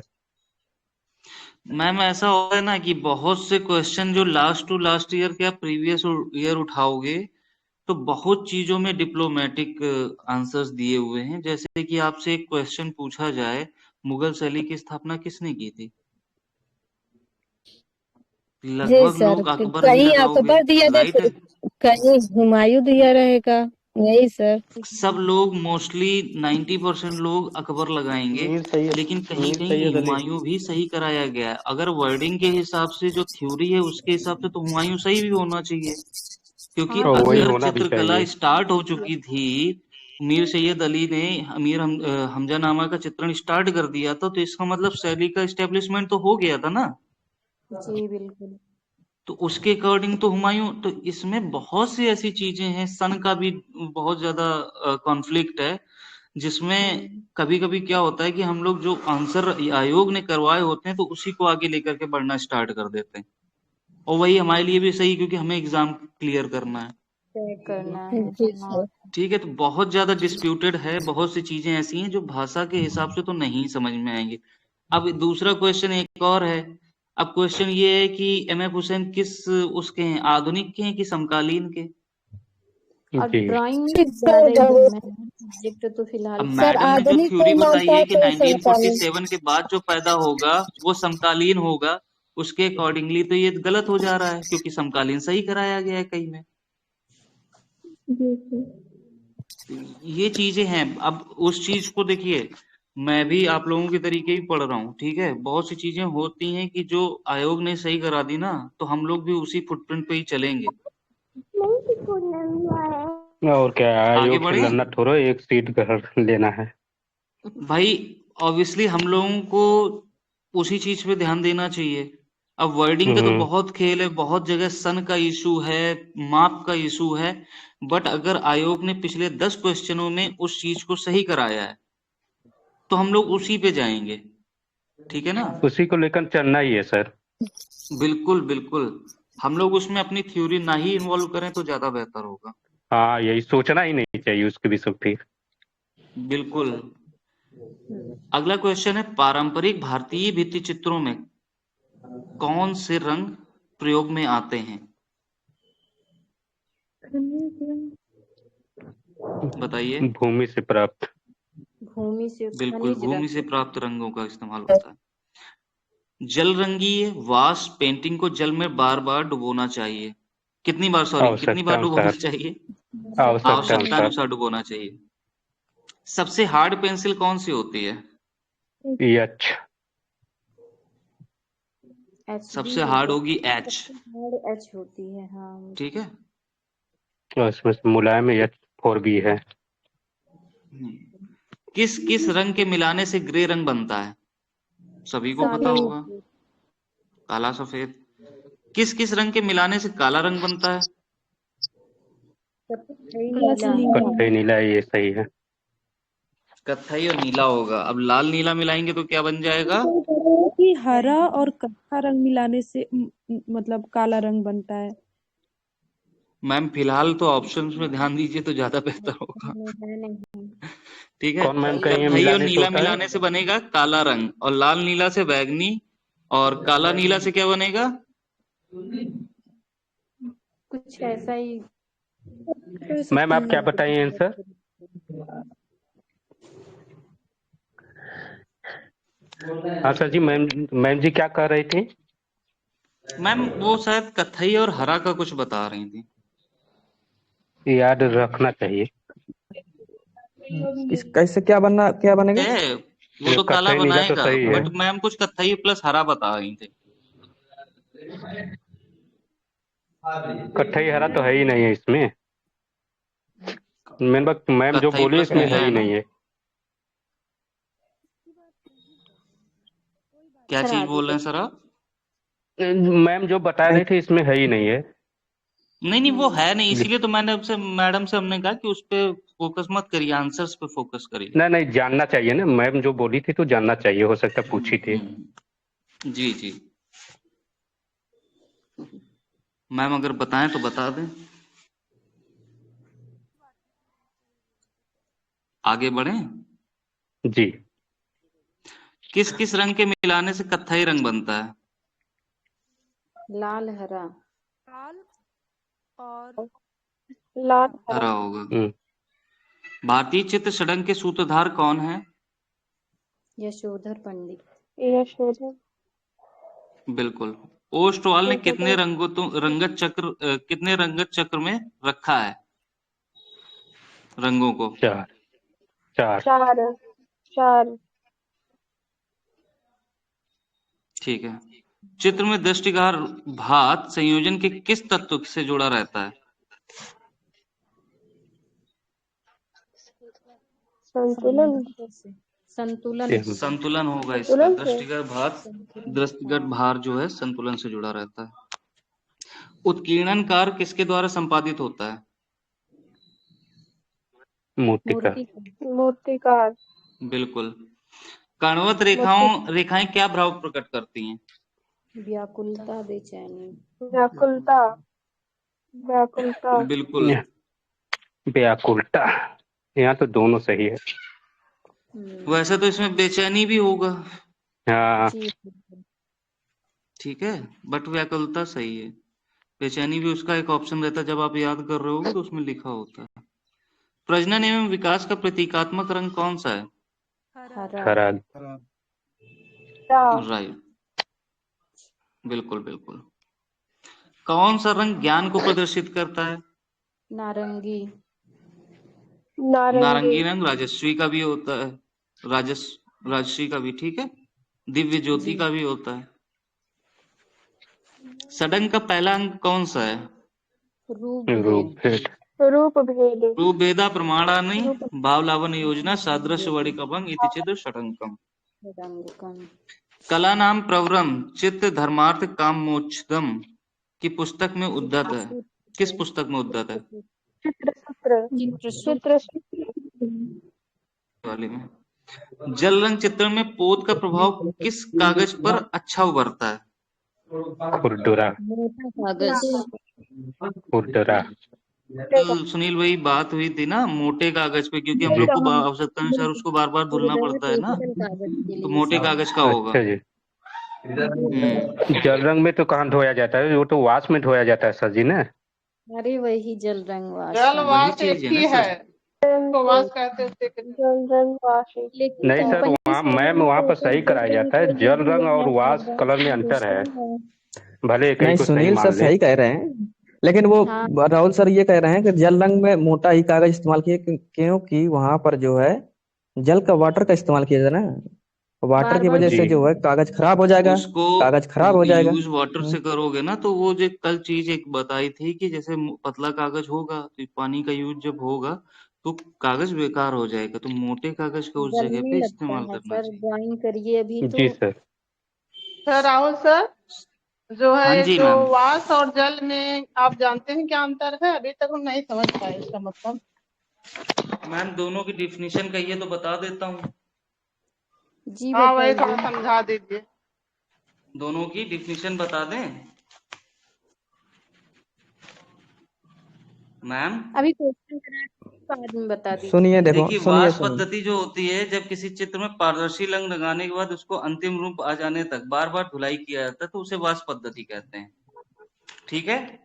मैम ऐसा होता है ना कि बहुत से क्वेश्चन जो लास्ट टू लास्ट ईयर के आप प्रीवियस ईयर उठाओगे, तो बहुत चीजों में डिप्लोमेटिक आंसर्स दिए हुए हैं। जैसे कि आपसे एक क्वेश्चन पूछा जाए, मुगल शैली की स्थापना किसने की थी? जी लगभग सर, लोग अकबर ही कहीं लगाओगे, अकबर दिया राइट है। कहीं हुमायूं दिया रहेगा। यही सर। सब लोग मोस्टली 90% लोग अकबर लगाएंगे, लेकिन कहीं मीर कहीं सैयद अली। हुमायूं भी सही कराया गया है। अगर वर्डिंग के हिसाब से जो थ्योरी है उसके हिसाब से तो हुमायूं सही भी होना चाहिए, क्योंकि हाँ और तो वही अगर होना भी चित्रकला चाहिए। स्टार्ट हो चुकी थी, मीर सैयद अली ने हमजानामा का चित्रण स्टार्ट कर दिया था, तो इसका मतलब शैली का एस्टेब्लिशमेंट तो हो गया था ना। जी बिल्कुल। तो उसके अकॉर्डिंग तो हुमायूं, तो इसमें बहुत सी ऐसी चीजें हैं, सन का भी बहुत ज्यादा कॉन्फ्लिक्ट है, जिसमें कभी कभी क्या होता है कि हम लोग जो आंसर आयोग ने करवाए होते हैं तो उसी को आगे लेकर के बढ़ना स्टार्ट कर देते हैं, और वही हमारे लिए भी सही, क्योंकि हमें एग्जाम क्लियर करना है। चेक करना है। जी हाँ सर। ठीक है, तो बहुत ज्यादा डिस्प्यूटेड है, बहुत सी चीजें ऐसी हैं जो भाषा के हिसाब से तो नहीं समझ में आएंगी। अब दूसरा क्वेश्चन एक और है। अब क्वेश्चन ये है कि एम एफ हुसैन किस उसके हैं, आधुनिक के हैं कि समकालीन के? और जी ड्राइंग में ठीक ज्यादा ही है, घूमना है सब्जेक्ट तो फिलहाल अब सर मैडम ने जो आधुनिक थ्योरी कोई बताई मानता है है कि तो समकालीन। 1947 के बाद जो पैदा होगा वो समकालीन होगा, उसके अकॉर्डिंगली तो ये गलत हो जा रहा है, क्योंकि समकालीन सही कराया गया है कहीं में। जी सर। ये चीजें हैं। अब उस चीज को देखिए, मैं भी आप लोगों के तरीके ही पढ़ रहा हूँ, ठीक है। बहुत सी चीजें होती हैं कि जो आयोग ने सही करा दी ना, तो हम लोग भी उसी फुटप्रिंट पे ही चलेंगे। और क्या, आगे आयोग से बढ़े लड़ना थोड़ा, एक सीट घर लेना है। भाई, ऑब्वियसली हम लोगों को उसी चीज पे ध्यान देना चाहिए। अब वर्डिंग का तो हम्म। बहुत खेल है, बहुत जगह सन का इशू है, माप का इशू है, बट अगर आयोग ने पिछले 10 क्वेश्चनों में उस चीज को सही कराया है तो हम लोग उसी पे जाएंगे, ठीक है ना। उसी को लेकर चलना ही है सर। बिल्कुल बिल्कुल, हम लोग उसमें अपनी थ्योरी ना ही इन्वॉल्व करें तो ज्यादा बेहतर होगा। हाँ, यही सोचना ही नहीं चाहिए उसके विषय पे। बिल्कुल। अगला क्वेश्चन है, पारंपरिक भारतीय भित्ति चित्रों में कौन से रंग प्रयोग में आते हैं? बताइए। भूमि से प्राप्त। भूमि से बिल्कुल, खनिज भूमि से रत्न। प्राप्त रंगों का इस्तेमाल होता है। जल रंगीय वाष्प पेंटिंग को जल में बार बार डुबोना चाहिए। कितनी बार, सॉरी, कितनी आवश्यकता बार डुबोना अनुसार। चाहिए? आवश्यकता आवश्यकता अनुसार। अनुसार डुबोना चाहिए। सबसे हार्ड पेंसिल कौन सी होती है? यच। एच बी सबसे हार्ड होती होगी है, एच, सबसे हार्ड एच होती है। हाँ ठीक है। और इसमें से मुलायम यच 4B है। किस किस रंग के मिलाने से ग्रे रंग बनता है? सभी को पता काला होगा, काला सफेद। किस किस रंग के मिलाने से काला रंग बनता है? कत्थई नीला। कत्थई नीला, ये सही है। कत्थई और नीला होगा। अब लाल नीला मिलाएंगे तो क्या बन जाएगा? कि हरा और कत्था रंग मिलाने से मतलब काला रंग बनता है। मैम फिलहाल तो ऑप्शंस में ध्यान दीजिए तो ज्यादा बेहतर होगा, है नहीं। ठीक है। कौन मैम कहेंगे कत्थई और मिलाने से नीला होता है? मिलाने से बनेगा काला रंग, और लाल नीला से बैगनी, और काला नीला से क्या बनेगा? कुछ ऐसा ही कह मैम सकते आप क्या हैं। बताइए आंसर? हाँ सर जी, मैम मैम जी क्या कह रही थी? मैम वो शायद कत्थई और हरा का कुछ बता रही थी। याद रखना चाहिए। इस कैसे क्या बनेगा? है, वो तो काला कत्थई नीला तो बनाएगा, सही है। बट मैम कुछ कत्थई प्लस हरा बता रही थी। कत्थई हरा तो है ही नहीं है इसमें। मैम जो कत्थई बोली प्लस इसमें नीला है है ही ना? नहीं है। क्या सर चीज आगे बोल रहे हैं सर आप? मैम जो बता रही थी इसमें है ही नहीं है। नहीं नहीं, वो है नहीं, इसीलिए तो मैंने आपसे, मैडम से हमने कहा कि उस पे फोकस मत करिए, आंसर्स पे फोकस करिए। नहीं नहीं, जानना चाहिए ना, मैम जो बोली थी तो जानना चाहिए, हो सकता है पूछी थी। जी जी, मैम अगर बताएं तो बता दें। आगे बढ़ें। जी। किस किस रंग के मिलाने से कत्थई रंग बनता है? लाल हरा। लाल और लाल हरा। हरा होगा। भारतीय चित्र षडंग के सूत्रधार कौन है? यशोधर पंडित। यशोधर। बिल्कुल। ओस्टवाल ने कितने यशोधर। कितने रंगत चक्र में रखा है रंगों को? 4 4 चार। चार। ठीक है। चित्र में दृष्टिकार भात संयोजन के किस तत्व से जुड़ा रहता है? संतुलन। संतुलन। संतुलन होगा इसका। संतुलन से। दृष्टिगत भार जो है संतुलन से जुड़ा रहता है। उत्कीर्णन कार्य किसके द्वारा संपादित होता है? मूर्तिकार। मूर्तिकार। बिल्कुल। कणवत रेखाएं क्या भाव प्रकट करती हैं? व्याकुलता, बेचैनी। व्याकुलता। व्याकुलता। बिल्कुल। व्याकुलता। यहाँ तो दोनों सही है। वैसे तो इसमें बेचैनी भी होगा। हाँ। ठीक है, बट व्याकुलता सही है। बेचैनी भी उसका एक ऑप्शन रहता है, जब आप याद कर रहे हो तो उसमें लिखा होता है। प्रजनन एवं विकास का प्रतीकात्मक रंग कौन सा है? हरा। राइट। बिल्कुल बिल्कुल। कौन सा रंग ज्ञान को प्रदर्शित करता है? नारंगी। नारंगी रंग राजश्री का भी होता है। राजश्री का भी, ठीक है। दिव्य ज्योति का भी होता है। षडंग का पहला अंग कौन सा है? रूप भेद। रूप भेदा प्रमाणानि भाव लावण्य योजना सादृश्य वणिकभंग इति चित्र षडंगकम। कला नाम प्रवरम चित्त धर्मार्थ काम मोक्षदम की पुस्तक में उद्धत है। किस पुस्तक में उद्धत है? चित्र वाले में। जल रंग चित्रण में पोत का प्रभाव किस कागज पर अच्छा उभरता है? खुरदुरा। खुरदुरा। सुनील भाई, बात हुई थी ना मोटे कागज पे, क्योंकि हम लोग को आवश्यकता अनुसार उसको बार बार धुलना पड़ता है ना, तो मोटे कागज का होगा। अच्छा जी। जल रंग में तो कहाँ धोया जाता है, वो तो वाश में धोया जाता है सर जी ना। अरे वही जल रंग वाश। जल वाश एक ही है। तो वाश कहते नहीं सर, वहाँ मैम वहाँ पर सही कराया जाता है। जल रंग और वाश कलर में अंतर है, भले एक ही नहीं, को सही सुनील मान सर ले। सही कह रहे हैं, लेकिन वो राहुल सर ये कह रहे हैं कि जल रंग में मोटा ही कागज इस्तेमाल किए, क्योंकि वहां पर जो है जल का वाटर का इस्तेमाल किया जाए ना, वाटर की वजह से जो है कागज खराब हो जाएगा। उसको कागज खराब हो जाएगा। यूज वाटर से करोगे ना, तो वो जो कल चीज एक बताई थी कि जैसे पतला कागज होगा तो पानी का यूज जब होगा तो कागज बेकार हो जाएगा, तो मोटे कागज का उस जगह पे इस्तेमाल करना चाहिए। ड्राइंग करिए अभी तो। जी सर। सर राहुल सर, जो हाँ है जी जो मैम। वाश और जल में आप जानते हैं क्या अंतर है? अभी तक हम नहीं समझ पाए इसका मतलब। मैम दोनों की डिफिनीशन कहिए तो बता देता हूँ। जी हाँ वही बताइए। थोड़ा समझा दीजिए। दोनों की डिफिनीशन बता दें मैम? अभी क्वेश्चन कराने के बाद में बता दीजिए। सुनिए, देखो देखिए, वाश पद्धति जो होती है, जब किसी चित्र में पारदर्शी रंग लगाने के बाद उसको अंतिम रूप आ जाने तक बार बार धुलाई किया जाता है, तो उसे वाश पद्धति कहते हैं। ठीक है।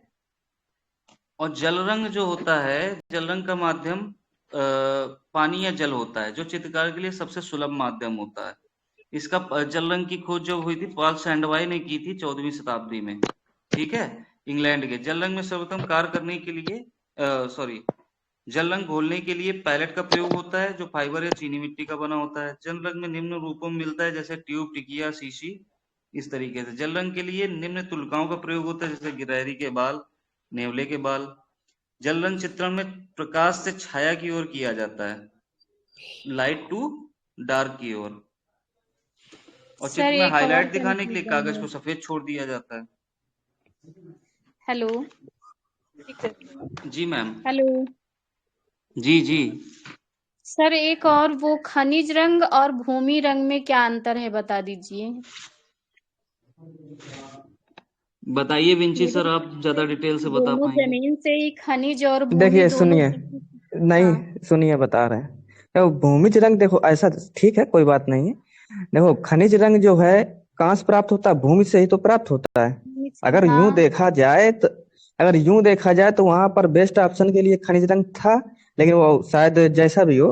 और जल रंग जो होता है, जल रंग का माध्यम पानी या जल होता है, जो चित्रकार के लिए सबसे सुलभ माध्यम होता है। इसका जल रंग की खोज जब हुई थी, पॉल सैंडवाई ने की थी 14वीं शताब्दी में। ठीक है। इंग्लैंड के जल रंग में सर्वप्रथम कार्य करने के लिए जल रंग घोलने के लिए पैलेट का प्रयोग होता है, जो फाइबर या चीनी मिट्टी का बना होता है। जल रंग में निम्न रूपों में मिलता है, जैसे ट्यूब, टिकिया, शीशी, इस तरीके से। जल रंग के लिए निम्न तुलकाओं का प्रयोग होता है, जैसे गिलहरी के बाल, नेवले के बाल। जल रंग चित्रण में प्रकाश से छाया की ओर किया जाता है, लाइट टू डार्क की ओर। और चित्र में हाईलाइट दिखाने के लिए कागज को सफेद छोड़ दिया जाता है। हेलो। जी मैम। हेलो जी जी। सर, एक और वो खनिज रंग और भूमि रंग में क्या अंतर है, बता दीजिए। बताइए विंची सर, आप ज्यादा डिटेल से बता दोनों पाएंगे। जमीन से ही खनिज और भूमि देखिए दोनों। सुनिए, नहीं सुनिए बता रहे हैं। देखो भूमिज रंग, देखो ऐसा ठीक है, कोई बात नहीं है। देखो खनिज रंग जो है कहाँ से प्राप्त होता है? भूमि से ही तो प्राप्त होता है। भूमि अगर यूं हाँ देखा जाए तो अगर यूं देखा जाए तो वहां पर बेस्ट ऑप्शन के लिए खनिज रंग था, लेकिन वो शायद जैसा भी हो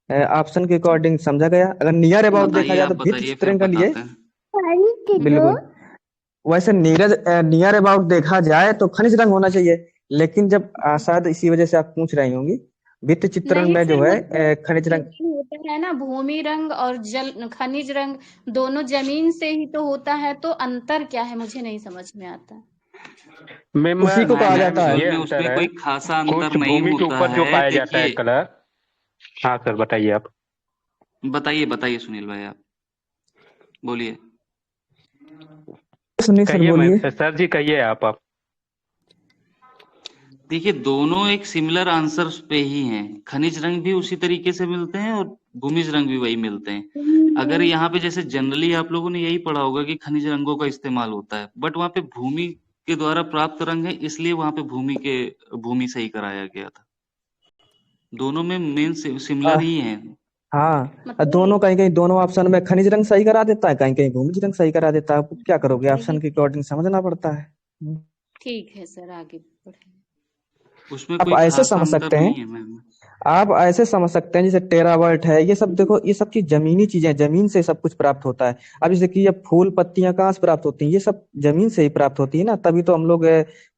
ऑप्शन के अकॉर्डिंग समझा गया। अगर नियर अबाउट देखा बताइए, जाए आप तो भित्ति बताइए, फिर चित्रण के लिए बताते हैं। बिल्कुल वैसे नीरज नियर अबाउट देखा जाए तो खनिज रंग होना चाहिए, लेकिन जब शायद इसी वजह से आप पूछ रही होंगी, भित्ति चित्रण नहीं में सर, जो वो है खनिज रंग। होता है ना, भूमि रंग और जल खनिज रंग दोनों जमीन से ही तो होता है, तो अंतर क्या है मुझे नहीं समझ में आता। मैम उसी को कहा मैम, जाता है। ये एक्चुअल में अंतर उसमें है, कोई खासा अंतर कुछ नहीं भूमि के होता ऊपर जो है। पाया जाता है देखिए, कलर। हाँ सर, बताइए आप। बताइए बताइए सुनील भाई, आप बोलिए। सुनिए सर, कहिए मैं, बोलिए। सर जी कहिए आप। देखिए, दोनों एक सिमिलर आंसर्स पे ही हैं। खनिज रंग भी उसी तरीके से मिलते हैं और भूमिज रंग भी वही मिलते हैं। अगर यहाँ पे जैसे जनरली आप लोगों ने यही पढ़ा होगा कि खनिज रंगों का इस्तेमाल होता है, बट वहाँ पे भूमि के द्वारा प्राप्त रंग है, इसलिए वहाँ पे भूमि से ही कराया गया था। दोनों में मेन सिमिलर ही हैं। हाँ, मतलब दोनों कहीं कहीं दोनों ऑप्शन में खनिज रंग सही करा देता है, कहीं कहीं भूमिज रंग सही करा देता है। आप क्या करोगे, ऑप्शन ये के अकॉर्डिंग समझना पड़ता है। ठीक है सर, आगे बढ़े। उसमें आप कोई ऐसे खासा समझ अंतर सकते हैं नहीं है मैम। आप ऐसे समझ सकते हैं जैसे टेरावाइट है, ये सब देखो, ये सब चीज जमीनी चीजें हैं, जमीन से सब कुछ प्राप्त होता है। अब जैसे कि ये फूल पत्तियां कहाँ से प्राप्त होती हैं, ये सब जमीन से ही प्राप्त होती है ना, तभी तो हम लोग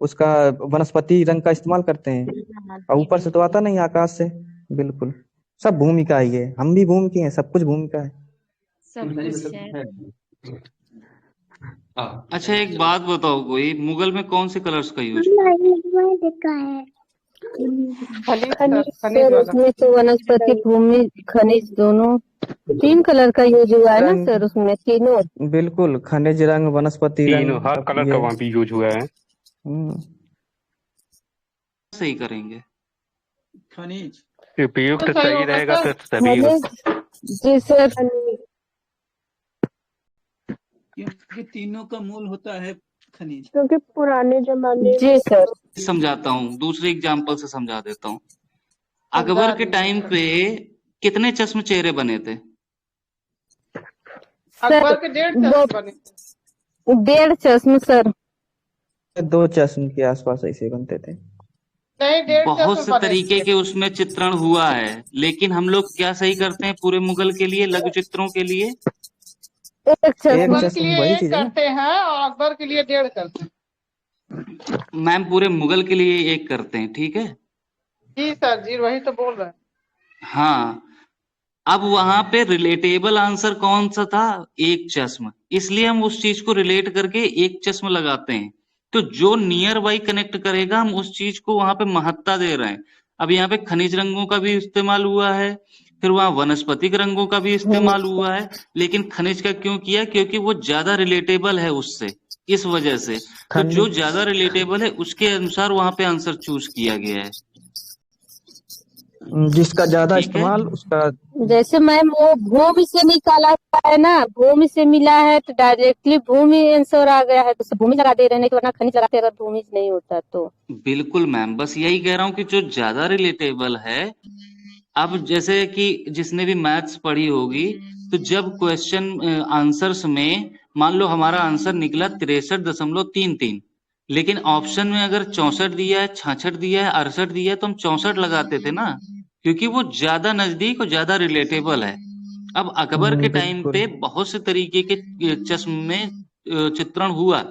उसका वनस्पति रंग का इस्तेमाल करते हैं। हाँ और जी ऊपर से तो बिल्कुल, आता नहीं आकाश से। बिल्कुल, सब भूमि का ही है, हम भी भूमि के हैं, सब कुछ भूमि का है। सब कुछ है। अच्छा, एक बात बताओ, कोई मुगल में कौन से कलर्स का यूज खनिज सर, खनिज खनिज सर वाला। उसमें तो वनस्पति भूमि खनिज दोनों 3 कलर का यूज हुआ है ना रंग सर, उसमें तीनों। बिल्कुल, खनिज रंग, वनस्पति तीनों रंग, हर कलर का ये वहाँ पे यूज हुआ है। सही करेंगे? खनिज। उपयुक्त तो सही सही होगा रहेगा सर। तो सभी। खनिज, जी सर। क्योंकि तीनों का मूल होता है खनिज। क्योंकि पुराने जमाने जी में सर। समझाता हूँ, दूसरे एग्जाम्पल से समझा देता हूँ। अकबर समझा के दीजिए टाइम सर। पे कितने चश्म चेहरे बने थे? सर अकबर के 1.5 वो चश्म बने थे। 1.5 चश्म सर। 2 चश्म के आसपास ऐसे बनते थे। नहीं, 1.5 बहुत चश्म से बने तरीके थे। के उसमें चित्रण हुआ है, लेकिन हम लोग क्या सही करते हैं पूरे मुगल के लिए, लघु चित्रों के लिए? 1 एक मुगल चश्म। के चश्म लिए वही 1 चीज है ना। करते हैं और अकबर के लिए 1.5 करते हैं। मैम, पूरे मुगल के लिए एक करते हैं, ठीक है? जी सर जी, वही तो बोल रहे हैं। हाँ। अब वहां पे रिलेटेबल आंसर कौन सा था? 1 चश्म। इसलिए हम उस चीज को रिलेट करके 1 चश्म लगाते हैं। तो जो नियर बाई कनेक्ट करेगा, हम उस चीज को वहां पे महत्ता दे रहे हैं। अब यहाँ पे खनिज रंगों का भी इस्तेमाल हुआ है, फिर वहां वनस्पतिक रंगों का भी इस्तेमाल हुआ है, लेकिन खनिज का क्यों किया? क्योंकि वो ज्यादा रिलेटेबल है उससे, इस वजह से। तो जो खनिज ज्यादा रिलेटेबल है उसके अनुसार वहां पे आंसर चूज किया गया है। जिसका ज्यादा ठीक है? इस्तेमाल उसका। जैसे मैम वो भूमि से निकाला है ना, भूमि से मिला है तो डायरेक्टली भूमि आंसर आ गया है, तो भूमि लगा दे रहे हैं, नहीं तो वरना खनिज लगाते अगर भूमि नहीं होता तो। बिल्कुल मैम, बस यही कह रहा हूँ कि जो ज्यादा रिलेटेबल है। अब जैसे कि जिसने भी मैथ्स पढ़ी होगी, तो जब क्वेश्चन आंसर्स में मान लो हमारा आंसर निकला 63.33, लेकिन ऑप्शन में अगर 64 दिया है, 66 दिया है, 68 दिया है, तो हम 64 लगाते थे ना, क्योंकि वो ज्यादा नजदीक और ज्यादा रिलेटेबल है। अब अकबर के टाइम बिल्कुल। पे बहुत से तरीके के चश्म में चित्रण हुआ,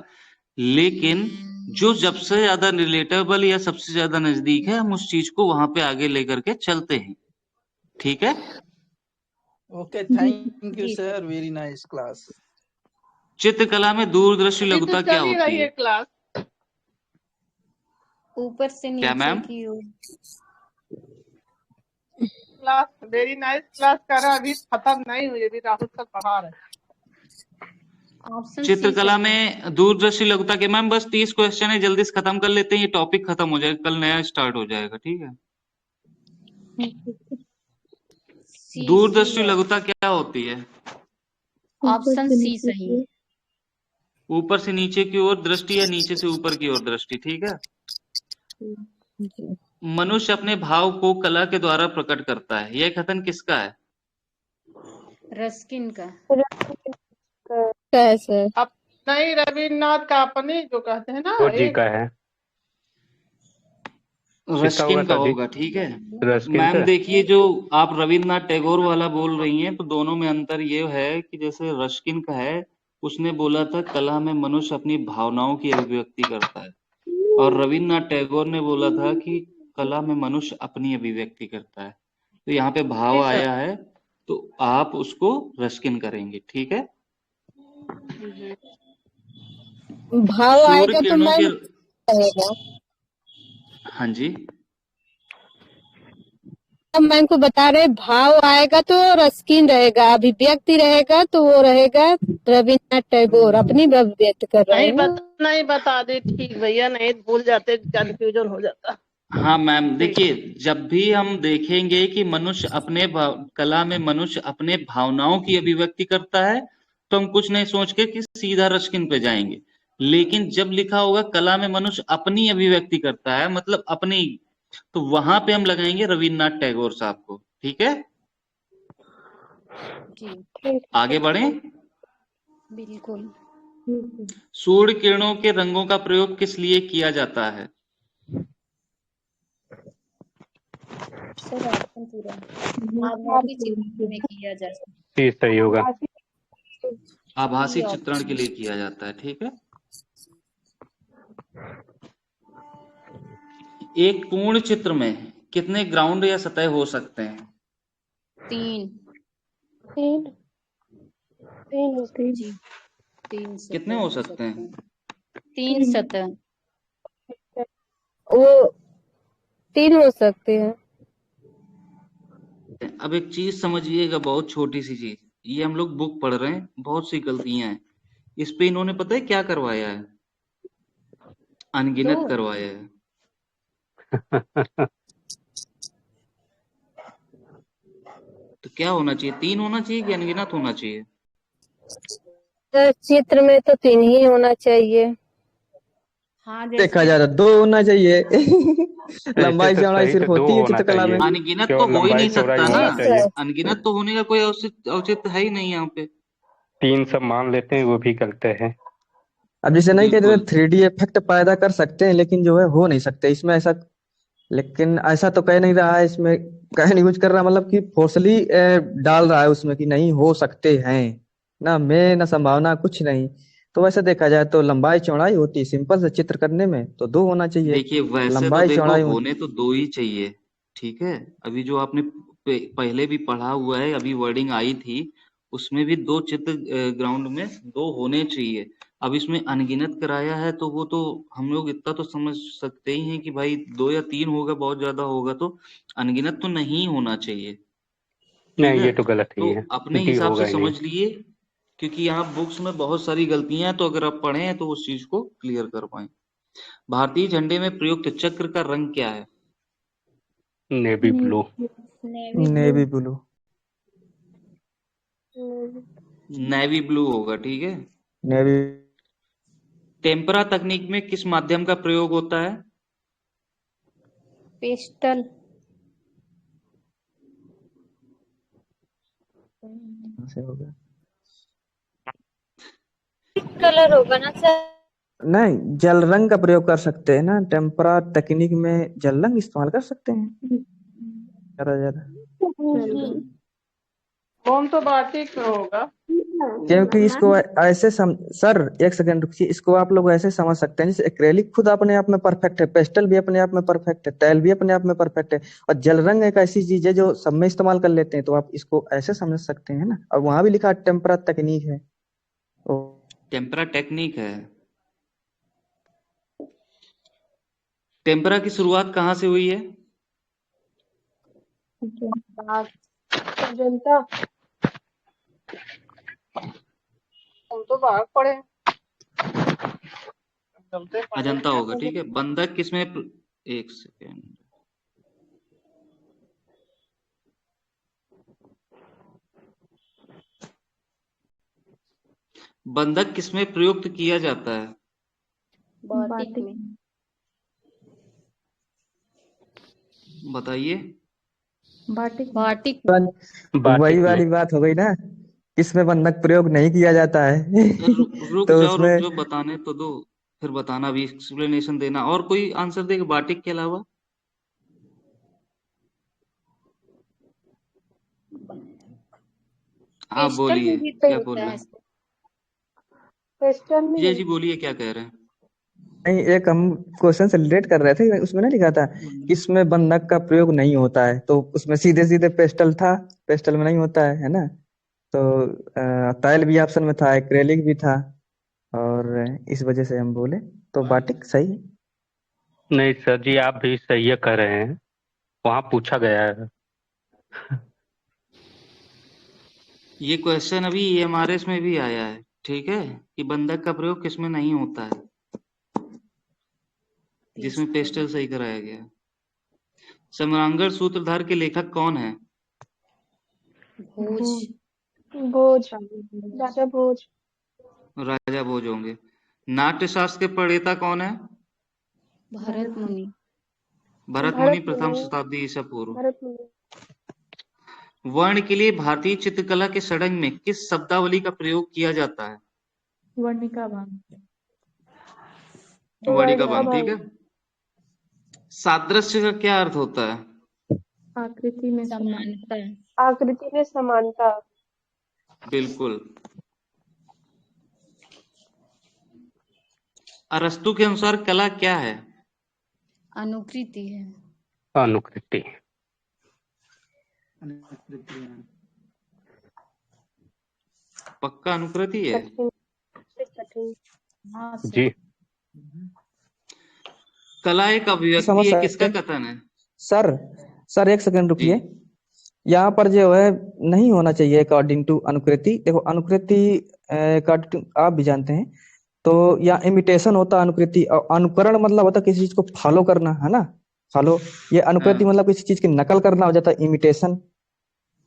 लेकिन जो सबसे ज्यादा रिलेटेबल या सबसे ज्यादा नजदीक है, हम उस चीज को वहां पे आगे लेकर के चलते हैं। ठीक है? ओके, जी थैंक यू जी sir. Sir, very nice class. चित्रकला में दूरदर्शी अभी तो लघुता क्या चल ही होती रही है है? क्लास। ऊपर से क्या नीचे मैम? की ओर। क्लास वेरी नाइस क्लास कर रहा है, अभी खत्म नहीं हुई, अभी राहुल सर पढ़ा रहे हैं। ऑप्शन सी चित्रकला सही है। में दूरदर्शी लघुता के मैम बस 30 क्वेश्चन है, जल्दी से खत्म कर लेते हैं, ये टॉपिक खत्म हो जाएगा, कल नया स्टार्ट हो जाएगा। ठीक है? सी सी दूरदर्शी है। लघुता क्या होती है? ऊपर ऑप्शन से सी नीचे सही है। की। ऊपर से नीचे की ओर दृष्टि या नीचे से ऊपर की ओर दृष्टि। ठीक है? जी। मनुष्य अपने भाव को कला के द्वारा प्रकट करता है, यह कथन किसका है? रस्किन का। क्या है सर? अब नहीं, रविन्द्रनाथ का अपनी जो कहते हैं ना वो जी एक का है। किसका होगा रस्किन का सर जी? होगा, ठीक है। रस्किन मैम का। देखिए, जो आप रविन्द्रनाथ टैगोर वाला बोल रही हैं, तो दोनों में अंतर ये है कि जैसे रस्किन का है, उसने बोला था कला में मनुष्य अपनी भावनाओं की अभिव्यक्ति करता है, और रविन्द्रनाथ टैगोर ने बोला था कि कला में मनुष्य अपनी अभिव्यक्ति करता है। तो यहाँ पे भाव जी सर। आया है, तो आप उसको रस्किन करेंगे, ठीक है। भाव सूर्य आएगा तो किरणों के, मैम रहेगा। हाँ जी, अब मैम को बता रहे, भाव आएगा तो रस्किन रहेगा, अभिव्यक्ति रहेगा तो वो रहेगा रविन्द्रनाथ टैगोर, अपनी अभिव्यक्त कर रहे हैं ना। नहीं बता दी, ठीक भैया, नहीं भूल जाते, कंफ्यूजन हो जाता। हाँ मैम ठीक। देखिए, जब भी हम देखेंगे कि मनुष्य अपने कला में मनुष्य अपने भावनाओं की अभिव्यक्ति करता है, तो हम कुछ नहीं सोच के कि सीधा रस्किन पे जाएंगे। लेकिन जब लिखा होगा कला में मनुष्य अपनी अभिव्यक्ति करता है, मतलब अपनी, तो वहां पे हम लगाएंगे रविन्द्रनाथ टैगोर साहब को, ठीक है। जी आगे बढ़े। बिल्कुल। सूर्य किरणों के रंगों का प्रयोग किस लिए किया जाता है? सर ऑप्शन पूरा आभासी चित्रण में किया जा सकता जी सही होगा। आभासी है। चित्रण के लिए किया जाता है, ठीक है। एक पूर्ण चित्र में कितने ग्राउंड या सतह हो सकते हैं? 3 जी 3 कितने सतह हो सकते हैं? 3 सतह। वो 3 हो सकते हैं। अब एक चीज समझिएगा, बहुत छोटी सी चीज, ये हम लोग बुक पढ़ रहे हैं, बहुत सी गलतियां हैं इस पे। इन्होंने पता है क्या करवाया है? अनगिनत 2 करवाया है। तो क्या होना चाहिए? 3 होना चाहिए कि अनगिनत होना चाहिए? तो चित्र में तो 3 ही होना चाहिए। हाँ देखा जैसे जाए तो 2 होना चाहिए। ऐसे लंबाई तो चौड़ाई सही सिर्फ तो 2 होती है होना चित्रकला में। चाहिए, अनगिनत तो केवल हो ही लंबाई नहीं चौड़ाई सकता ना, होना चाहिए। अनगिनत तो होने का कोई औचित्य है ही नहीं यहाँ पे। 3 सब मान लेते हैं, वो भी करते हैं। अब जिसे नहीं कहते बिल्कुल। 3D इफेक्ट पैदा कर सकते हैं, लेकिन जो है हो नहीं सकते इसमें ऐसा। लेकिन ऐसा तो कह नहीं रहा है इसमें, कह नहीं कुछ कर रहा, मतलब कि फोर्सली डाल रहा है उसमें कि नहीं हो सकते हैं। ना मैं ना संभावना कुछ नहीं। तो वैसे देखा जाए तो लंबाई चौड़ाई होती है सिंपल से चित्र करने में तो 2 होना चाहिए। देखिए वैसे तो लंबाई देखो चौड़ाई होने तो 2 ही चाहिए, ठीक है। अभी जो आपने पहले भी पढ़ा हुआ है, अभी वर्डिंग आई थी, उसमें भी 2 चित्र ग्राउंड में 2 होने चाहिए। अब इसमें अनगिनत कराया है, तो वो तो हम लोग इतना तो समझ सकते ही हैं कि भाई 2 या 3 होगा, बहुत ज्यादा होगा तो अनगिनत तो नहीं होना चाहिए, ठीक नहीं है। ये तो गलत ही तो है, अपने क्योंकि हिसाब होगा से ही नहीं। समझ लिए, क्योंकि यहाँ बुक्स में बहुत सारी गलतियां हैं, तो अगर आप पढ़े हैं तो उस चीज को क्लियर कर पाए। भारतीय झंडे में प्रयुक्त चक्र का रंग क्या है? Navy blue. Navy blue. Navy blue. Navy blue होगा, ठीक है। नेवी। टेम्परा तकनीक में किस माध्यम का प्रयोग होता है? पेस्टल। से हो गया। कलर होगा ना सर। नहीं, जल रंग का प्रयोग कर सकते हैं ना, टेम्परा तकनीक में जल रंग इस्तेमाल कर सकते हैं ज्यादा ज्यादा। कौन तो बाटिक होगा। क्योंकि इसको ऐसे सर एक सेकंड रुकिए, इसको आप लोग ऐसे समझ सकते हैं जैसे एक्रेलिक खुद अपने आप में परफेक्ट है, पेस्टल भी अपने आप में परफेक्ट है, टैल भी अपने आप में परफेक्ट है, और जल रंग एक ऐसी चीज है जो सब में इस्तेमाल कर लेते हैं, तो आप इसको ऐसे समझ सकते हैं ना। और वहां भी लिखा टेम्परा तकनीक है। टेम्परा टेक्निक है। टेम्परा की शुरुआत कहाँ से हुई है? अजंता। हम तो बाहर पड़े हैं। अजंता होगा, ठीक है। बंधक किसमें एक सेकेंड, बंधक किसमें प्रयुक्त किया जाता है? बाटिक में। बताइए। बाटिक। वही बाटिक में। वाली बात हो गई ना किसमें बंधक प्रयोग नहीं किया जाता है रुक तो जाओ रुक उसमें जाओ, बताने तो दो, फिर बताना भी, एक्सप्लेनेशन देना। और कोई आंसर देगा बाटिक के अलावा? हाँ पेस्टल बोलिए, में भी तो क्या बोल होता रहे है। हैं? क्वेश्चन विजय में जी बोलिए, क्या कह रहे हैं? नहीं, एक हम क्वेश्चन से रिलेट कर रहे थे, उसमें ना लिखा था किसमें बंधक का प्रयोग नहीं होता है, तो उसमें सीधे सीधे पेस्टल था, पेस्टल में नहीं होता है ना। तो तैल भी ऑप्शन में था, एक्रेलिक भी था, और इस वजह से हम बोले तो बाटिक सही है। नहीं सर जी, आप भी सही कह रहे हैं, वहाँ पूछा गया है। ये क्वेश्चन अभी EMRS में भी आया है, ठीक है, कि बंधक का प्रयोग किसमें नहीं होता है, जिसमें पेस्टल सही कराया गया। समरांगण सूत्रधार के लेखक कौन है? भोज। भोज, राजा भोज। राजा भोज होंगे। नाट्यशास्त्र के प्रणेता कौन है? भरत मुनि। भरत मुनि, भरत प्रथम मुनि, शताब्दी ईसा पूर्व। भरत मुनि। वर्ण के लिए भारतीय चित्रकला के षडंग में किस शब्दावली का प्रयोग किया जाता है? वर्णिका भंग। वर्णिका वर्णिका भंग, ठीक भंग। है। सादृश्य का क्या अर्थ होता है? आकृति में समानता। आकृति में समानता। बिल्कुल। अरस्तु के अनुसार कला क्या है? अनुकृति है। अनुकृति। पक्का अनुकृति है? कठिन। हाँ जी। कला एक अभिव्यक्ति समझ है, सकते किसका हैं। कथन है? सर एक सेकंड जी। रुकिए, यहाँ पर जो है नहीं होना चाहिए अकॉर्डिंग टू अनुकृति। देखो अनुकृति according to आप भी जानते हैं, तो या इमिटेशन होता है अनुकृति, और अनुकरण मतलब होता है किसी चीज को फॉलो करना, है ना, फॉलो। ये अनुकृति हाँ, मतलब किसी चीज की नकल करना हो जाता है इमिटेशन।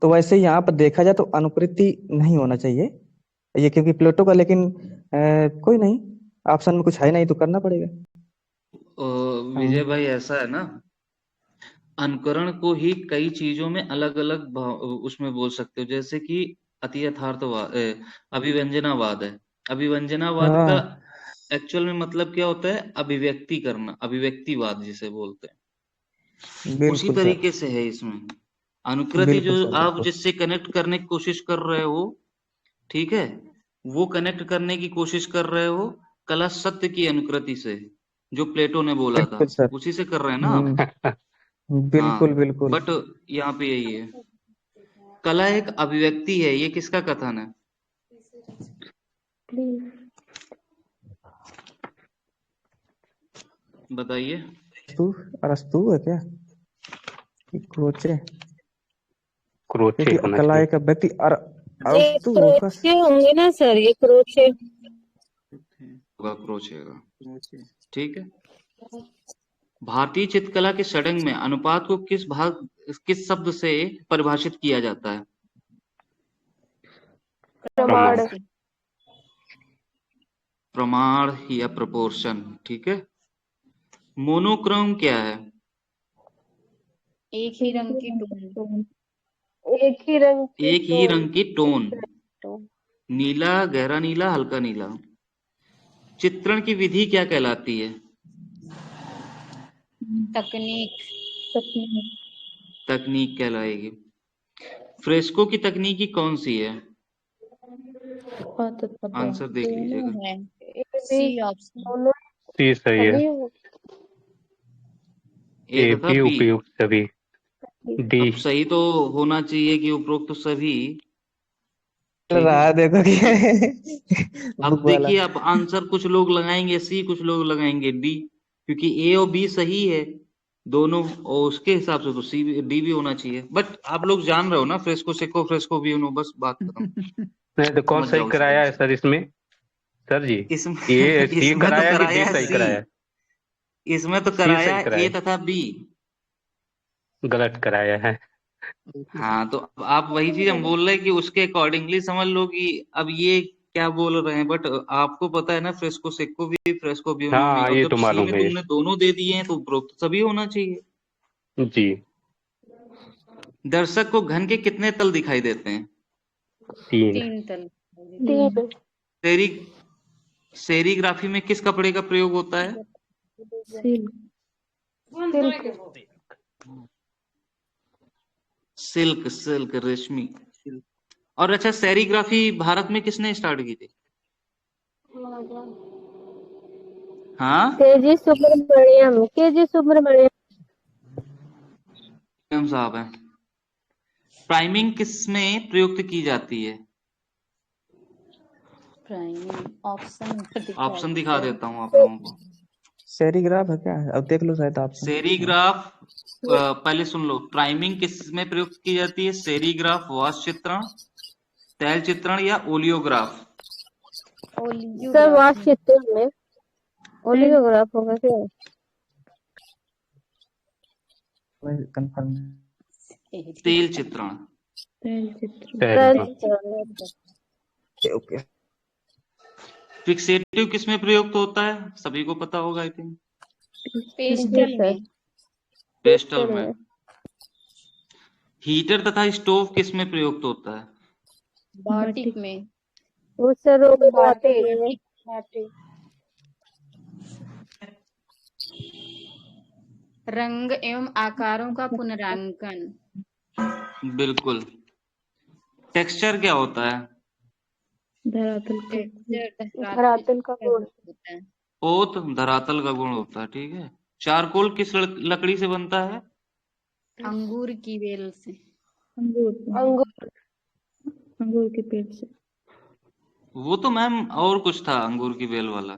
तो वैसे यहाँ पर देखा जाए तो अनुकृति नहीं होना चाहिए ये, क्योंकि प्लेटो का, लेकिन कोई नहीं, ऑप्शन में कुछ है नहीं तो करना पड़ेगा। विजय भाई ऐसा है ना, अनुकरण को ही कई चीजों में अलग अलग उसमें बोल सकते हो, जैसे कि अति यथार्थवाद, अभिव्यंजनावाद है। अभिव्यंजनावाद का हाँ एक्चुअल में मतलब क्या होता है? अभिव्यक्ति करना, अभिव्यक्तिवाद जिसे बोलते हैं। उसी बिल्कुल सर, तरीके से है इसमें। अनुकृति बिल्कुल जो सर, आप बिल्कुल। जिससे कनेक्ट करने की कोशिश कर रहे हो, ठीक है, वो कनेक्ट करने की कोशिश कर रहे हो कला सत्य की अनुकृति से, जो प्लेटो ने बोला था, बिल्कुल सर। उसी से कर रहे हैं ना आप? बिल्कुल हाँ, बिल्कुल। बट यहाँ पे यही है, कला एक अभिव्यक्ति है, ये किसका कथन है? बताइए। अरस्तु है क्या? क्रोचे? क्रोचे क्योंकि होना कला चाहिए। एक व्यक्ति ये अरस्तु होगा। क्रोचे होंगे ना सर, ये क्रोचे। क्रोचे होगा, ठीक है। भारतीय चित्रकला के षडंग में अनुपात को किस शब्द से परिभाषित किया जाता है? प्रमाण। प्रमाण या प्रोपोर्शन, ठीक है। मोनोक्रोम क्या है? एक ही रंग की टोन। एक ही रंग की एक ही रंग की टोन, टोन। नीला, गहरा नीला, हल्का नीला। चित्रण की विधि क्या कहलाती है? तकनीक। तकनीक कहलाएगी। फ्रेस्को की तकनीकी कौन सी है? आंसर देख लीजिएगा। है सी ऑप्शन। सी सही है। ए तथा बी बी। उपयुक्त सभी। डी। अब सही तो होना चाहिए कि उपरोक्त तो सभी, चल ठीक रहा है। है, देखो कि अब बुक वाला। देखिए, अब आंसर कुछ लोग लगाएंगे सी, कुछ लोग लगाएंगे डी, क्योंकि ए और बी सही है दोनों, और उसके हिसाब से तो सी डी भी होना चाहिए। बट आप लोग जान रहे हो ना, फ्रेस्को सेको फ्रेस्को भी उन्होंने, बस बात खत्म। नहीं तो कौन समझ सही जाओ इस कराया तरह है से। सर इसमें? सर जी, इसमें ये सी इसमें तो कराया कि कराया डी सही सी, कराया? इसमें तो सी कराया सही ए कराया, तथा बी। गलत कराया है। हाँ, तो अब आप वही चीज हम बोल रहे हैं कि उसके अकॉर्डिंगली समझ लो कि अब ये क्या बोल रहे हैं, बट आपको पता है ना, फ्रेस्को सेको भी, फ्रेस्को भी उन्होंने, हाँ और ये जब तो सी मालूम में है। तुमने दोनों दे दिए हैं तो उपरोक्त सभी होना चाहिए। जी। दर्शक को घन के कितने तल दिखाई देते हैं? तीन। 3 तल। तीन। सेरी सेरीग्राफी में किस कपड़े का प्रयोग होता है? सिल्क। सिल्क। सिल्क, सिल्क रेशमी। और अच्छा, सेरीग्राफी भारत में किसने स्टार्ट की थी? हाँ, केजी सुब्रमण्यम हम साहब हैं। प्राइमिंग किस में प्रयुक्त की जाती है? प्राइमिंग ऑप्शन दिखा ऑप्शन दिखा दीजिए। देता हूँ आप लोगों को। सेरीग्राफ है क्या? अब देख लो शायद ऑप्शन। सेरीग्राफ, पहले सुन लो। प्राइमिंग किस में प्रयुक्त की जाती है? सेरीग्राफ, वाष्प चित्रण, तैल चित्रण या ओलियोग्राफ? सर ओलियोग्राफ वाष्प में। चित्रण में ओलियोग्राफ होगा क्या? कंफर्म। तेल चित्रण। तेल चित्र। Okay okay. फिक्सेटिव किस में प्रयुक्त होता है? सभी को पता होगा आई थिंक। पेस्टल में। पेस्टल में। हीटर तथा स्टोव किस में प्रयुक्त होता है? बाटिक में। वो सर वो बाटे रंग एवं आकारों का पुनरांकन। बिल्कुल। टेक्सचर क्या होता है? धरातल का धरातल का गुण। होता है। ओत धरातल का गुण होता है, ठीक है। चारकोल किस लकड़ी से बनता है? अंगूर की बेल से। अंगूर। अंगूर के पेड़ से। वो तो मैम और कुछ था अंगूर की बेल वाला।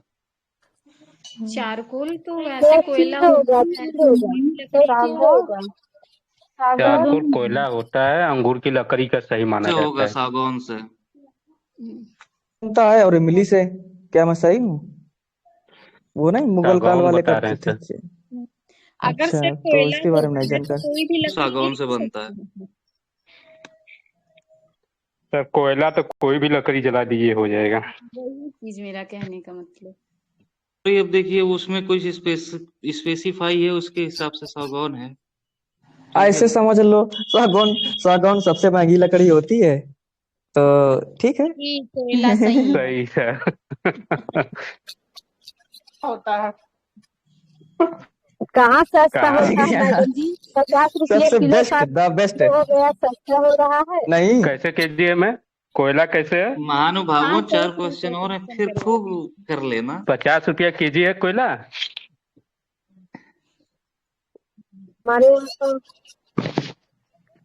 चारकोल तो वैसे कोयला होता है। सागौन। चारकोल कोयला होता है, अंगूर की लकड़ी का सही माना से जाता होगा, है। सागौन से। बनता है और इमली से। क्या मैं सही हूँ? वो नहीं मुगल काल सागौन वाले बता रहे करते हैं थे। अगर अच्छा, सिर्फ तो कोयला इसके बारे में नहीं होता है तो जानकार। कोई भी लकड़ी सागौन नहीं से हो बनता है। सकती है। सर कोयला तो कोई भी लकड़ी जला दीजिए हो जाएगा। वही चीज मेरा कहने का मतलब। तो अब देखिए उसमें कुछ स्पेसिफाई है, उसके हिसाब से सागौन है, ठीक है। ऐसे समझ लो सागौन सागौन सबसे महंगी लकड़ी होती है, तो ठीक है। कोयला सही है। सही है। होता है। कहाँ सस्ता कहाँ? होता है मैडम जी? 50 रुपये सबसे किलो बेस्ट का द बेस्ट हो गया, सस्ता हो रहा है। नहीं। कैसे केजी है में कोयला कैसे है? महानुभावों, हाँ, 4 तो क्वेश्चन और हैं, क्वेश्चन फिर करवा खूब दीजिए। कर लेना। 50 रुपया केजी है कोयला। हमारे यहाँ तो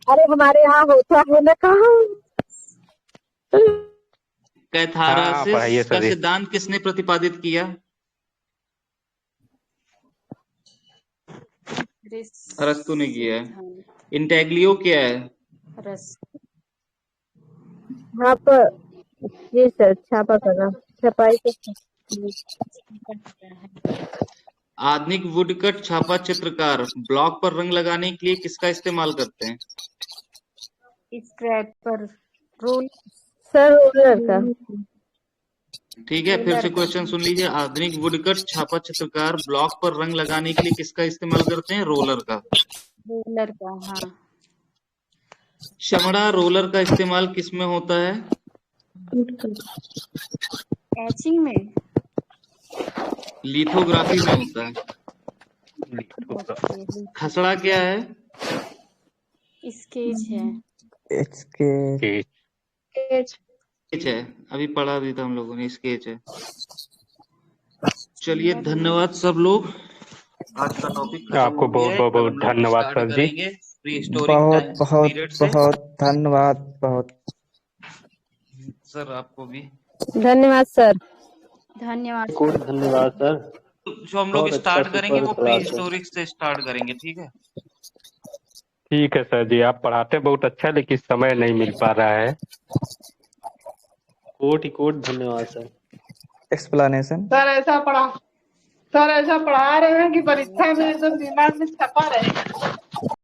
अरे हमारे यहाँ होता है ना कहाँ। कैथारासिस पढ़ाइए का सर। सिद्धांत किसने प्रतिपादित किया? अरस्तु ने किया है। इंटेग्लियो क्या है? हाँ पर जी सर, छापा करना, छपाई के। आधुनिक वुडकट छापा चित्रकार ब्लॉक पर रंग लगाने के लिए किसका इस्तेमाल करते हैं? Scraper, role. सर रोलर का। ठीक है, फिर से क्वेश्चन सुन लीजिए। आधुनिक वुडकट छापा चित्रकार ब्लॉक पर रंग लगाने के लिए किसका इस्तेमाल करते हैं? रोलर का। रोलर का, हाँ। चमड़ा रोलर का इस्तेमाल किस में होता है? एचिंग में। लिथोग्राफी में होता है। खसड़ा क्या है? स्केच है। स्केच है, अभी पढ़ा भी था हम लोगों ने, स्केच है। चलिए धन्यवाद सब लोग, आज का टॉपिक आपको बहुत बहुत बहुत धन्यवाद सर जी। बहुत बहुत बहुत धन्यवाद। बहुत सर आपको भी धन्यवाद सर। धन्यवाद। धन्यवाद सर। जो हम लोग स्टार्ट करेंगे वो प्री हिस्टोरिक से स्टार्ट करेंगे, ठीक है। ठीक है सर जी, आप पढ़ाते बहुत अच्छा, लेकिन समय नहीं मिल पा रहा है। कोटि धन्यवाद सर। एक्सप्लेनेशन सर ऐसा पढ़ा रहे हैं कि परीक्षा में एकदम दिमाग में छपा रहे।